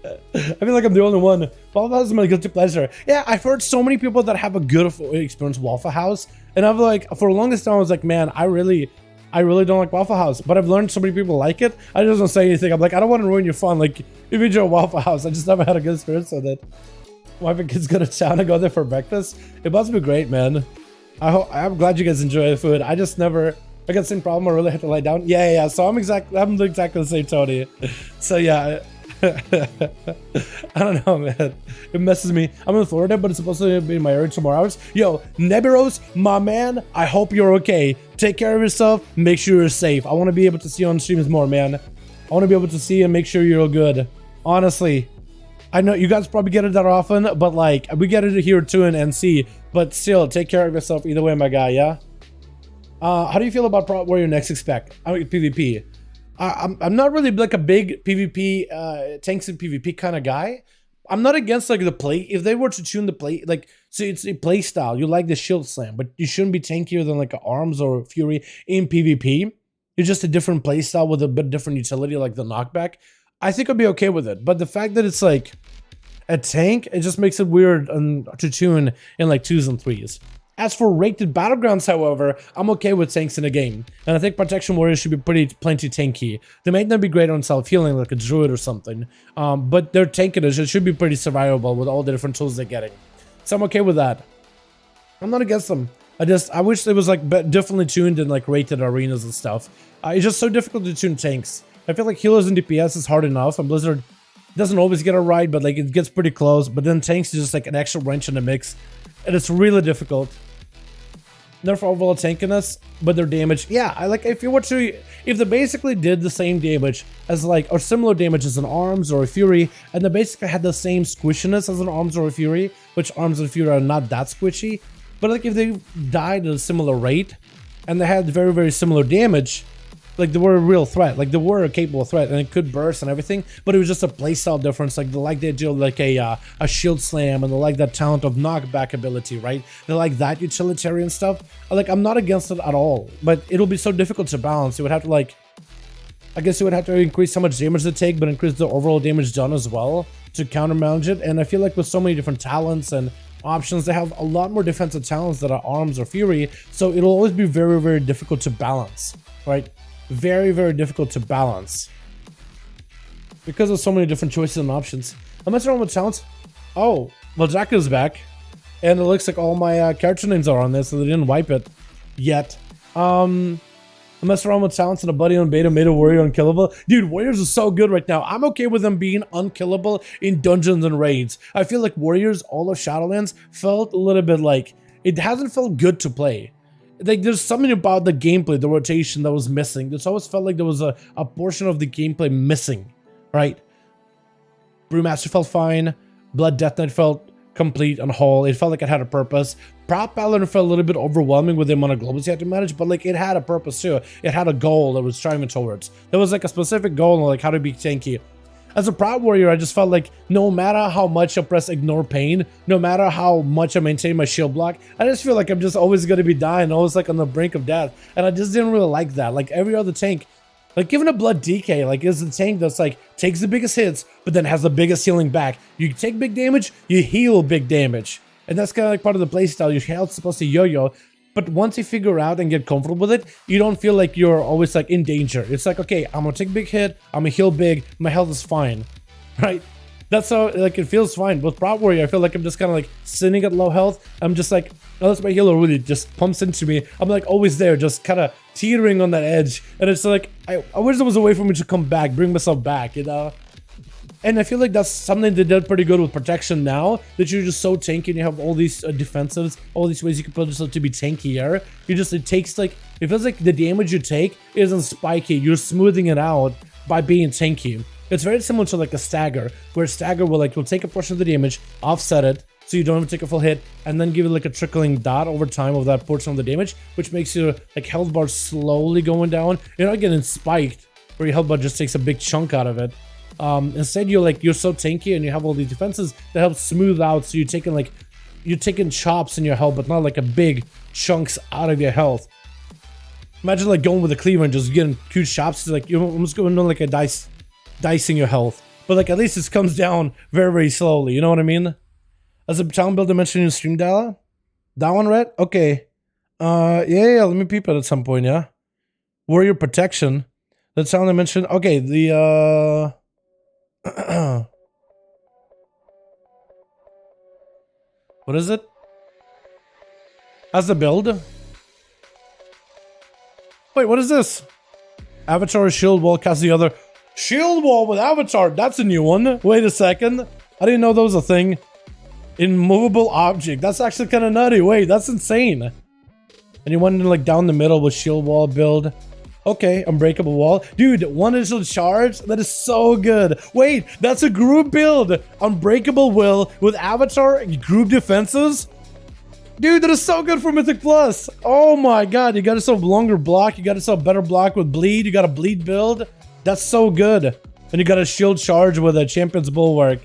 I feel like I'm the only one. Waffle House is my guilty pleasure. Yeah, I've heard so many people that have a good experience with Waffle House, and I've like, for the longest time I was like, man, I really don't like Waffle House. But I've learned so many people like it. I just don't say anything. I'm like, I don't want to ruin your fun. Like, if you enjoy Waffle House, I just never had a good experience with it. Wife and kids go to town and go there for breakfast. It must be great, man. I'm glad you guys enjoy the food. I just never, I got the same problem. I really had to lie down. Yeah. So I'm exactly the same, Tony. So yeah, I don't know, man. It messes me. I'm in Florida, but it's supposed to be my area tomorrow hours. Yo, Nebiros, my man, I hope you're okay. Take care of yourself. Make sure you're safe. I want to be able to see you on streams more, man. I want to be able to see you and make sure you're good. Honestly. I know you guys probably get it that often, but like we get it here too in NC. But still, take care of yourself either way, my guy. Yeah. How do you feel about Prop Warrior next expect? I mean, PvP. I'm not really like a big PvP tanks and PvP kind of guy. I'm not against like the play. If they were to tune the play, like so it's a play style. You like the shield slam, but you shouldn't be tankier than like arms or fury in PvP. It's just a different play style with a bit different utility, like the knockback. I think I'd be okay with it, but the fact that it's like a tank, it just makes it weird to tune in like 2s and 3s. As for rated battlegrounds, however, I'm okay with tanks in a game, and I think protection warriors should be plenty tanky. They might not be great on self-healing like a druid or something, but their tankiness, it should be pretty survivable with all the different tools they're getting. So I'm okay with that. I'm not against them. I wish it was like differently tuned in like rated arenas and stuff. It's just so difficult to tune tanks. I feel like healers and DPS is hard enough, and Blizzard doesn't always get it right, but like it gets pretty close. But then tanks is just like an extra wrench in the mix, and it's really difficult. Nerf overall tankiness, but their damage, yeah. I like if they basically did the same damage as like or similar damage as an arms or a fury, and they basically had the same squishiness as an arms or a fury, which arms and fury are not that squishy. But like if they died at a similar rate, and they had very very similar damage. Like they were a real threat, like they were a capable threat, and it could burst and everything, but it was just a playstyle difference. Like they do like a shield slam, and they like that talent of knockback ability, right? They like that utilitarian stuff. Like I'm not against it at all, but it'll be so difficult to balance. You would have to like, I guess you would have to increase how much damage they take, but increase the overall damage done as well to countermanage it. And I feel like with so many different talents and options, they have a lot more defensive talents that are arms or fury, so it'll always be very very difficult to balance, right? Very very difficult to balance because of so many different choices and options. I'm messing around with talents. Oh, well, Jack is back, and it looks like all my character names are on this, so they didn't wipe it yet. I'm messing around with talents, and a buddy on beta made a warrior unkillable. Dude, warriors are so good right now. I'm okay with them being unkillable in dungeons and raids. I feel like warriors all of Shadowlands felt a little bit like it hasn't felt good to play. Like there's something about the gameplay, the rotation that was missing. It's always felt like there was a portion of the gameplay missing, right? Brewmaster felt fine. Blood Death Knight felt complete and whole. It felt like it had a purpose. Prop Paladin felt a little bit overwhelming with the amount of globals you had to manage, but like it had a purpose too. It had a goal that was striving towards. There was like a specific goal, like how to be tanky. As a Prop Warrior, I just felt like no matter how much I press ignore pain, no matter how much I maintain my shield block, I just feel like I'm just always going to be dying, always like on the brink of death. And I just didn't really like that. Like every other tank, like even a Blood DK, like is the tank that's like takes the biggest hits, but then has the biggest healing back. You take big damage, you heal big damage. And that's kind of like part of the playstyle. Your health's supposed to yo-yo. But once you figure out and get comfortable with it, you don't feel like you're always like in danger. It's like, okay, I'm gonna take a big hit, I'm gonna heal big, my health is fine, right? That's how like it feels fine. With Prop Warrior, I feel like I'm just kind of like sitting at low health. I'm just like, unless my healer really just pumps into me, I'm like always there, just kind of teetering on that edge. And it's like, I wish there was a way for me to come back, bring myself back, you know? And I feel like that's something they did pretty good with protection now, that you're just so tanky and you have all these defensives, all these ways you can put yourself to be tankier. It takes like, it feels like the damage you take isn't spiky, you're smoothing it out by being tanky. It's very similar to like a stagger, where stagger will take a portion of the damage, offset it, so you don't have to take a full hit, and then give it like a trickling dot over time of that portion of the damage, which makes your like health bar slowly going down. You're not getting spiked, where your health bar just takes a big chunk out of it. Instead, you're so tanky and you have all these defenses that help smooth out. So you're taking chops in your health, but not like a big chunks out of your health. Imagine like going with a cleaver and just getting huge chops. It's like you're almost going on like a dicing your health. But like at least it comes down very, very slowly. You know what I mean? As a town builder mentioned in stream, Dala? That one, Red? Okay. Yeah, let me peep it at some point, yeah? Warrior protection. The town I mentioned. Okay, the, what is it? How's the build? Wait, what is this? Avatar shield wall casts the other. Shield wall with avatar. That's a new one. Wait a second. I didn't know that was a thing. Immovable object. That's actually kind of nutty. Wait, that's insane. And you went like down the middle with shield wall build. Okay, unbreakable wall. Dude, one initial charge? That is so good. Wait, that's a group build. Unbreakable will with avatar group defenses? Dude, that is so good for Mythic Plus. Oh my god, you got yourself longer block. You got yourself better block with bleed. You got a bleed build. That's so good. And you got a shield charge with a champion's bulwark.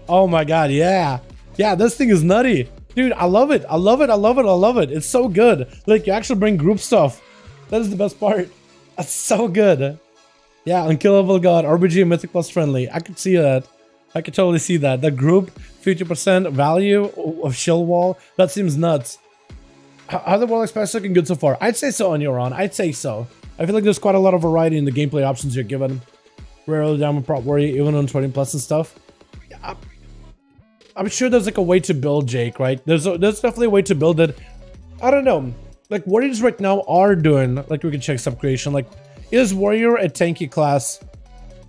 Oh my god, yeah. Yeah, this thing is nutty. Dude, I love it. I love it. I love it. I love it. It's so good. Like, you actually bring group stuff. That is the best part. That's so good. Yeah, unkillable god, RBG Mythic Plus friendly. I could see that. I could totally see that. The group, 50% value of shield wall. That seems nuts. How the wall expansion looking good so far? I'd say so on your own. I'd say so. I feel like there's quite a lot of variety in the gameplay options you're given. Rarely Diamond Prop Warrior, even on 20 plus and stuff. Yeah, I'm sure there's like a way to build Jake, right? There's definitely a way to build it. I don't know. Like warriors right now are doing, like we can check sub creation. Like, is warrior a tanky class?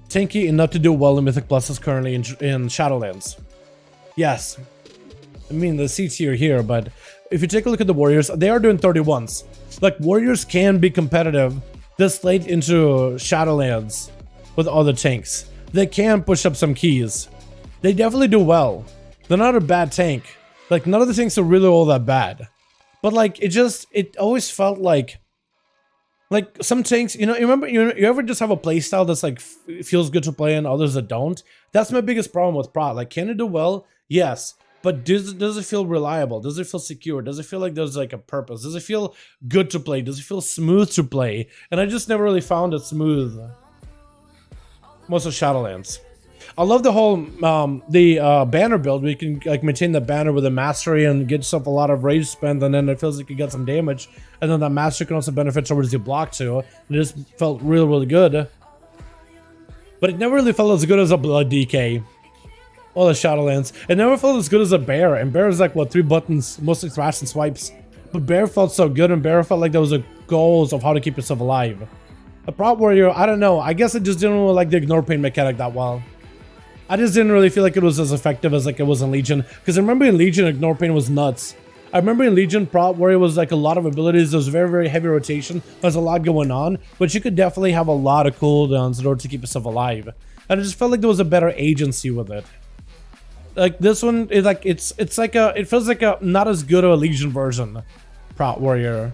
Tanky enough to do well in Mythic Pluses currently in Shadowlands? Yes. I mean, the C tier here, but if you take a look at the warriors, they are doing 31s. Like, warriors can be competitive this late into Shadowlands with other tanks. They can push up some keys. They definitely do well. They're not a bad tank. Like, none of the tanks are really all that bad. But like, it always felt like some tanks, you know, you ever just have a playstyle that's like feels good to play and others that don't? That's my biggest problem with Prot. Like, can it do well? Yes. But does it feel reliable? Does it feel secure? Does it feel like there's like a purpose? Does it feel good to play? Does it feel smooth to play? And I just never really found it smooth. Most of Shadowlands. I love the whole banner build where you can like maintain the banner with a mastery and get yourself a lot of rage spent, and then it feels like you get some damage, and then that mastery can also benefit towards your block too. It just felt really, really good. But it never really felt as good as a Blood DK. All the Shadowlands. It never felt as good as a Bear, and Bear is like, what, 3 buttons, mostly thrash and swipes. But Bear felt so good, and Bear felt like there was a goals of how to keep yourself alive. A Prot Warrior, I don't know, I guess it just didn't really like the ignore pain mechanic that well. I just didn't really feel like it was as effective as like it was in Legion, because I remember in Legion, ignore pain was nuts. I remember in Legion, Prot Warrior was like a lot of abilities, there was very, very heavy rotation, there's a lot going on, but you could definitely have a lot of cooldowns in order to keep yourself alive. And I just felt like there was a better agency with it. Like this one is like it feels like a not as good of a Legion version Prot Warrior.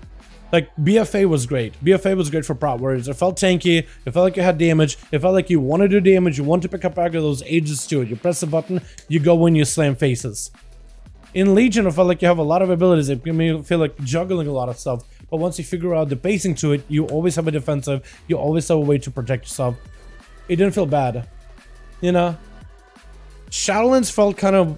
Like BFA was great. BFA was great for Prot Warriors. It felt tanky, it felt like you had damage, it felt like you want to do damage, you want to pick up back of those ages to it. You press the button, you go in, you slam faces. In Legion, I felt like you have a lot of abilities. It made me feel like juggling a lot of stuff. But once you figure out the pacing to it, you always have a defensive, you always have a way to protect yourself. It didn't feel bad. You know? Shadowlands felt kind of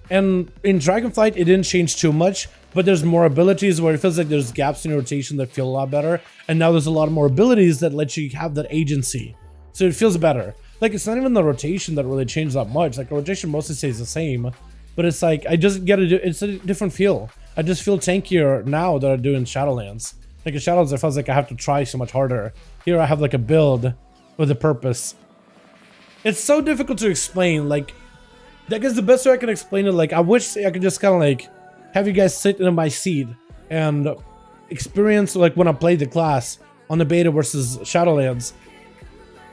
and in Dragonflight it didn't change too much, but there's more abilities where it feels like there's gaps in rotation that feel a lot better, and now there's a lot more abilities that let you have that agency, so it feels better. Like, it's not even the rotation that really changed that much. Like, the rotation mostly stays the same, but it's like I just get it's a different feel. I just feel tankier now that I do in Shadowlands. Like in Shadowlands, it feels like I have to try so much harder. Here I have like a build with a purpose. It's so difficult to explain. Like, I guess the best way I can explain it, like, I wish I could just kind of like have you guys sit in my seat and experience like when I played the class on the beta versus Shadowlands.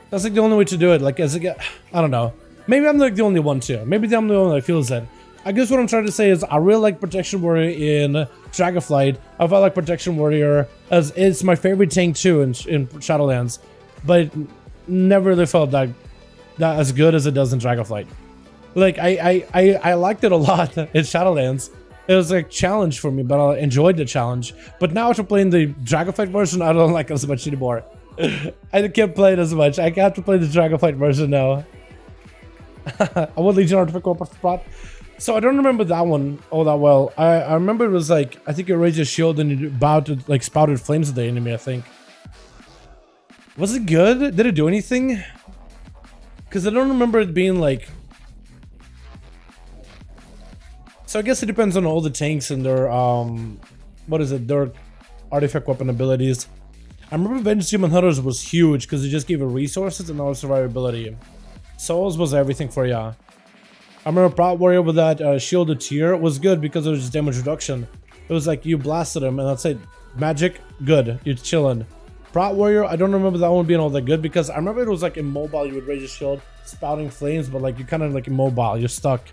That's like the only way to do it. Like, as I don't know. Maybe I'm like the only one too. Maybe I'm the only one that feels it. I guess what I'm trying to say is I really like Protection Warrior in Dragonflight. I felt like Protection Warrior as it's my favorite tank too in Shadowlands, but it never really felt that not as good as it does in Dragonflight. Like I liked it a lot in Shadowlands. It was like a challenge for me, but I enjoyed the challenge. But now after playing the Dragonflight version, I don't like it as much anymore. I can't play it as much. I have to play the Dragonflight version now. I want Legion Artifact Prot. So I don't remember that one all that well. I remember it was like, I think you raised your shield and you about to like spouted flames at the enemy, I think. Was it good? Did it do anything? Because I don't remember it being like... So I guess it depends on all the tanks and their, what is it, their artifact weapon abilities. I remember Vengeance Demon Hunters was huge because it just gave it resources and all survivability. Souls was everything for ya. I remember Prot Warrior with that shielded tier was good because it was just damage reduction. It was like you blasted him and that's it. Magic, good. You're chilling. Prot Warrior, I don't remember that one being all that good because I remember it was like immobile. You would raise your shield, spouting flames, but like you're kind of like immobile. You're stuck.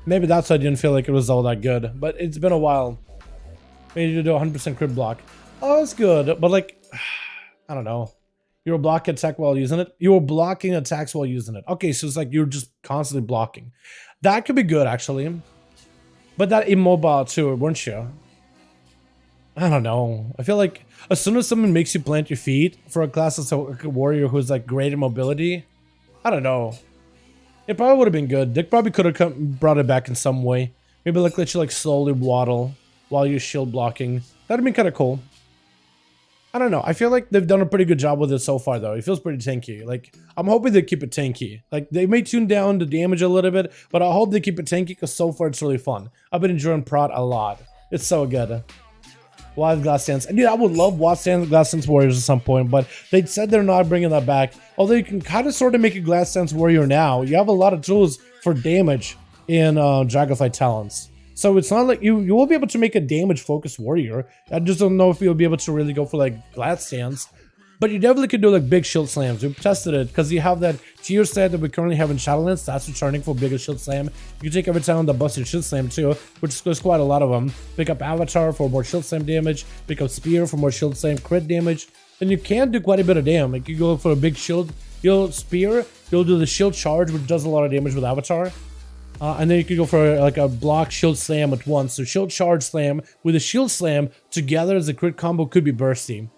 Maybe that's why I didn't feel like it was all that good. But it's been a while. Maybe you do 100% crit block. Oh, it's good. But like, I don't know. You were blocking attack while using it. You were blocking attacks while using it. Okay, so it's like you're just constantly blocking. That could be good, actually. But that immobile too, weren't you? I don't know. I feel like as soon as someone makes you plant your feet for a class of a warrior who's like great in mobility, I don't know. It probably would have been good. Dick probably could have brought it back in some way. Maybe like let you like slowly waddle while you're shield blocking. That'd be kind of cool. I don't know. I feel like they've done a pretty good job with it so far, though. It feels pretty tanky. Like, I'm hoping they keep it tanky. Like, they may tune down the damage a little bit, but I hope they keep it tanky because so far it's really fun. I've been enjoying Prot a lot. It's so good. Wild Glass Dance. And dude, I would love Glass Dance Warriors at some point, but they said they're not bringing that back. Although you can kind of sort of make a Glass Dance Warrior now. You have a lot of tools for damage in Dragonflight Talents. So it's not like you will be able to make a damage focused warrior. I just don't know if you'll be able to really go for like Glass Dance. But you definitely could do like big shield slams. We've tested it because you have that tier set that we currently have in Shadowlands. That's returning for bigger shield slam. You can take every time that busts your shield slam too, which is quite a lot of them. Pick up Avatar for more shield slam damage. Pick up Spear for more shield slam crit damage. Then you can do quite a bit of damage. Like you go for a big shield, you'll Spear, you'll do the shield charge, which does a lot of damage with Avatar. And then you could go for like a block shield slam at once. So shield charge slam with a shield slam together as a crit combo could be bursty.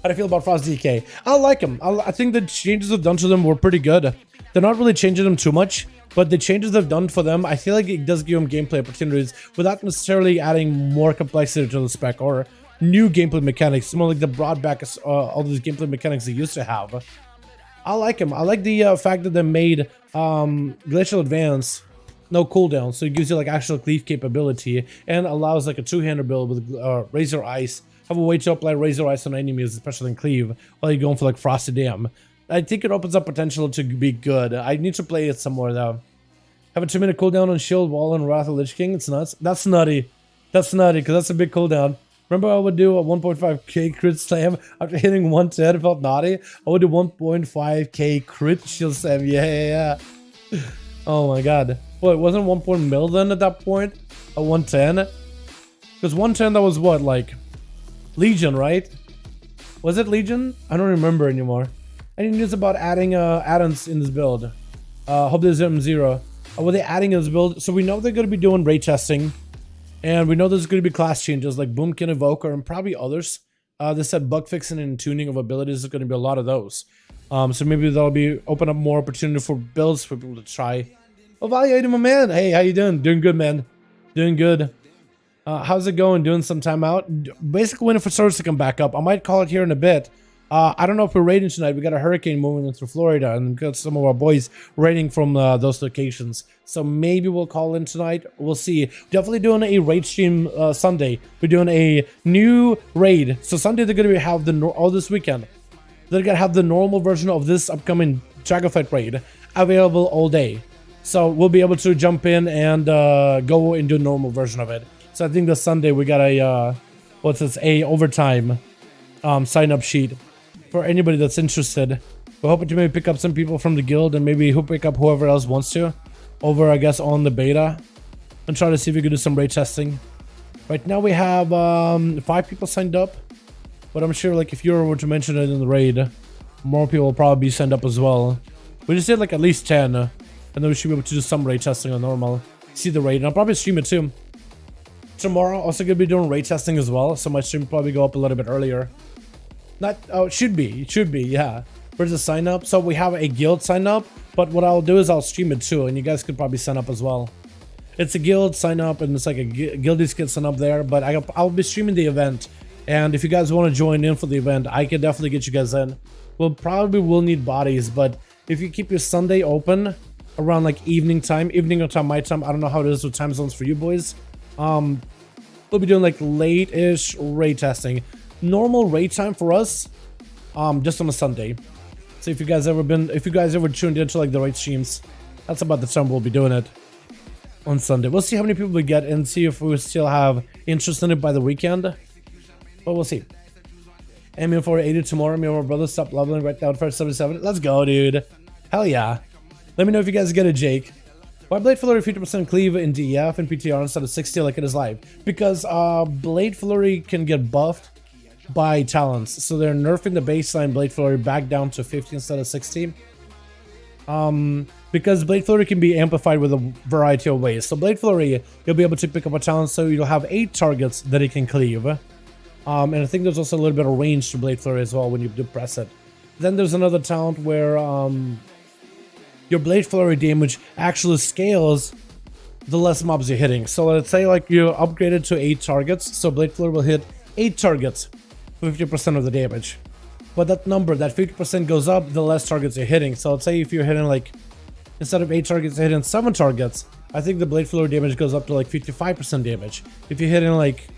How do you feel about Frost DK? I like them. I think the changes they've done to them were pretty good. They're not really changing them too much, but the changes they've done for them, I feel like it does give them gameplay opportunities without necessarily adding more complexity to the spec or new gameplay mechanics. It's more like they brought back all these gameplay mechanics they used to have. I like them. I like the fact that they made Glacial Advance no cooldown, so it gives you like actual cleave capability and allows like a two-hander build with Razor Ice. Have a way to apply Razor Ice on enemies, especially in Cleave, while you're going for like Frosted Dam. I think it opens up potential to be good. I need to play it some more though. Have a 2-minute cooldown on Shield Wall and Wrath of Lich King. It's nuts. That's nutty. That's nutty because that's a big cooldown. Remember I would do a 1.5k crit slam after hitting 110. It felt naughty. I would do 1.5k crit shield slam. Yeah. Oh my god. Well, it wasn't 1 mil then at that point? A 110? Because 110 that was what, like Legion, right? Was it Legion? I don't remember anymore. Any news about adding addons in this build? Hope there's M0. Were they adding in this build? So we know they're going to be doing ray testing. And we know there's going to be class changes like Boomkin, Evoker, and probably others. They said bug fixing and tuning of abilities is going to be a lot of those. So maybe that'll be open up more opportunity for builds for people to try. Evaluating my man. Hey, how you doing? Doing good, man. Doing good. How's it going? Doing some time out? Basically waiting for servers to come back up. I might call it here in a bit. I don't know if we're raiding tonight. We got a hurricane moving in through Florida and got some of our boys raiding from those locations. So maybe we'll call in tonight. We'll see. Definitely doing a raid stream Sunday. We're doing a new raid. So Sunday they're going to have this weekend. They're going to have the normal version of this upcoming Dragonflight raid available all day. So we'll be able to jump in and go and do a normal version of it. So I think this Sunday we got a a overtime sign up sheet for anybody that's interested. We're hoping to maybe pick up some people from the guild and maybe pick up whoever else wants to over, I guess, on the beta and try to see if we can do some raid testing. Right now we have 5 people signed up, but I'm sure like if you were to mention it in the raid, more people will probably be signed up as well. We just did like at least 10, and then we should be able to do some ray testing on normal. See the rate, and I'll probably stream it too. Tomorrow, also gonna be doing ray testing as well, so my stream will probably go up a little bit earlier. Not, oh, it should be, yeah. Where's the sign up? So we have a guild sign up, but what I'll do is I'll stream it too, and you guys could probably sign up as well. It's a guild sign up, and it's like a guildies can sign up there, but I'll be streaming the event, and if you guys want to join in for the event, I can definitely get you guys in. We'll probably will need bodies, but if you keep your Sunday open around like evening or time my time, I don't know how it is with time zones for you boys. We'll be doing like late-ish raid testing. Normal raid time for us, just on a Sunday. So if you guys ever tuned into like the raid streams, that's about the time we'll be doing it on Sunday. We'll see how many people we get and see if we still have interest in it by the weekend. But we'll see. Aiming for 80 tomorrow. Me and my brother stop leveling right now at first 77. Let's go, dude. Hell yeah. Let me know if you guys get it, Jake. Why Blade Flurry 50% cleave in DEF and PTR instead of 60 like it is live? Because Blade Flurry can get buffed by talents. So they're nerfing the baseline Blade Flurry back down to 50 instead of 60. Because Blade Flurry can be amplified with a variety of ways. So Blade Flurry, you'll be able to pick up a talent so you'll have 8 targets that it can cleave. And I think there's also a little bit of range to Blade Flurry as well when you do press it. Then there's another talent where your Blade Flurry damage actually scales the less mobs you're hitting. So let's say like you upgraded to 8 targets, so Blade Flurry will hit 8 targets, 50% of the damage. But that number, that 50% goes up the less targets you're hitting. So let's say if you're hitting like, instead of 8 targets, you're hitting 7 targets, I think the Blade Flurry damage goes up to like 55% damage. If you're hitting like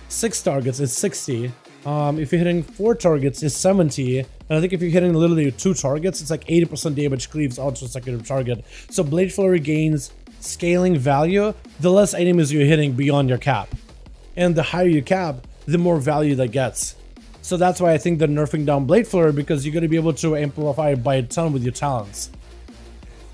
6 targets, it's 60. If you're hitting 4 targets, it's 70. And I think if you're hitting literally 2 targets, it's like 80% damage cleaves onto a secondary target. So Blade Flurry gains scaling value the less enemies you're hitting beyond your cap. And the higher you cap, the more value that gets. So that's why I think they're nerfing down Blade Flurry, because you're going to be able to amplify it by a ton with your talents.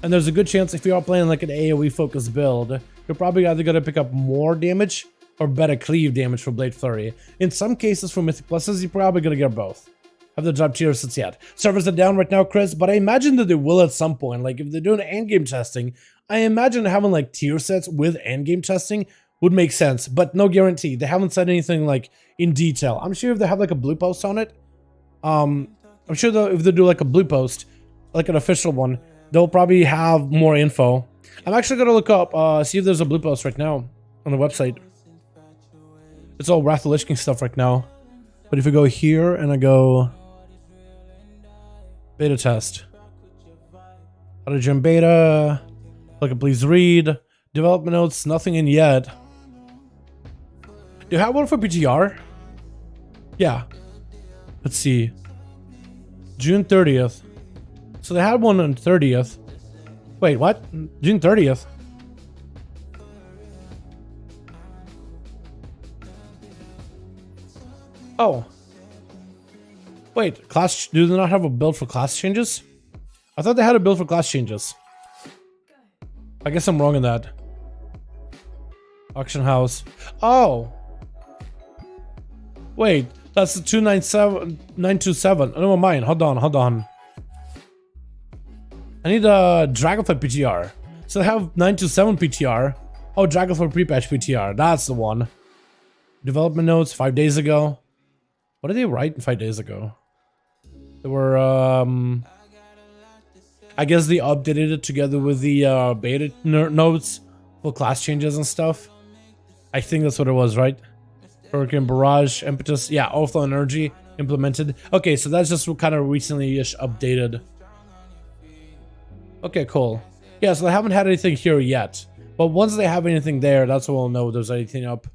And there's a good chance if you are playing like an AoE focused build, you're probably either going to pick up more damage or better cleave damage for Blade Flurry. In some cases for Mythic Pluses, you're probably going to get both. Have the drop tier sets yet. Servers are down right now, Chris, but I imagine that they will at some point. Like if they're doing endgame testing, I imagine having like tier sets with endgame testing would make sense, but no guarantee. They haven't said anything like in detail. I'm sure if they have like a blue post on it, I'm sure that if they do like a blue post, like an official one, they'll probably have more info. I'm actually going to look up, see if there's a blue post right now on the website. It's all Wrath of Lich King stuff right now. But if we go here and I go beta test, how to jam beta, look at please read, development notes, nothing in yet. Do you have one for PTR? Yeah. Let's see. June 30th. So they had one on 30th. Wait, what? June 30th? Oh. Wait, class, do they not have a build for class changes? I thought they had a build for class changes. I guess I'm wrong in that. Auction house. Oh. Wait, that's the 927. Oh, never mind. Hold on. I need a Dragonflight PTR. So they have 927 PTR. Oh, Dragonflight pre-patch PTR. That's the one. Development notes 5 days ago. What did they write 5 days ago? They were, I guess they updated it together with the beta notes for class changes and stuff. I think that's what it was, right? Hurricane Barrage, Impetus, yeah, Overflow Energy implemented. Okay, so that's just kind of recently-ish updated. Okay, cool. Yeah, so they haven't had anything here yet. But once they have anything there, that's when we'll know if there's anything up.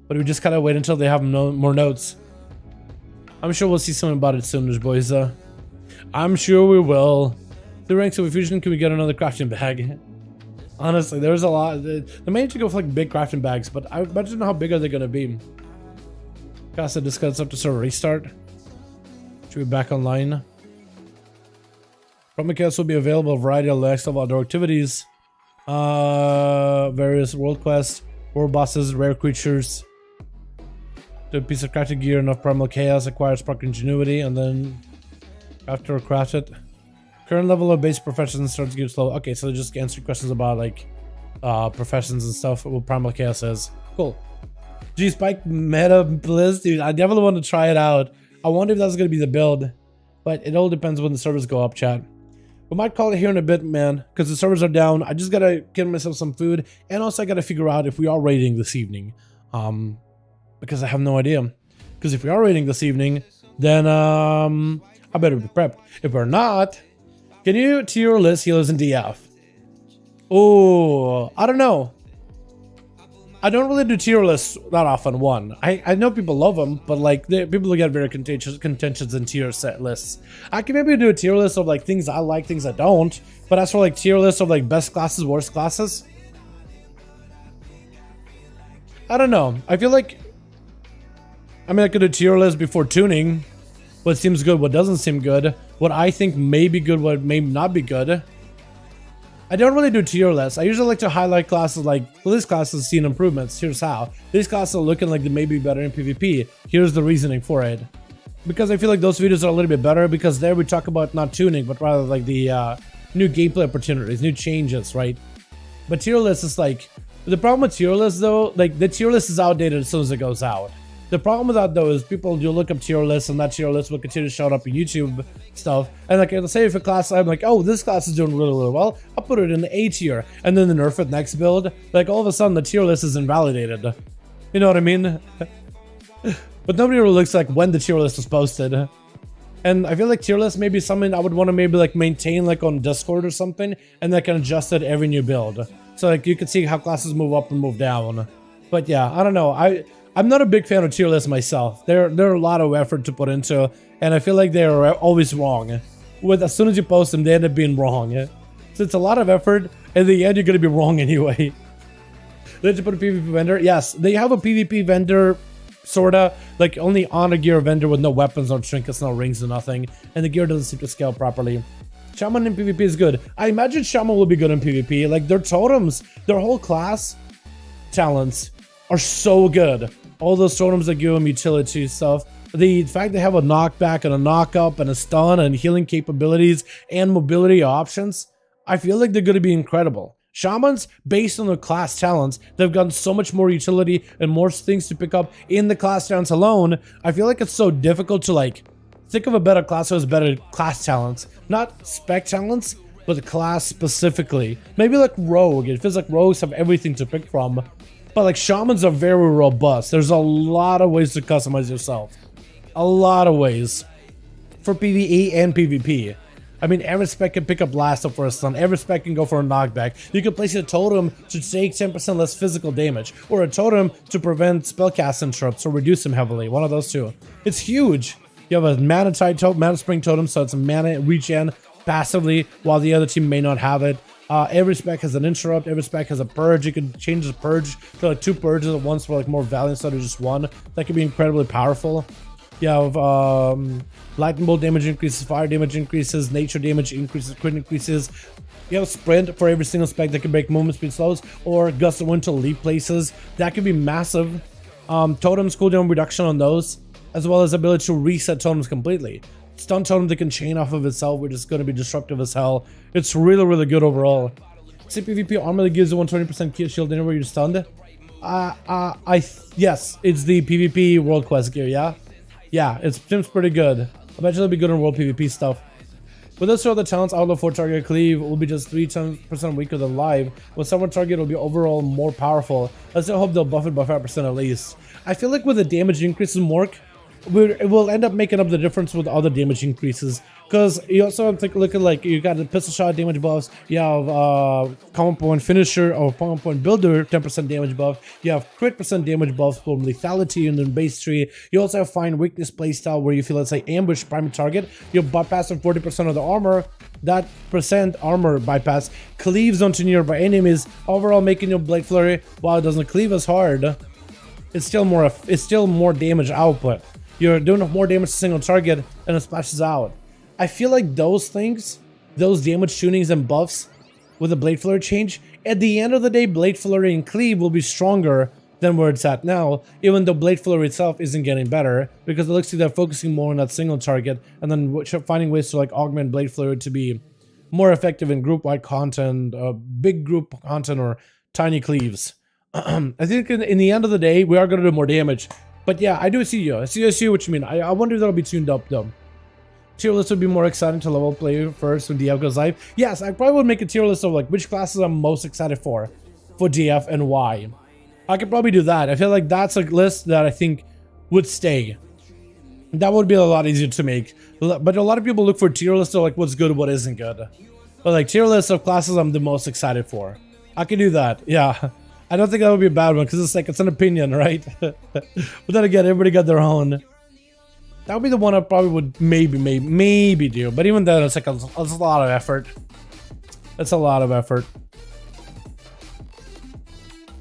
But we just kind of wait until they have more notes. I'm sure we'll see something about it soon, boys. I'm sure we will. The ranks of Fusion, can we get another crafting bag? Honestly, there's a lot. They may need to go for like big crafting bags, but I imagine how big are they going to be? Casa discuss up to server restart. Should be back online. Promocast will be available a variety of next level outdoor activities. Various world quests, world bosses, rare creatures. Do a piece of crafted gear, enough primal chaos, acquire spark ingenuity, and then after craft it. Current level of base professions starts to get slow. Okay, so just answer questions about like professions and stuff. What Primal Chaos says. Cool. G Spike Meta Bliss, dude. I definitely want to try it out. I wonder if that's gonna be the build, but it all depends when the servers go up, chat. We might call it here in a bit, man, because the servers are down. I just gotta get myself some food, and also I gotta figure out if we are raiding this evening. Because I have no idea. Because if we are raiding this evening, then I better be prepped. If we're not, can you tier list healers in DF? Oh, I don't know. I don't really do tier lists that often. One, I know people love them, but like people get very contentious in tier set lists. I can maybe do a tier list of like things I like, things I don't. But as for like tier lists of like best classes, worst classes, I don't know. I feel like I could do tier list before tuning. What seems good, what doesn't seem good, what I think may be good, what may not be good. I don't really do tier lists. I usually like to highlight classes like, well, this class has seen improvements. Here's how. These classes are looking like they may be better in PvP. Here's the reasoning for it. Because I feel like those videos are a little bit better because there we talk about not tuning, but rather like the new gameplay opportunities, new changes, right? But tier list is like, the problem with tier lists though, like the tier list is outdated as soon as it goes out. The problem with that though is people do look up tier lists and that tier list will continue to show up in YouTube stuff. And like let's say if a class I'm like, oh, this class is doing really, really well, I'll put it in the A tier and then the nerf it next build. Like all of a sudden the tier list is invalidated. You know what I mean? But nobody really looks like when the tier list was posted. And I feel like tier list may be something I would want to maybe like maintain like on Discord or something, and that can adjust it every new build. So like you can see how classes move up and move down. But yeah, I don't know. I'm not a big fan of tier lists myself. They're a lot of effort to put into, and I feel like they're always wrong. As soon as you post them, they end up being wrong. So it's a lot of effort, and in the end, you're gonna be wrong anyway. Did you put a PvP vendor? Yes, they have a PvP vendor, sorta, like only on a gear vendor with no weapons, no trinkets, no rings, no nothing, and the gear doesn't seem to scale properly. Shaman in PvP is good. I imagine Shaman will be good in PvP. Like their totems, their whole class talents are so good. All those totems that give them utility stuff. The fact they have a knockback and a knockup and a stun and healing capabilities and mobility options, I feel like they're going to be incredible. Shamans, based on their class talents, they've gotten so much more utility and more things to pick up in the class talents alone. I feel like it's so difficult to like think of a better class who has better class talents. Not spec talents, but the class specifically. Maybe like Rogue. It feels like Rogues have everything to pick from. But like Shamans are very robust. There's a lot of ways to customize yourself. A lot of ways. For PvE and PvP. I mean, every spec can pick up blast up for a stun. Every spec can go for a knockback. You can place a totem to take 10% less physical damage. Or a totem to prevent spellcast interrupts or reduce them heavily. One of those two. It's huge. You have a mana spring totem, so it's a mana regen passively, while the other team may not have it. Every spec has an interrupt, every spec has a purge. You can change the purge to like 2 purges at once for like more value instead of just 1. That can be incredibly powerful. You have lightning bolt damage increases, fire damage increases, nature damage increases, crit increases. You have sprint for every single spec that can break movement speed slows, or gust of wind to leave places. That could be massive. Totems cooldown reduction on those, as well as ability to reset totems completely. Stun totem that can chain off of itself, which is going to be disruptive as hell. It's really, really good overall. CPVP armor that gives you 120% kill shield anywhere you're stunned. Yes, it's the PvP World Quest gear, yeah? Yeah, it seems pretty good. I bet it'll be good in World PvP stuff. With this sort of the talents, Outlaw 4 target cleave will be just 3% weaker than live. With someone target, will be overall more powerful. I still hope they'll buff it by 5% at least. I feel like with the damage increases, Mork, it will end up making up the difference with other damage increases, because you also have to look at like you got the pistol shot damage buffs, you have common point finisher or common point builder 10% damage buff, you have crit percent damage buffs from lethality and then base tree. You also have find weakness playstyle where you feel it's like ambush primary target, you're bypassing 40% of the armor. That percent armor bypass cleaves onto nearby enemies, overall making your blade flurry, while it doesn't cleave as hard, it's still more damage output. You're doing more damage to a single target and it splashes out. I feel like those things, those damage tunings and buffs with the Blade Flurry change, at the end of the day, Blade Flurry and Cleave will be stronger than where it's at now, even though Blade Flurry itself isn't getting better, because it looks like they're focusing more on that single target and then finding ways to like augment Blade Flurry to be more effective in group-wide content, big group content, or tiny cleaves. I think in the end of the day, we are going to do more damage. But yeah, I do see you. I see what you mean. I wonder if that'll be tuned up though. Tier list would be more exciting to level play first when DF goes live. Yes, I probably would make a tier list of like which classes I'm most excited for DF and why. I could probably do that. I feel like that's a list that I think would stay. That would be a lot easier to make. But a lot of people look for tier lists of like what's good, what isn't good. But like tier lists of classes I'm the most excited for. I could do that. Yeah. I don't think that would be a bad one because it's like it's an opinion, right? But then again, everybody got their own. That would be the one I probably would maybe do. But even then, it's like it's a lot of effort. It's a lot of effort.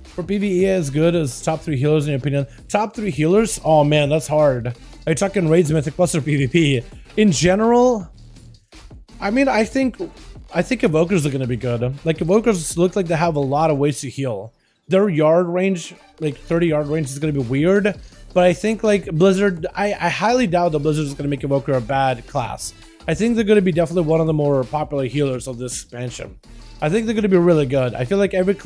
For PvE as good as top 3 healers in your opinion? Top 3 healers? Oh man, that's hard. Are you talking raids, Mythic Plus, or PvP? In general, I mean, I think Evokers are going to be good. Like, Evokers look like they have a lot of ways to heal. Their yard range, like 30 yard range, is going to be weird. But I think, like, Blizzard, I highly doubt that Blizzard is going to make Evoker a bad class. I think they're going to be definitely one of the more popular healers of this expansion. I think they're going to be really good. I feel like every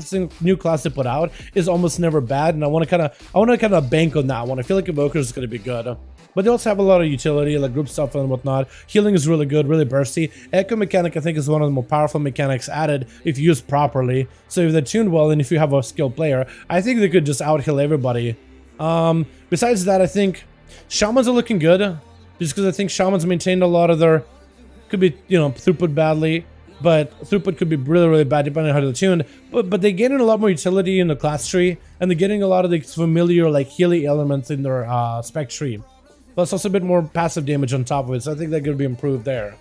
new class they put out is almost never bad, and I want to kind of bank on that one. I feel like Evoker is going to be good. But they also have a lot of utility, like group stuff and whatnot. Healing is really good, really bursty. Echo mechanic, I think, is one of the more powerful mechanics added if used properly. So if they're tuned well and if you have a skilled player, I think they could just out-heal everybody. Besides that, I think Shamans are looking good. Just because I think Shamans maintained a lot of their... Could be, you know, throughput badly. But throughput could be really, really bad depending on how they're tuned. But they're getting a lot more utility in the class tree. And they're getting a lot of the familiar, like, healing elements in their spec tree. Plus also a bit more passive damage on top of it, so I think they're going to be improved there.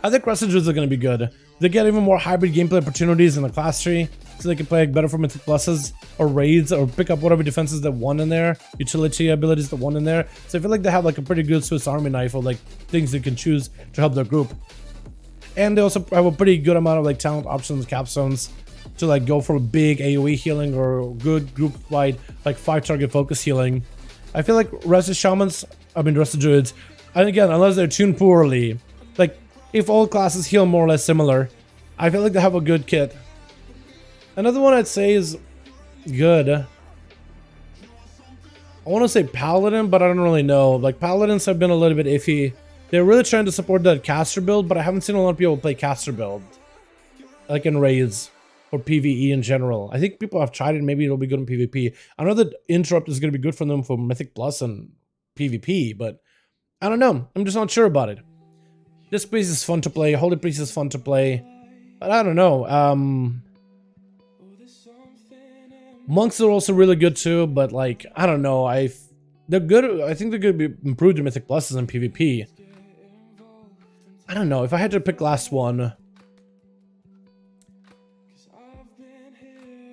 I think Rested Druids are going to be good. They get even more hybrid gameplay opportunities in the class tree, so they can play better for Mythic Pluses or raids, or pick up whatever defenses they want in there, utility abilities they want in there. So I feel like they have like a pretty good Swiss Army knife of like things they can choose to help their group. And they also have a pretty good amount of like talent options, capstones, to like go for big AoE healing or good group-wide like 5-target focus healing. I feel like Rested Druids, and again, unless they're tuned poorly, like, if all classes heal more or less similar, I feel like they have a good kit. Another one I'd say is good. I want to say Paladin, but I don't really know. Like, Paladins have been a little bit iffy. They're really trying to support that caster build, but I haven't seen a lot of people play caster build. Like in raids. Or PvE in general. I think people have tried it. Maybe it'll be good in PvP. I know that Interrupt is going to be good for them for Mythic Plus and PvP, but I don't know. I'm just not sure about it. This Priest is fun to play. Holy Priest is fun to play. But I don't know. Monks are also really good too, but like, I don't know. They're good. I think they're going to be improved in Mythic Pluses and PvP. I don't know. If I had to pick last one...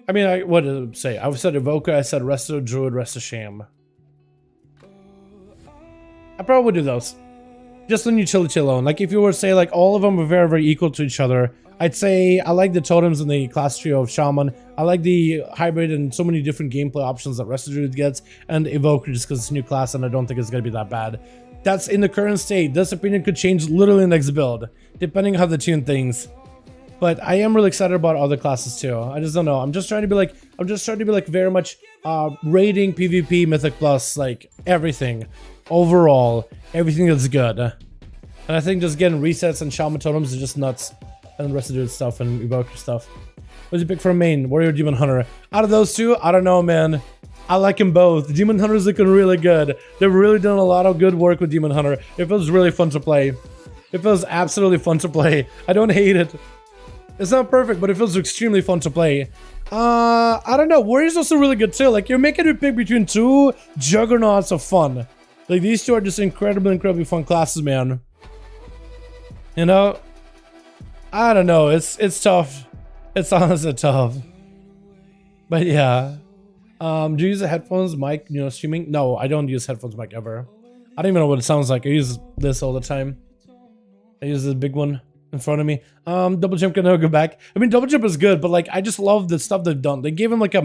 I mean, what did I say? I said Evoker, I said Resto Druid, Resto Sham. I probably would do those. Just on utility alone. Like, if you were to say, like, all of them are very, very equal to each other, I'd say I like the totems in the class trio of Shaman. I like the hybrid and so many different gameplay options that Resto Druid gets, and Evoker just because it's a new class and I don't think it's going to be that bad. That's in the current state. This opinion could change literally in the next build, depending on how they tune things. But I am really excited about other classes too. I just don't know. I'm just trying to be like very much raiding PvP Mythic Plus, like everything. Overall, everything that's good. And I think just getting resets and Shaman totems is just nuts. And the rest of the stuff and Evoker stuff. What's your pick for a main? Warrior, Demon Hunter? Out of those two, I don't know, man. I like them both. Demon Hunter's looking really good. They've really done a lot of good work with Demon Hunter. It feels really fun to play. It feels absolutely fun to play. I don't hate it. It's not perfect, but it feels extremely fun to play. I don't know. Warrior's also really good too. Like, you're making me pick between two juggernauts of fun. Like, these two are just incredibly fun classes, man. You know? I don't know. It's tough. It's honestly tough. But yeah. Do you use the headphones mic, you know, streaming? No, I don't use headphones mic ever. I don't even know what it sounds like. I use this all the time. I use this big one in front of me. Double Jump can never go back. I mean, Double Jump is good, but like, I just love the stuff they've done. They gave him like a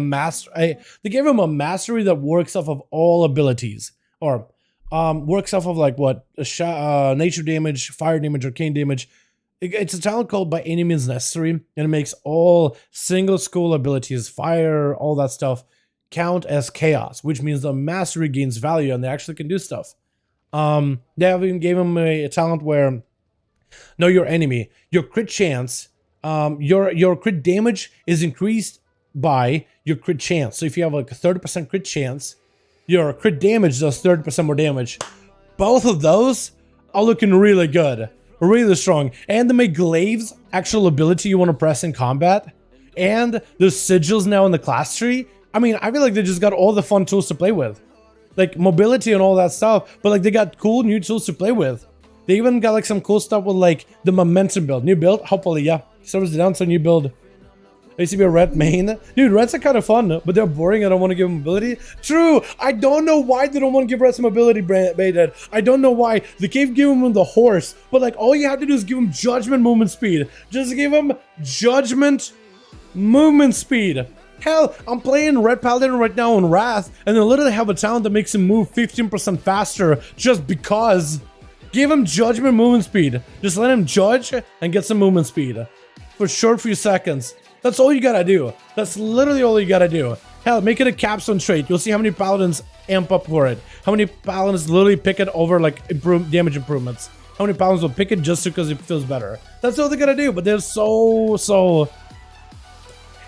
they gave him a mastery that works off of all abilities, or works off of like what nature damage, fire damage, arcane damage, It's a talent called by any means necessary, and it makes all single school abilities, fire, all that stuff, count as chaos, which means the mastery gains value and they actually can do stuff. They even gave him a talent where know your enemy, your crit chance, your crit damage is increased by your crit chance. So if you have like a 30% crit chance, your crit damage does 30% more damage. Both of those are looking really good. Really strong. And they make glaives actual ability you want to press in combat. And there's sigils now in the class tree. I mean, I feel like they just got all the fun tools to play with. Like mobility and all that stuff. But like they got cool new tools to play with. They even got like some cool stuff with like the momentum build. New build? Hopefully, yeah. Servers down, so new build. I used to be a red main. Dude, reds are kind of fun, but they're boring. I don't want to give them mobility. True. I don't know why they don't want to give reds some mobility, Baited. I don't know why. They keep giving them the horse, but like all you have to do is give them judgment movement speed. Just give them judgment movement speed. Hell, I'm playing Red Paladin right now on Wrath, and they literally have a talent that makes him move 15% faster just because. Give him judgment movement speed. Just let him judge and get some movement speed. For short few seconds. That's all you gotta do. That's literally all you gotta do. Hell, make it a capstone trait. You'll see how many paladins amp up for it. How many paladins literally pick it over like damage improvements. How many paladins will pick it just because it feels better. That's all they gotta do, but they're so...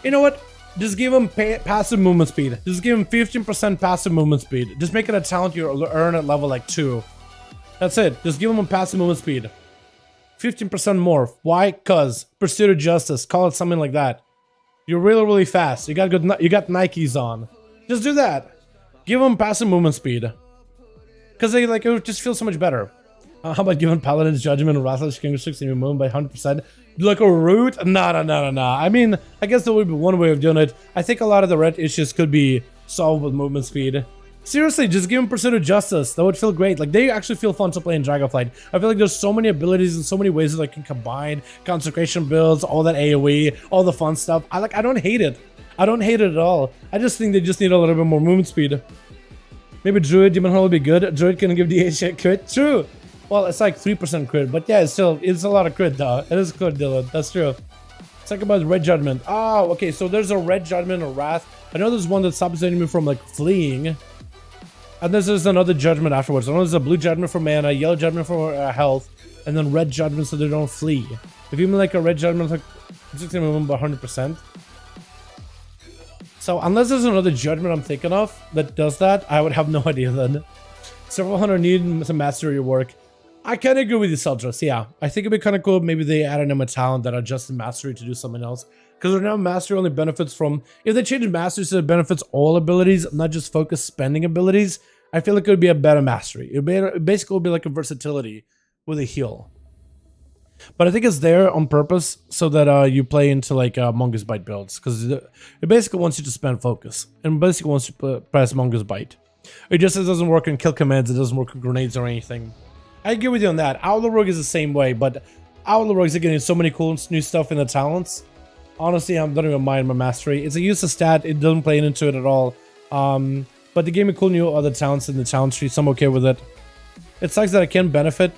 You know what? Just give them passive movement speed. Just give them 15% passive movement speed. Just make it a talent you earn at level like 2. That's it. Just give them a passive movement speed. 15% more. Why? Cause Pursuit of Justice. Call it something like that. You're really fast. You got Nikes on. Just do that. Give them passive movement speed. Cause they like it just feels so much better. How about giving Paladin's Judgment and Wrathless King restricting your movement by 100%? Like a root? Nah. I mean, I guess there would be one way of doing it. I think a lot of the red issues could be solved with movement speed. Seriously, just give them Pursuit of Justice. That would feel great. Like, they actually feel fun to play in Dragonflight. I feel like there's so many abilities and so many ways that I can combine consecration builds, all that AoE, all the fun stuff. I don't hate it. I don't hate it at all. I just think they just need a little bit more movement speed. Maybe Druid, Demon Hunter will be good. Druid can give the crit. True. Well, it's like 3% crit, but yeah, it's a lot of crit though. It is good, Dylan. That's true. Let's talk about Red Judgment. Oh, okay, so there's a Red Judgment or Wrath. I know there's one that stops the enemy from like fleeing. And there's another judgment afterwards. I know there's a blue judgment for mana, yellow judgment for health, and then red judgment so they don't flee. If you mean like a red judgment, like it's just gonna move them by 100%. So unless there's another judgment I'm thinking of that does that, I would have no idea then. Several hundred need to master your work. I kind of agree with you, Seldros. Yeah, I think it'd be kind of cool if maybe they added him a talent that adjusted mastery to do something else. Because right now mastery only benefits from, if they change mastery so it benefits all abilities, not just focus spending abilities, I feel like it would be a better mastery. It basically would be like a versatility with a heal. But I think it's there on purpose so that you play into like Mongoose Bite builds. Because it basically wants you to spend focus. And basically wants you to press Mongoose Bite. It just doesn't work on kill commands, it doesn't work on grenades or anything. I agree with you on that. Outlaw Rogue is the same way, but Outlaw Rogue is getting so many cool new stuff in the talents. Honestly, I don't even mind my mastery. It's a useless stat. It doesn't play into it at all. But they gave me cool new other talents in the talent tree, so I'm okay with it. It sucks that I can't benefit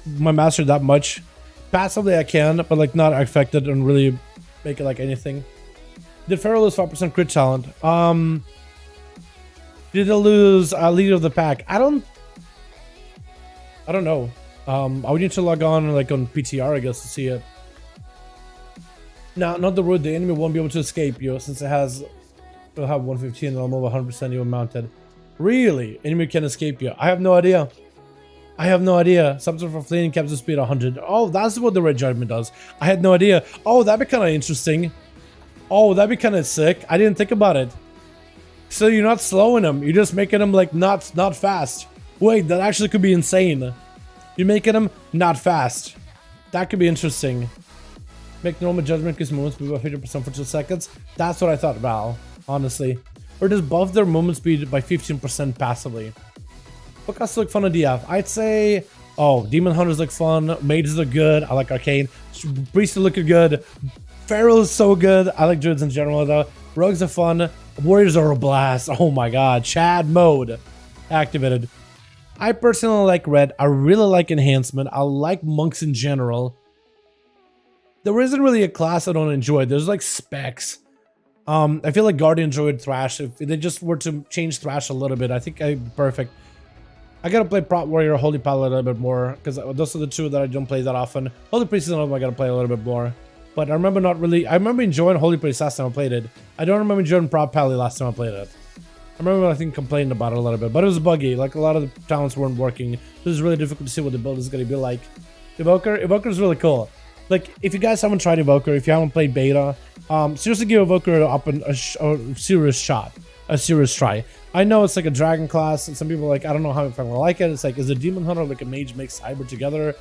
my mastery that much. Passively I can, but like not affected and really make it like anything. Did Pharaoh lose 5% crit talent? Did they lose leader of the pack? I don't know. I would need to log on like on PTR, I guess, to see it. No, not the road. The enemy won't be able to escape you since it'll have 115 and almost 100% even mounted. Really? Enemy can escape you? I have no idea. I have no idea. Something for fleeing caps the speed 100. Oh, that's what the Red Judgment does. I had no idea. Oh, that'd be kind of interesting. Oh, that'd be kind of sick. I didn't think about it. So you're not slowing them. You're just making them like not fast. Wait, that actually could be insane. You're making them not fast. That could be interesting. Make normal judgment because movement speed by 50% for 2 seconds. That's what I thought about, honestly. Or just buff their movement speed by 15% passively. What class look fun on DF? I'd say, oh, Demon Hunters look fun. Mages look good. I like Arcane. Priests are looking good. Pharaoh is so good. I like Druids in general though. Rogues are fun. Warriors are a blast. Oh my god. Chad mode activated. I personally like red. I really like enhancement. I like monks in general. there isn't really a class I don't enjoy. There's like specs. I feel like Guardian enjoyed Thrash. If they just were to change Thrash a little bit, I think I'd be perfect. I gotta play Prot Warrior, Holy Paladin a little bit more, because those are the two that I don't play that often. Holy Priest is another one I gotta play a little bit more. But I remember I remember enjoying Holy Priest last time I played it. I don't remember enjoying Prot Pally last time I played it. I remember, I think, complaining about it a little bit, but it was buggy. Like, a lot of the talents weren't working. This is really difficult to see what the build is gonna be like. Evoker is really cool. Like, if you guys haven't tried Evoker, if you haven't played beta, seriously give Evoker a serious shot, a serious try. I know it's like a dragon class, and some people are like, I don't know how if I'm gonna like it. It's like, is a demon hunter like a mage mix hybrid together?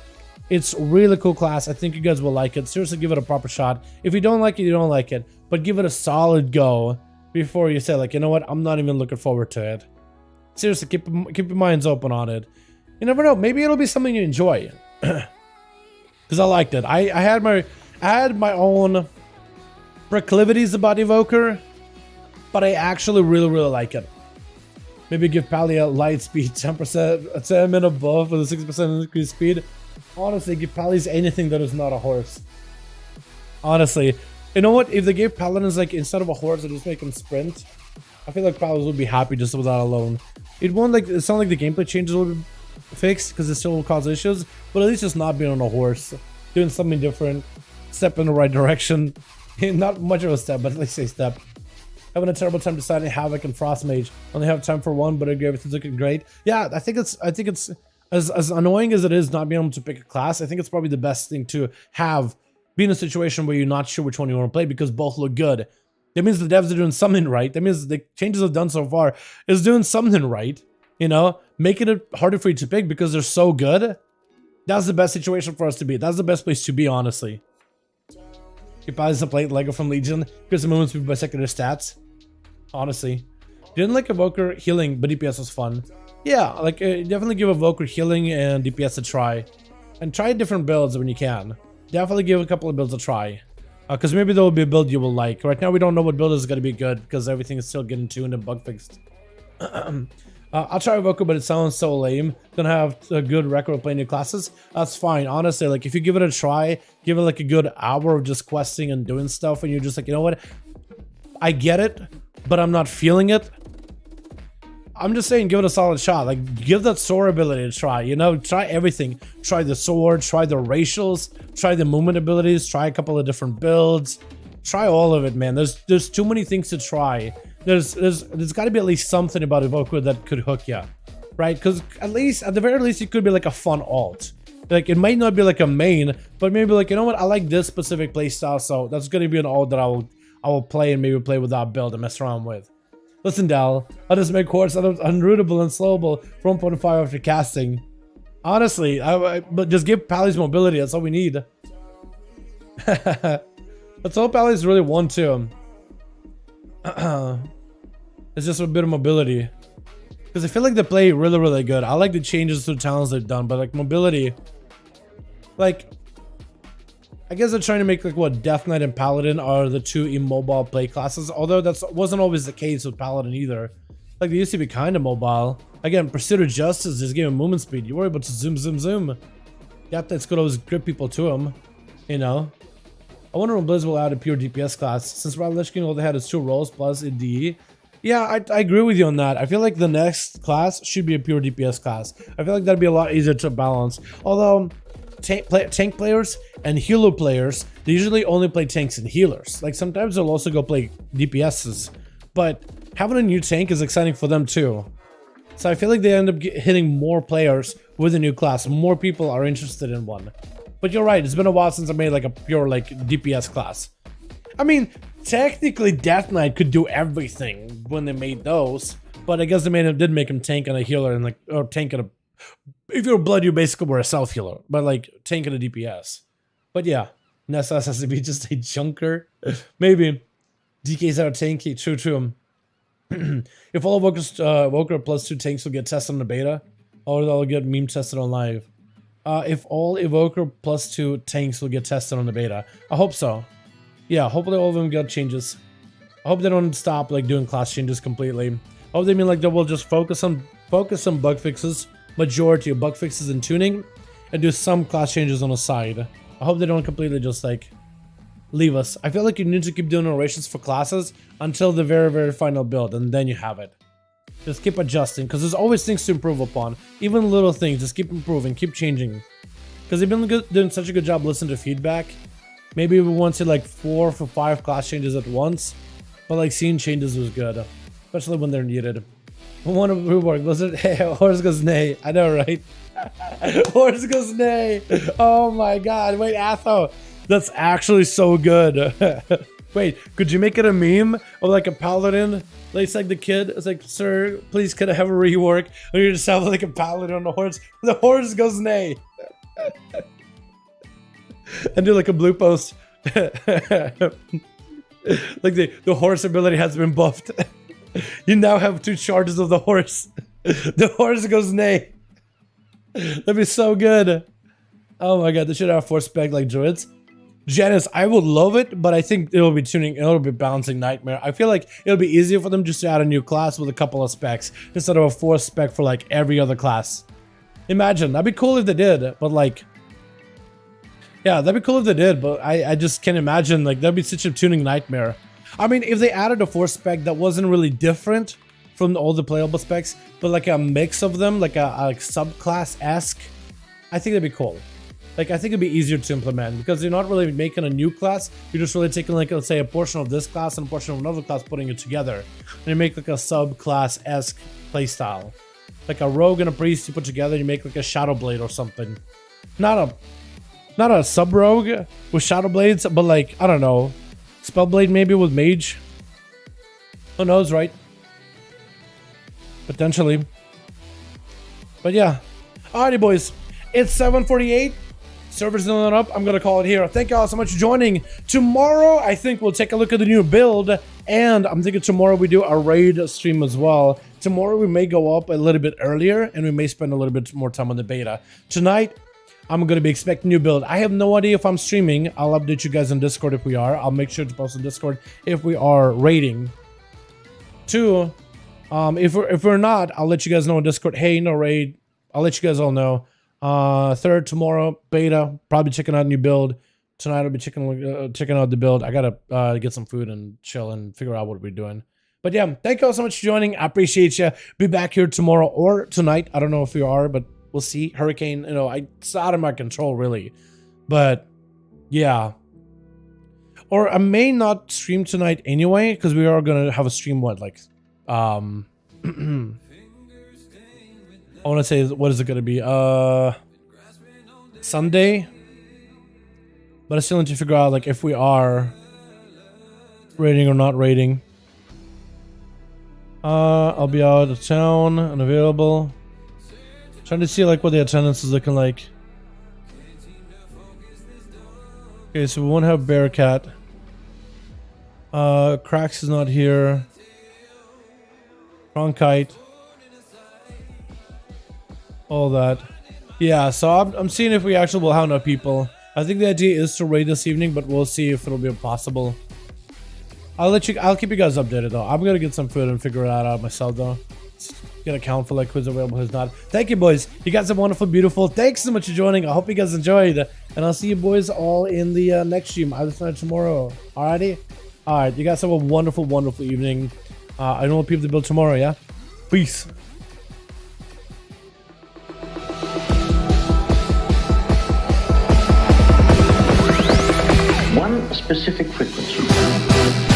It's a really cool class. I think you guys will like it. Seriously, give it a proper shot. If you don't like it, you don't like it, but give it a solid go before you say, like, you know what, I'm not even looking forward to it. Seriously, keep your minds open on it. You never know. Maybe it'll be something you enjoy. Because I liked it. I had my own proclivities about Evoker, but I actually really like it. Maybe give Pally a light speed 10%, 10 minute buff with a 6% increased speed. Honestly, give Pally's anything that is not a horse. Honestly, you know what? If they gave Paladins, like, instead of a horse, they just make them sprint, I feel like Paladins would be happy just with that alone. It won't, like, it's not like the gameplay changes will be fixed because it still will cause issues, but at least just not being on a horse, doing something different, step in the right direction. Not much of a step, but at least a step. Having a terrible time deciding Havoc and Frostmage. Only have time for one, but everything's looking great. Yeah, I think it's as annoying as it is not being able to pick a class. I think it's probably the best thing to have, be in a situation where you're not sure which one you want to play because both look good. That means the devs are doing something right. That means the changes I've done so far is doing something right. You know, making it harder for you to pick because they're so good. That's the best situation for us to be. That's the best place to be, honestly. You probably just play Lego from Legion because the movements by secondary stats. Honestly, didn't like Evoker healing, but DPS was fun. Yeah, like definitely give Evoker healing and DPS a try, and try different builds when you can. Definitely give a couple of builds a try, because maybe there will be a build you will like. Right now, we don't know what build is going to be good because everything is still getting tuned and bug fixed. I'll try Evoker, but it sounds so lame. Gonna have a good record of playing new classes. That's fine. Honestly, like, if you give it a try, give it like a good hour of just questing and doing stuff, and you're just like, you know what, I get it, but I'm not feeling it. I'm just saying, give it a solid shot. Like, give that sword ability a try. You know, try everything. Try the sword, try the racials, try the movement abilities, try a couple of different builds. Try all of it, man. There's too many things to try. There's got to be at least something about Evoker that could hook you, right? Because at the very least, it could be like a fun alt. Like, it might not be like a main, but maybe like, you know what, I like this specific playstyle, so that's gonna be an alt that I will play and maybe play with that build and mess around with. Listen, Dal, I'll just make horse unrootable and slowable for 1.5 after casting. Honestly, but just give Pally's mobility. That's all we need. That's all Pally's really want to. It's just a bit of mobility. Because I feel like they play really good. I like the changes to the talents they've done, but like mobility, like, I guess they're trying to make like what Death Knight and Paladin are the two immobile play classes, although that wasn't always the case with Paladin either. Like, they used to be kind of mobile. Again, Pursuit of Justice just gave him movement speed. You were able to zoom. Death Knights could always grip people to him, you know. I wonder when Blizz will add a pure DPS class, since Radlishkin all they had is 2 rolls plus a DE. Yeah, I agree with you on that. I feel like the next class should be a pure DPS class. I feel like that'd be a lot easier to balance. Although, tank players and healer players, they usually only play tanks and healers. Like, sometimes they'll also go play DPSs. But having a new tank is exciting for them too. So I feel like they end up hitting more players with a new class. More people are interested in one. But you're right, it's been a while since I made like a pure like DPS class. I mean, technically Death Knight could do everything when they made those, but I guess they did make him tank and a healer and like, or tank and a, if you're blood you basically were a self healer, but like tank and a DPS. But yeah, Nessa has to be just a junker. Maybe DKs are tanky, true. If all Evoker plus 2 tanks will get tested on the beta, or they'll get meme tested on live. If all Evoker plus 2 tanks will get tested on the beta. I hope so. Yeah, hopefully all of them get changes. I hope they don't stop like doing class changes completely. I hope they mean like they will just focus on bug fixes, majority of bug fixes and tuning, and do some class changes on the side. I hope they don't completely just like leave us. I feel like you need to keep doing narrations for classes until the very, very final build, and then you have it. Just keep adjusting, because there's always things to improve upon. Even little things, just keep improving, keep changing. Because they've been doing such a good job listening to feedback. Maybe we want to like 4 or 5 class changes at once, but like seeing changes was good, especially when they're needed. One of rework was it? Hey, horse goes nay. I know, right? Horse goes nay. Oh my god! Wait, Atho, that's actually so good. Wait, could you make it a meme of like a paladin? Like, it's like the kid. It's like, sir, please could I have a rework? Or you just have like a paladin on the horse. The horse goes nay. And do like a blue post. Like the horse ability has been buffed. You now have 2 charges of the horse. The horse goes nay. That'd be so good. Oh my god, they should have 4 spec like druids. Janice, I would love it, but I think it'll be balancing nightmare. I feel like it'll be easier for them just to add a new class with a couple of specs instead of a 4 spec for like every other class. Imagine, that'd be cool if they did, but like, yeah, that'd be cool if they did, but I just can't imagine, like, that'd be such a tuning nightmare. I mean, if they added a 4 spec that wasn't really different from all the playable specs, but like a mix of them, like a subclass-esque, I think that'd be cool. Like, I think it'd be easier to implement because you're not really making a new class. You're just really taking, like, let's say, a portion of this class and a portion of another class, putting it together. And you make, like, a subclass-esque playstyle. Like a rogue and a priest you put together, you make, like, a shadow blade or something. Not a sub-rogue with shadow blades, but, like, I don't know. Spellblade maybe with mage. Who knows, right? Potentially. But, yeah. Alrighty, boys. It's 7:48. Server's not up. I'm gonna call it here. Thank you all so much for joining. Tomorrow, I think we'll take a look at the new build, and I'm thinking tomorrow we do a raid stream as well. Tomorrow we may go up a little bit earlier, and we may spend a little bit more time on the beta. Tonight, I'm gonna be expecting new build. I have no idea if I'm streaming. I'll update you guys on Discord if we are. I'll make sure to post on Discord if we are raiding. 2, if we're not, I'll let you guys know on Discord. Hey, no raid. I'll let you guys all know. 3rd, tomorrow, beta, probably checking out a new build. Tonight I'll be checking out the build. I gotta get some food and chill and figure out what we're doing. But yeah, thank you all so much for joining. I appreciate you. Be back here tomorrow or tonight. I don't know if we are, but we'll see. Hurricane, you know, it's out of my control really. But yeah. Or I may not stream tonight anyway, because we are gonna have a stream like I want to say, what is it going to be? Sunday? But I still need to figure out, like, if we are raiding or not raiding. I'll be out of town, unavailable. Trying to see, like, what the attendance is looking like. Okay, so we won't have Bearcat. Cracks is not here. Cronkite. All that. Yeah, so I'm seeing if we actually will have enough people. I think the idea is to raid this evening, but we'll see if it'll be possible. I'll keep you guys updated though. I'm gonna get some food and figure that out myself though. Get a count for like who's available, who's not. Thank you, boys. You guys are wonderful, beautiful. Thanks so much for joining. I hope you guys enjoyed. And I'll see you boys all in the next stream either tonight or tomorrow. Alrighty? Alright, you guys have a wonderful, wonderful evening. I know what people to build tomorrow, yeah? Peace. One specific frequency.